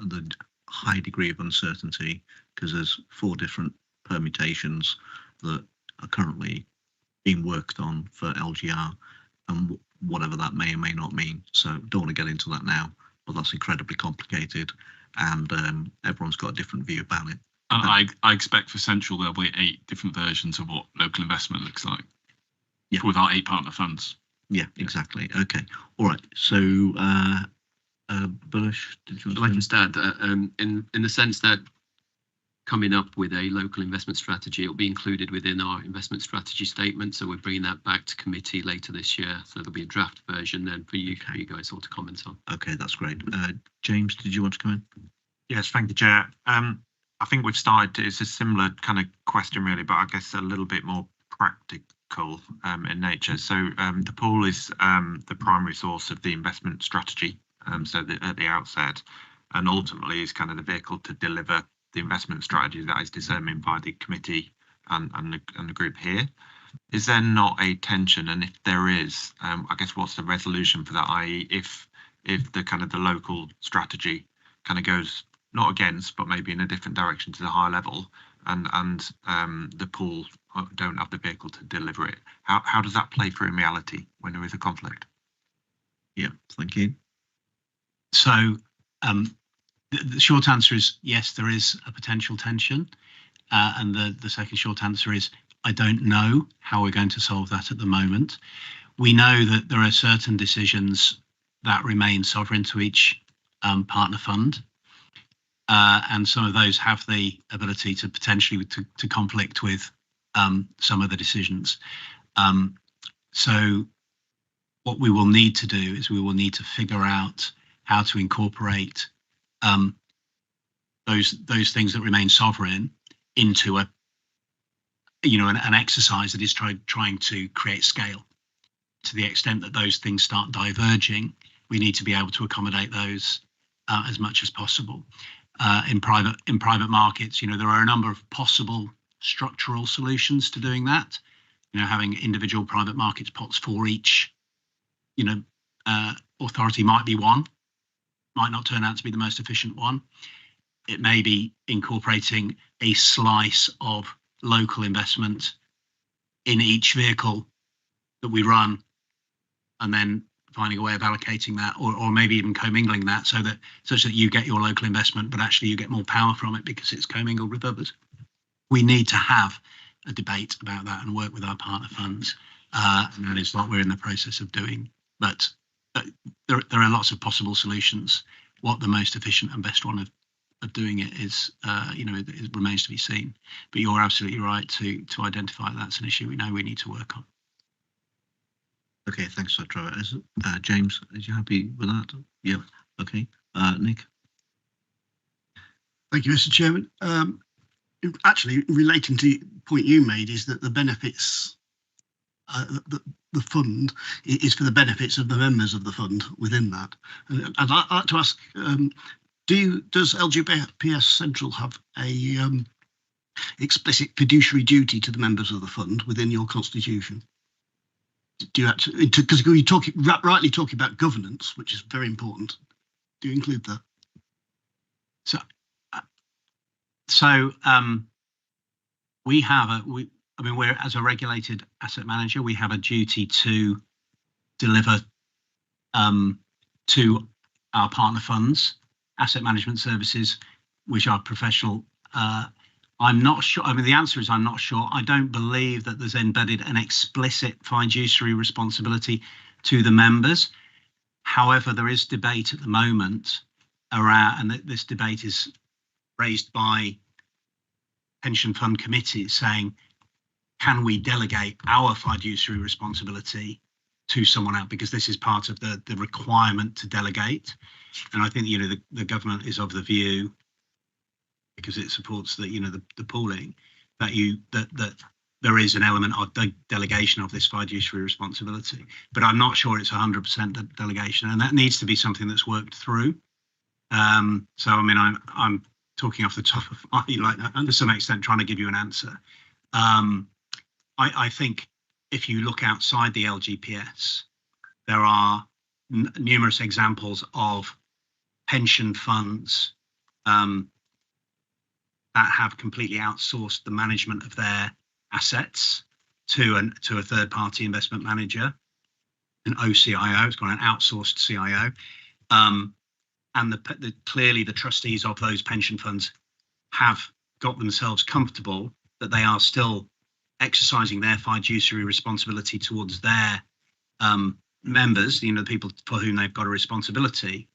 high degree of uncertainty because there's 4 different permutations that are currently being worked on for LGR, and whatever that may or may not mean. So don't want to get into that now, but that's incredibly complicated, and everyone's got a different view about it. And I expect for Central there'll be 8 different versions of what local investment looks like. Yeah. With our 8 partner funds. Yeah, exactly. Okay. All right. So, Bush, did you want to? I just add, in the sense that coming up with a local investment strategy, it'll be included within our investment strategy statement. So we're bringing that back to committee later this year. So there'll be a draft version then for you guys all to comment on. Okay, that's great. James, did you want to come in? Yes, thank you, Chair. I think we've started, it's a similar kind of question really, but I guess a little bit more practical in nature. So the pool is the primary source of the investment strategy, so at the outset, and ultimately is kind of the vehicle to deliver the investment strategy that is determined by the committee and the group here. Is there not a tension, and if there is, I guess what's the resolution for that? I.e., if the kind of the local strategy kind of goes not against, but maybe in a different direction to the higher level, and the pool don't have the vehicle to deliver it. How does that play through in reality when there is a conflict? Yeah, thank you. So the short answer is yes, there is a potential tension. And the second short answer is I don't know how we're going to solve that at the moment. We know that there are certain decisions that remain sovereign to each partner fund. And some of those have the ability to potentially to conflict with some of the decisions. So what we will need to do is we will need to figure out how to incorporate those things that remain sovereign into an exercise that is trying to create scale. To the extent that those things start diverging, we need to be able to accommodate those as much as possible. In private markets, there are a number of possible structural solutions to doing that. Having individual private markets pots for each, authority might be one, might not turn out to be the most efficient one. It may be incorporating a slice of local investment in each vehicle that we run, and then finding a way of allocating that, or maybe even commingling that such that you get your local investment, but actually you get more power from it because it's commingled with others. We need to have a debate about that and work with our partner funds. And that is what we're in the process of doing. But there are lots of possible solutions. What the most efficient and best one of doing it is, it remains to be seen. But you're absolutely right to identify that's an issue we know we need to work on. Okay, thanks for Trevor. James, are you happy with that? Yeah. Okay. Nick. Thank you, Mr. Chairman. Actually, relating to the point you made is that the benefits, the fund is for the benefits of the members of the fund within that. And I'd like to ask, does LGPS Central have a explicit fiduciary duty to the members of the fund within your constitution? Do you actually, because you're rightly talking about governance, which is very important. Do you include that? So we have we're as a regulated asset manager, we have a duty to deliver to our partner funds asset management services, which are professional. I'm not sure. The answer is I'm not sure. I don't believe that there's embedded an explicit fiduciary responsibility to the members. However, there is debate at the moment around, and this debate is raised by pension fund committees saying, can we delegate our fiduciary responsibility to someone else? Because this is part of the requirement to delegate. And I think, the government is of the view, because it supports the pooling, that there is an element of delegation of this fiduciary responsibility, but I'm not sure it's 100% delegation, and that needs to be something that's worked through. So I mean, I'm talking off the top of my, like, to some extent, trying to give you an answer. I think if you look outside the LGPS, there are numerous examples of pension funds that have completely outsourced the management of their assets to a third-party investment manager, an OCIO. It's got an outsourced CIO, and clearly the trustees of those pension funds have got themselves comfortable that they are still exercising their fiduciary responsibility towards their members, the people for whom they've got a responsibility,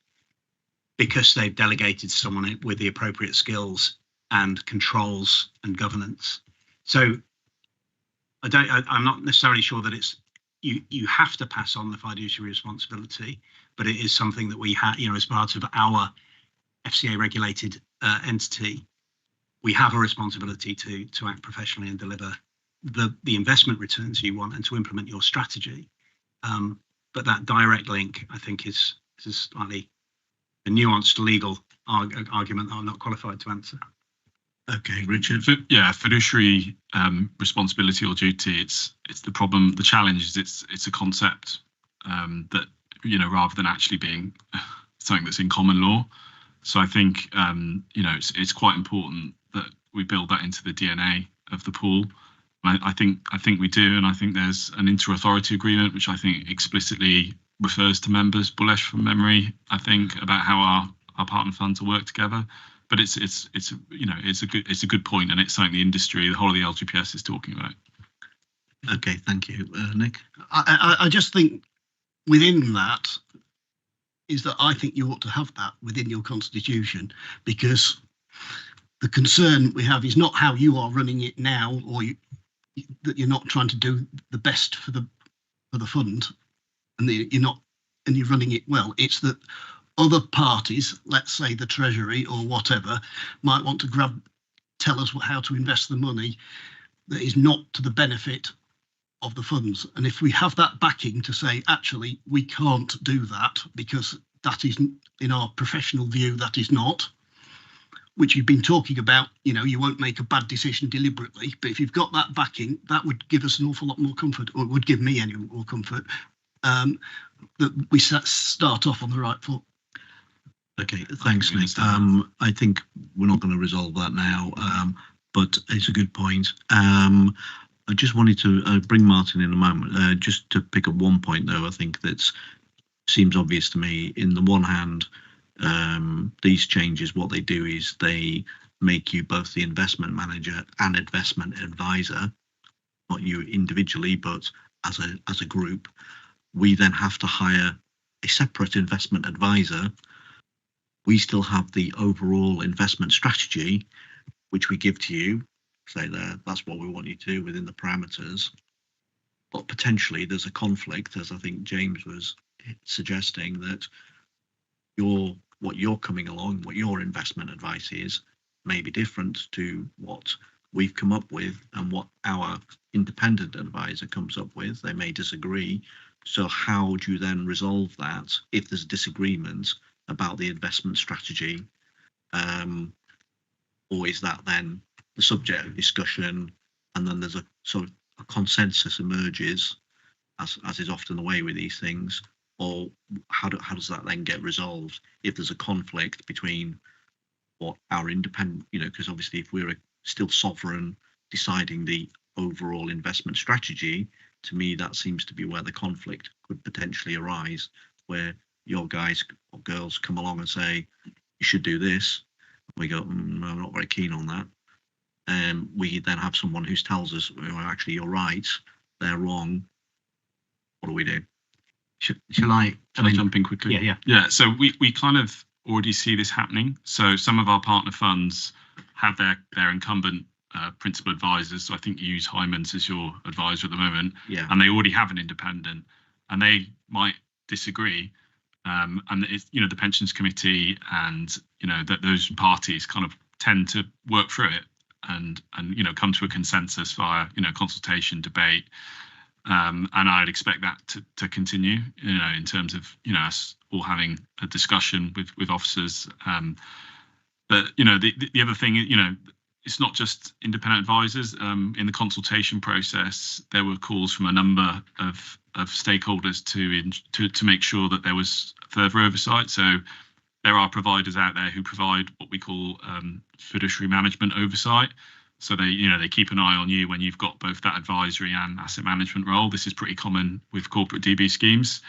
because they've delegated someone with the appropriate skills and controls and governance. So I'm not necessarily sure that it's you have to pass on the fiduciary responsibility, but it is something that we have, as part of our FCA regulated entity, we have a responsibility to act professionally and deliver the investment returns you want and to implement your strategy. But that direct link, I think, is slightly a nuanced legal argument that I'm not qualified to answer. Okay, Richard. Yeah, fiduciary responsibility or duty. It's the problem. The challenge is it's a concept that, rather than actually being something that's in common law. So I think it's quite important that we build that into the DNA of the pool. I think we do, and I think there's an inter-authority agreement which I think explicitly refers to members. Bullesh, from memory, I think, about how our partner funds will work together. But it's a good point, and it's something the industry, the whole of the LGPS, is talking about. Okay, thank you, Nick. I just think within that is that I think you ought to have that within your constitution, because the concern we have is not how you are running it now, or that you're not trying to do the best for the fund, and that you're running it well. It's that other parties, let's say the Treasury or whatever, might want to tell us how to invest the money that is not to the benefit of the funds. And if we have that backing to say, actually, we can't do that because that isn't, in our professional view, that is not, which you've been talking about, you won't make a bad decision deliberately, but if you've got that backing, that would give us an awful lot more comfort, or it would give me any more comfort, that we start off on the right foot. Okay, thanks, Nick. I think we're not going to resolve that now, but it's a good point. I just wanted to bring Martin in a moment, just to pick up one point, though. I think that seems obvious to me. In the one hand, these changes, what they do is they make you both the investment manager and investment advisor, not you individually, but as a group. We then have to hire a separate investment advisor. We still have the overall investment strategy, which we give to you, say that's what we want you to do within the parameters. But potentially there's a conflict, as I think James was suggesting, that what you're coming along, what your investment advice is, may be different to what we've come up with and what our independent advisor comes up with. They may disagree. So how do you then resolve that if there's disagreement about the investment strategy, or is that then the subject of discussion, and then there's a sort of a consensus emerges, as is often the way with these things, or how does that then get resolved if there's a conflict between what our independent, because obviously if we're still sovereign deciding the overall investment strategy, to me that seems to be where the conflict could potentially arise, where your guys or girls come along and say, you should do this. We go, I'm not very keen on that. We then have someone who tells us, well, actually, you're right, they're wrong. What do we do? Shall I jump in quickly? Yeah. So we kind of already see this happening. So some of our partner funds have their incumbent principal advisors. So I think you use Hymans as your advisor at the moment. Yeah. And they already have an independent, and they might disagree. And it's, the pensions committee and that those parties kind of tend to work through it. and come to a consensus via consultation, debate. And I'd expect that to continue, in terms of us all having a discussion with officers. But the other thing, it's not just independent advisors. In the consultation process, there were calls from a number of stakeholders to make sure that there was further oversight. So there are providers out there who provide what we call fiduciary management oversight. So they keep an eye on you when you've got both that advisory and asset management role. This is pretty common with corporate DB schemes.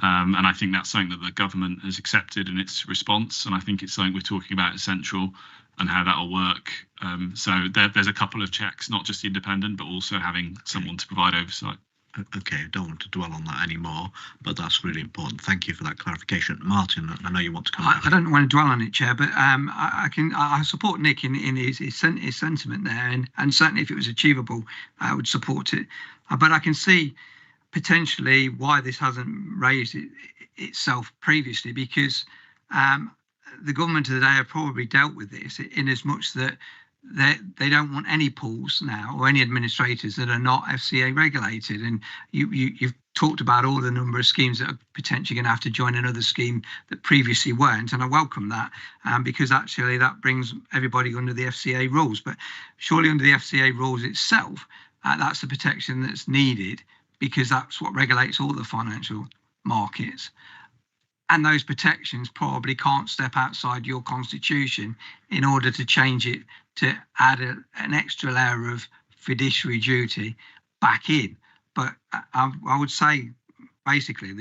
And I think that's something that the government has accepted in its response. And I think it's something we're talking about at Central and how that'll work. So there's a couple of checks, not just independent, but also having someone to provide oversight. Okay, I don't want to dwell on that anymore, but that's really important. Thank you for that clarification. Martin, I know you want to come back. I don't want to dwell on it, Chair, but I support Nick in his sentiment there, and certainly if it was achievable, I would support it. But I can see potentially why this hasn't raised itself previously, because the government of the day have probably dealt with this in as much that they don't want any pools now or any administrators that are not FCA regulated. And you've talked about all the number of schemes that are potentially going to have to join another scheme that previously weren't, and I welcome that, because actually that brings everybody under the FCA rules. But surely under the FCA rules itself, that's the protection that's needed, because that's what regulates all the financial markets. And those protections probably can't step outside your constitution in order to change it to add an extra layer of fiduciary duty back in. But I would say basically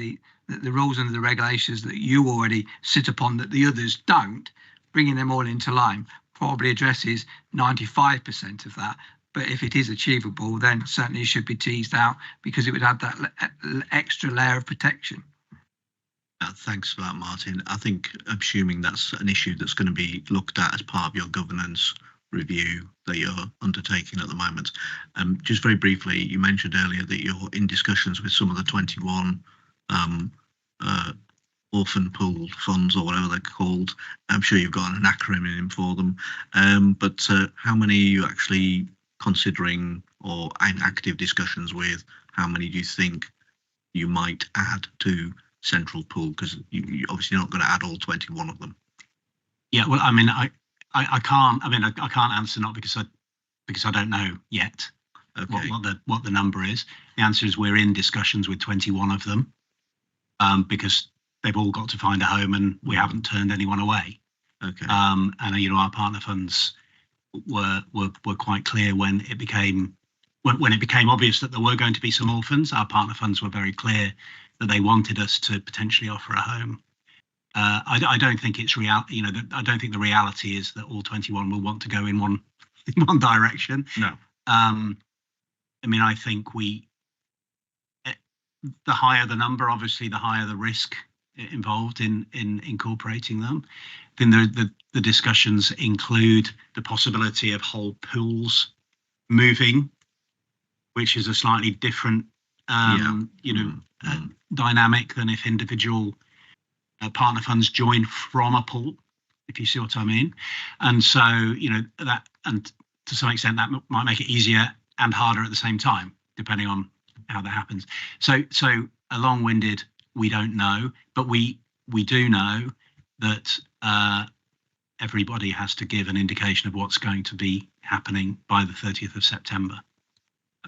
the rules and the regulations that you already sit upon that the others don't, bringing them all into line probably addresses 95% of that. But if it is achievable, then certainly it should be teased out, because it would add that extra layer of protection. Thanks for that, Martin. I think, assuming that's an issue that's going to be looked at as part of your governance review that you're undertaking at the moment. Just very briefly, you mentioned earlier that you're in discussions with some of the 21 orphan pool funds, or whatever they're called. I'm sure you've got an acronym for them. But how many are you actually considering or in active discussions with? How many do you think you might add to Central Pool? Because you obviously not going to add all 21 of them. Yeah, well, I mean, I can't. I mean, I can't answer, not because I don't know yet what the number is. The answer is we're in discussions with 21 of them, because they've all got to find a home, and we haven't turned anyone away. Okay. And our partner funds were quite clear when it became obvious that there were going to be some orphans. Our partner funds were very clear that they wanted us to potentially offer a home. I don't think it's real. I don't think the reality is that all 21 will want to go in one direction. No. I mean, I think the higher the number, obviously, the higher the risk involved in incorporating them. Then the discussions include the possibility of whole pools moving, which is a slightly different dynamic than if individual partner funds join from a pool, if you see what I mean. And so, that, and to some extent, that might make it easier and harder at the same time, depending on how that happens. So a long-winded, we don't know, but we do know that everybody has to give an indication of what's going to be happening by the 30th of September.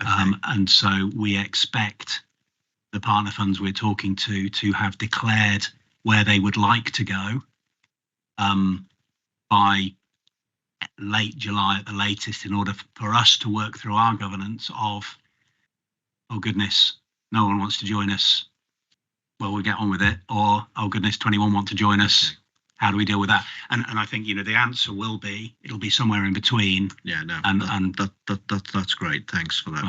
Okay. And so we expect the partner funds we're talking to have declared where they would like to go by late July at the latest, in order for us to work through our governance of, oh goodness, no one wants to join us, well, we'll get on with it, or oh goodness, 21 want to join us, how do we deal with that? And I think the answer will be, it'll be somewhere in between. Yeah, no, that's great. Thanks for that.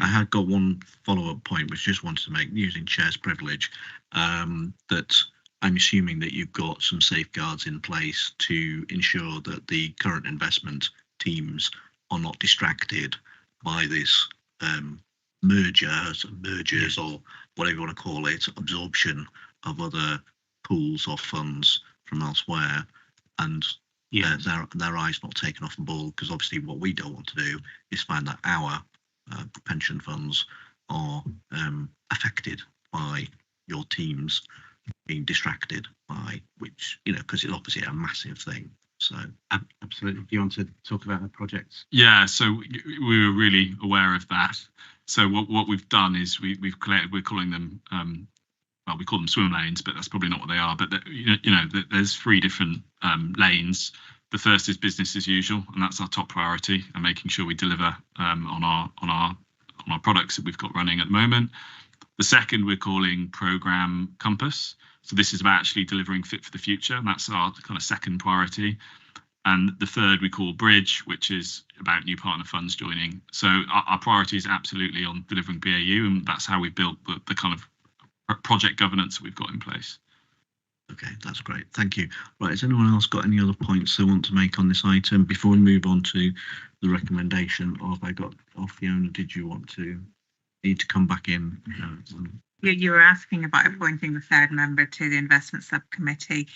I had got one follow-up point, which I just wanted to make, using chair's privilege, that I'm assuming that you've got some safeguards in place to ensure that the current investment teams are not distracted by this mergers, or whatever you want to call it, absorption of other pools or funds from elsewhere. And their eyes not taken off the ball, because obviously what we don't want to do is find that our pension funds are affected by your teams being distracted by, which, because it's obviously a massive thing. So absolutely. Do you want to talk about the projects? Yeah, so we were really aware of that. So what we've done is we've collected, we're calling them, well, we call them swim lanes, but that's probably not what they are. But there's 3 different lanes. The first is business as usual, and that's our top priority, and making sure we deliver on our products that we've got running at the moment. The second we're calling Program Compass. So this is about actually delivering Fit for the Future, and that's our kind of second priority. And the third we call Bridge, which is about new partner funds joining. So our priority is absolutely on delivering BAU, and that's how we've built the kind of project governance that we've got in place. Okay, that's great. Thank you. Right, has anyone else got any other points they want to make on this item before we move on to the recommendation? Or have I got, Fiona, did you want to need to come back in? You were asking about appointing the third member to the investment subcommittee.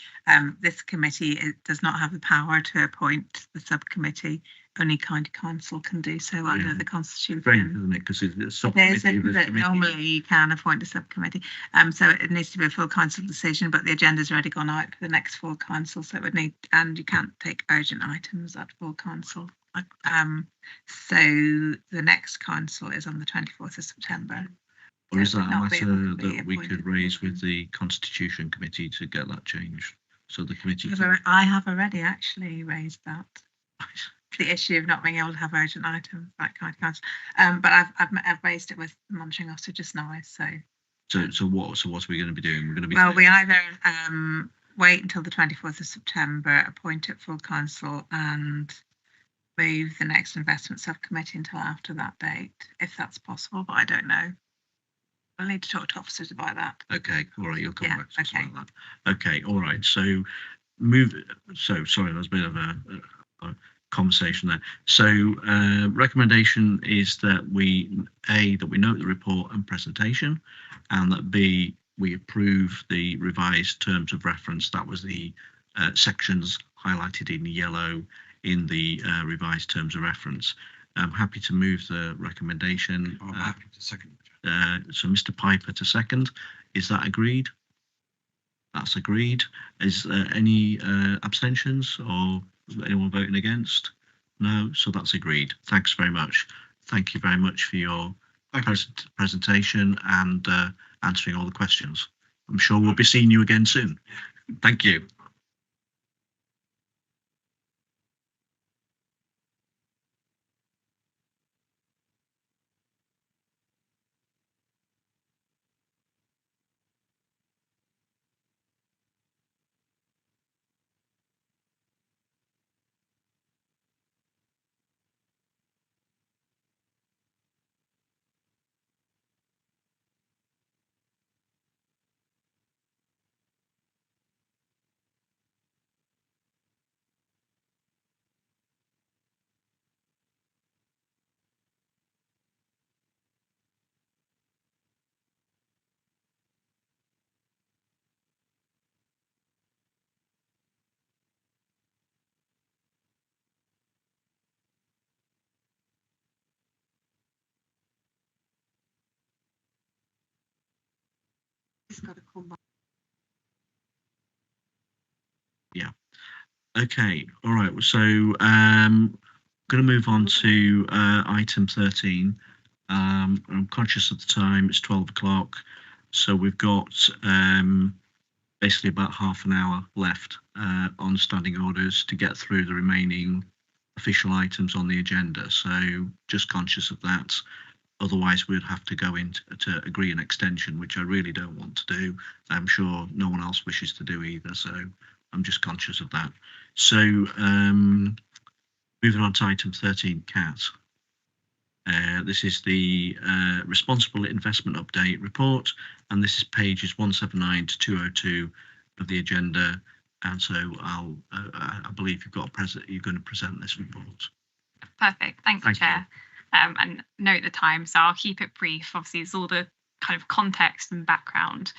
This committee does not have the power to appoint the subcommittee. Only County Council can do so under the Constitution. Strange, isn't it? Because it's a subcommittee. Normally you can appoint a subcommittee. So it needs to be a full council decision, but the agenda's already gone out for the next full council. So it would need, and you can't take urgent items at full council. So the next council is on the 24th of September. Or is that a matter that we could raise with the Constitution Committee to get that changed? So the committee. I have already actually raised that. The issue of not being able to have urgent items like County Council. But I've raised it with the monitoring officer just now. So what are we going to be doing? We're going to be. Well, we either wait until the 24th of September, appoint it full council, and move the next investment subcommittee until after that date, if that's possible. But I don't know. I'll need to talk to officers about that. Okay, all right, you'll come back to us okay. about that. Okay, all right. So sorry, there's a bit of a conversation there. So recommendation is that we note the report and presentation, and that B, we approve the revised terms of reference. That was the sections highlighted in yellow in the revised terms of reference. I'm happy to move the recommendation. I'm happy to second. So Mr. Piper to second. Is that agreed? That's agreed. Is there any abstentions or anyone voting against? No, so that's agreed. Thanks very much. Thank you very much for your presentation and answering all the questions. I'm sure we'll be seeing you again soon. Thank you. It's got to come back. Yeah. Okay. All right. So going to move on to item 13. I'm conscious of the time. It's 12 o'clock. So we've got basically about half an hour left on standing orders to get through the remaining official items on the agenda. So just conscious of that. Otherwise, we'd have to go in to agree an extension, which I really don't want to do. I'm sure no one else wishes to do either. So I'm just conscious of that. So moving on to item 13, CAT. This is the Responsible Investment Update report, and this is pages 179 to 202 of the agenda. And so I believe you're going to present this report. Perfect. Thank you, Chair. And note the time, so I'll keep it brief. Obviously, it's all the kind of context and background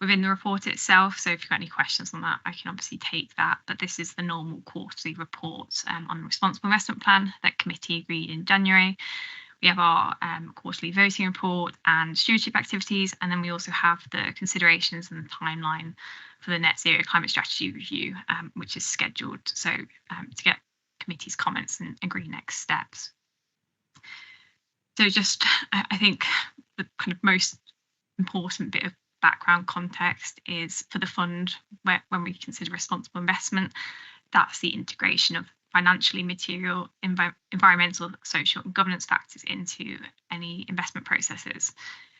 within the report itself. So if you've got any questions on that, I can obviously take that. But this is the normal quarterly report on the Responsible Investment Plan that committee agreed in January. We have our quarterly voting report and stewardship activities, and then we also have the considerations and the timeline for the Net Zero Climate Strategy Review, which is scheduled to get committee's comments and agree next steps. So just, I think the kind of most important bit of background context is for the fund, when we consider responsible investment, that's the integration of financially material, environmental, social and governance factors into any investment processes.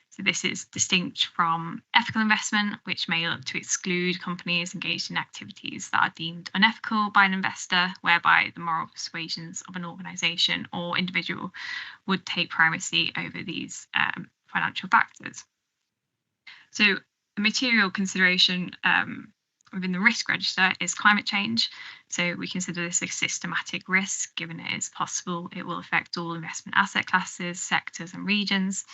So this is distinct from ethical investment, which may look to exclude companies engaged in activities that are deemed unethical by an investor, whereby the moral persuasions of an organisation or individual would take primacy over these financial factors. So a material consideration within the risk register is climate change. So we consider this a systematic risk, given it is possible it will affect all investment asset classes, sectors and regions.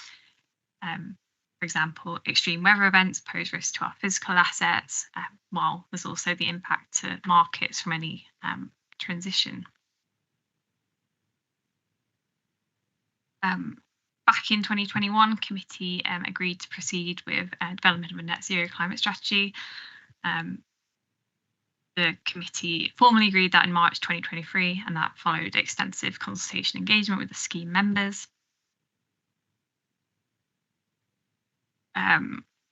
For example, extreme weather events pose risk to our physical assets, while there's also the impact to markets from any transition. Back in 2021, committee agreed to proceed with development of a net zero climate strategy. The committee formally agreed that in March 2023, and that followed extensive consultation engagement with the scheme members.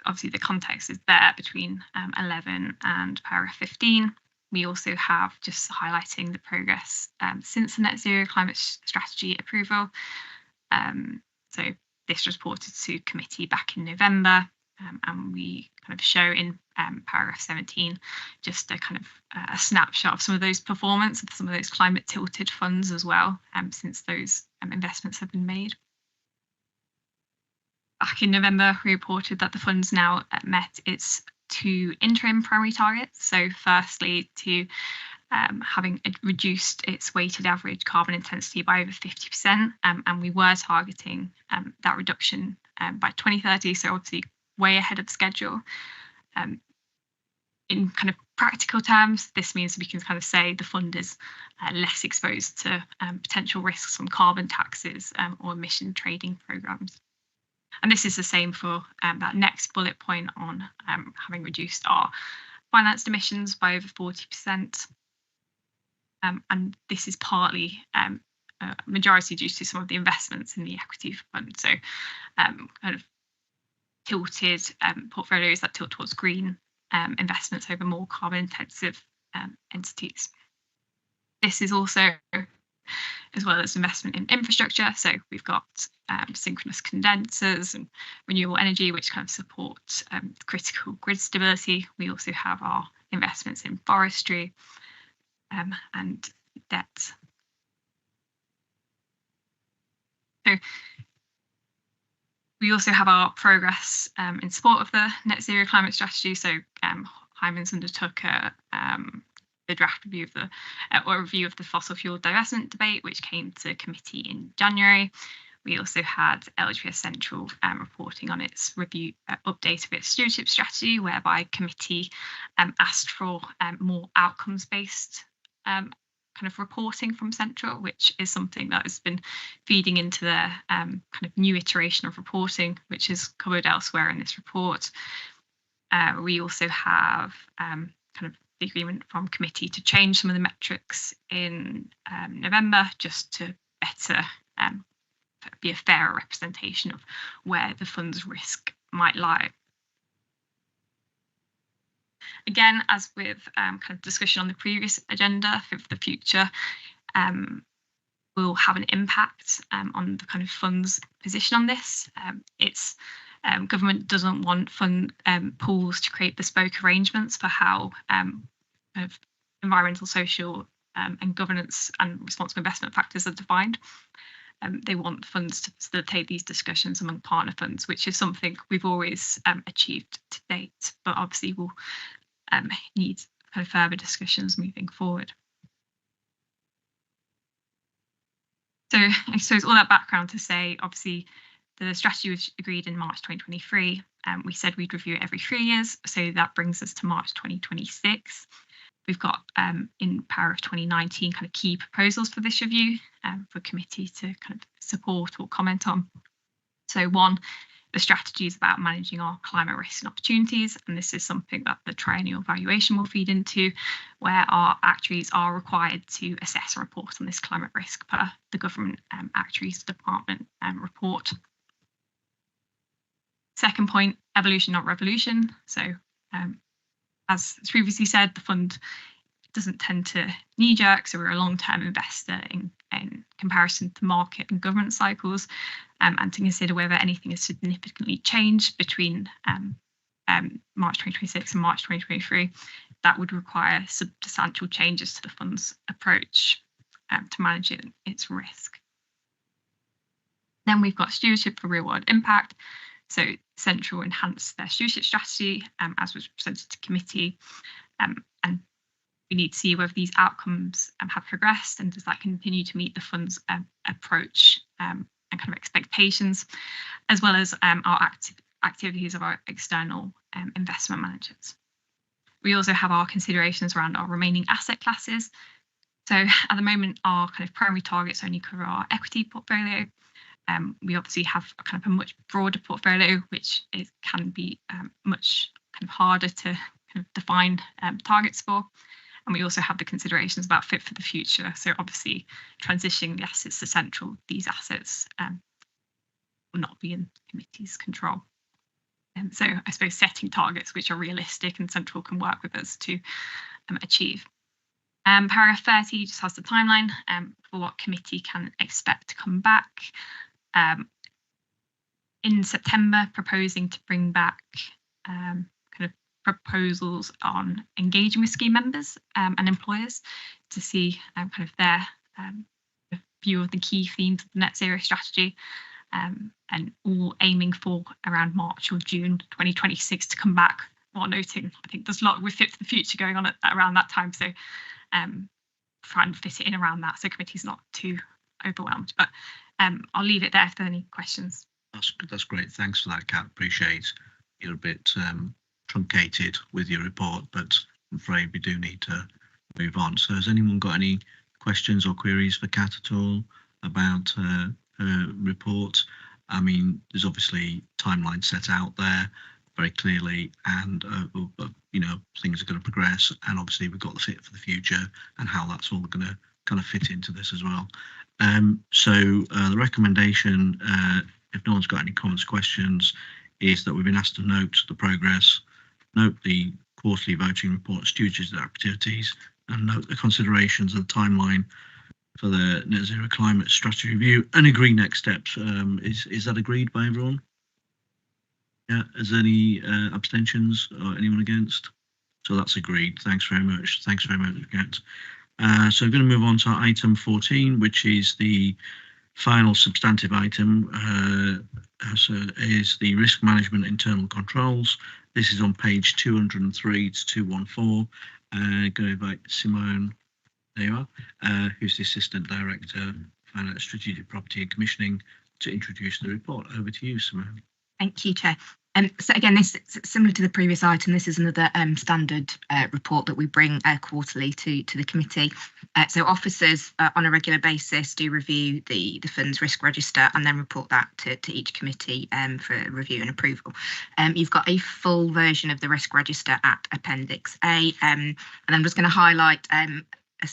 Obviously, the context is there between 11 and paragraph 15. We also have, just highlighting the progress since the net zero climate strategy approval. So this was reported to committee back in November, and we kind of show in paragraph 17 just a kind of a snapshot of some of those performance of some of those climate tilted funds as well, since those investments have been made. Back in November, we reported that the fund's now met its 2 interim primary targets. So firstly, to having reduced its weighted average carbon intensity by over 50%, and we were targeting that reduction by 2030, so obviously way ahead of schedule. In kind of practical terms, this means we can kind of say the fund is less exposed to potential risks from carbon taxes or emission trading programs. And this is the same for that next bullet point on having reduced our financed emissions by over 40%. And this is partly majority due to some of the investments in the equity fund. So kind of tilted portfolios that tilt towards green investments over more carbon intensive entities. This is also, as well as investment in infrastructure. So we've got synchronous condensers and renewable energy, which kind of support critical grid stability. We also have our investments in forestry and debt. So we also have our progress in support of the net zero climate strategy. So Hyman's undertook the draft review of the or review of the fossil fuel divestment debate, which came to committee in January. We also had LGPS Central reporting on its review update of its stewardship strategy, whereby committee asked for more outcomes-based kind of reporting from Central, which is something that has been feeding into their kind of new iteration of reporting, which is covered elsewhere in this report. We also have kind of the agreement from committee to change some of the metrics in November, just to better be a fairer representation of where the fund's risk might lie. Again, as with kind of discussion on the previous agenda for the future, will have an impact on the kind of fund's position on this. Government doesn't want fund pools to create bespoke arrangements for how kind of environmental, social and governance and responsible investment factors are defined. They want funds to facilitate these discussions among partner funds, which is something we've always achieved to date, but obviously will need kind of further discussions moving forward. So I suppose all that background to say, obviously, The strategy was agreed in March 2023. We said we'd review it every 3 years, so that brings us to March 2026. We've got in paragraph 2019 kind of key proposals for this review for committee to kind of support or comment on. So one, the strategy is about managing our climate risks and opportunities, and this is something that the triennial valuation will feed into, where our actuaries are required to assess and report on this climate risk per the Government Actuaries Department report. Second point, evolution, not revolution. So as previously said, the fund doesn't tend to knee-jerk, so we're a long-term investor in comparison to market and government cycles, and to consider whether anything has significantly changed between March 2026 and March 2023. That would require substantial changes to the fund's approach to manage its risk. Then we've got stewardship for real-world impact. So Central enhanced their stewardship strategy as was presented to committee, and we need to see whether these outcomes have progressed and does that continue to meet the fund's approach and kind of expectations, as well as our activities of our external investment managers. We also have our considerations around our remaining asset classes. So at the moment, our kind of primary targets only cover our equity portfolio. We obviously have a kind of a much broader portfolio, which can be much kind of harder to kind of define targets for. And we also have the considerations about fit for the future. So obviously transitioning the assets to Central, these assets will not be in the committee's control. And so I suppose setting targets which are realistic and Central can work with us to achieve. Paragraph 30 just has the timeline for what committee can expect to come back. In September, proposing to bring back kind of proposals on engaging with scheme members and employers to see kind of their view of the key themes of the net zero strategy, and all aiming for around March or June 2026 to come back, while noting I think there's a lot with Fit for the Future going on around that time, so try and fit it in around that so committee's not too overwhelmed. But I'll leave it there if there are any questions. That's great. Thanks for that, Kat. Appreciate you're a bit truncated with your report, but I'm afraid we do need to move on. So has anyone got any questions or queries for Kat at all about her report? I mean, there's obviously timelines set out there very clearly, and you know, things are going to progress, and obviously we've got the Fit for the Future and how that's all going to kind of fit into this as well. So the recommendation, if no one's got any comments, questions, is that we've been asked to note the progress, note the quarterly voting report, stewardship activities, and note the considerations of the timeline for the net zero climate strategy review, and agree next steps. Is that agreed by everyone? Yeah. Is there any abstentions or anyone against? So that's agreed. Thanks very much. Thanks very much, Kat. So we're going to move on to item 14, which is the final substantive item. So is the risk management internal controls. This is on page 203 to 214. Going to invite Simone, there you are, who's the Assistant Director, Finance, Strategic Property and Commissioning, to introduce the report. Over to you, Simone. Thank you, Chair. So again, this is similar to the previous item. This is another standard report that we bring quarterly to the committee. So officers on a regular basis do review the fund's risk register and then report that to each committee for review and approval. You've got a full version of the risk register at Appendix A, and I'm just going to highlight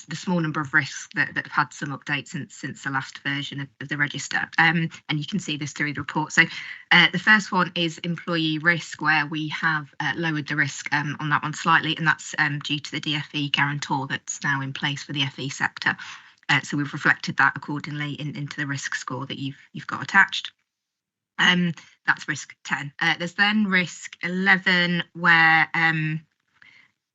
the small number of risks that have had some updates since the last version of the register, and you can see this through the report. So the first one is employee risk, where we have lowered the risk on that one slightly, and that's due to the DFE guarantor that's now in place for the FE sector. So we've reflected that accordingly into the risk score that you've got attached. That's risk 10. There's then risk 11, where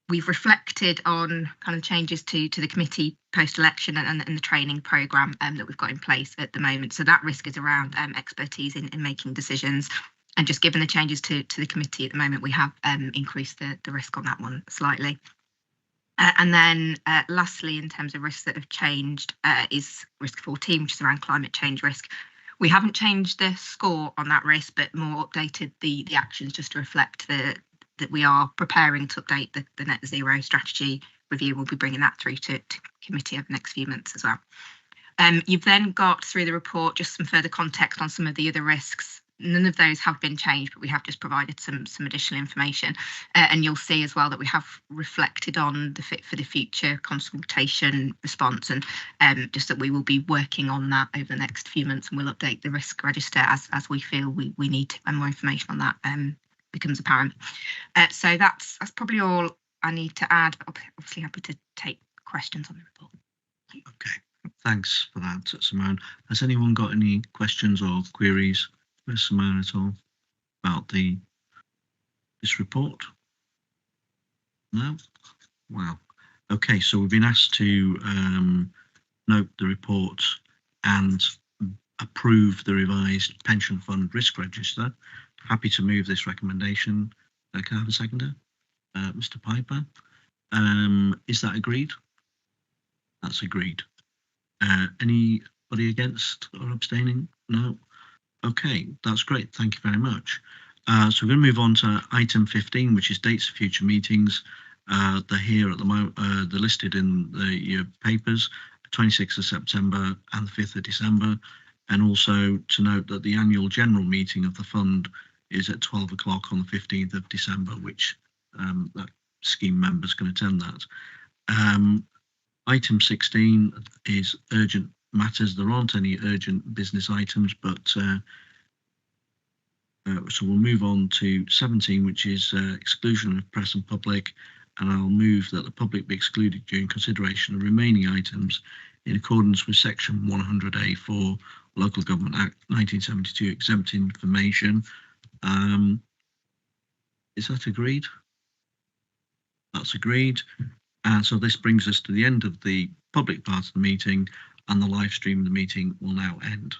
we've reflected on kind of changes to the committee post-election and the training programme that we've got in place at the moment. So that risk is around expertise in making decisions. And just given the changes to the committee at the moment, we have increased the risk on that one slightly. And then lastly, in terms of risks that have changed, is risk 14, which is around climate change risk, We haven't changed the score on that risk, but more updated the actions just to reflect that we are preparing to update the net zero strategy review. We'll be bringing that through to committee over the next few months as well. You've then got through the report just some further context on some of the other risks. None of those have been changed, but we have just provided some additional information. And you'll see as well that we have reflected on the Fit for the Future consultation response, and just that we will be working on that over the next few months, and we'll update the risk register as we feel we need and more information on that becomes apparent. So that's probably all I need to add. Obviously happy to take questions on the report. Okay, thanks for that, Simone. Has anyone got any questions or queries for Simone at all about this report? No? Well, okay, so we've been asked to note the report and approve the revised pension fund risk register. Happy to move this recommendation. Can I have a seconder? Mr. Piper. Is that agreed? That's agreed. Anybody against or abstaining? No? Okay, that's great. Thank you very much. So we're going to move on to item 15, which is dates of future meetings. They're here at the moment. They're listed in your papers, 26th of September and the 5th of December. And also to note that the annual general meeting of the fund is at 12 o'clock on the 15th of December, which that scheme members can attend that. Item 16 is urgent matters. There aren't any urgent business items, but so we'll move on to 17, which is exclusion of press and public, and I'll move that the public be excluded during consideration of remaining items in accordance with section 100A4 Local Government Act 1972 exempt information. Is that agreed? That's agreed. And so this brings us to the end of the public part of the meeting, and the live stream of the meeting will now end.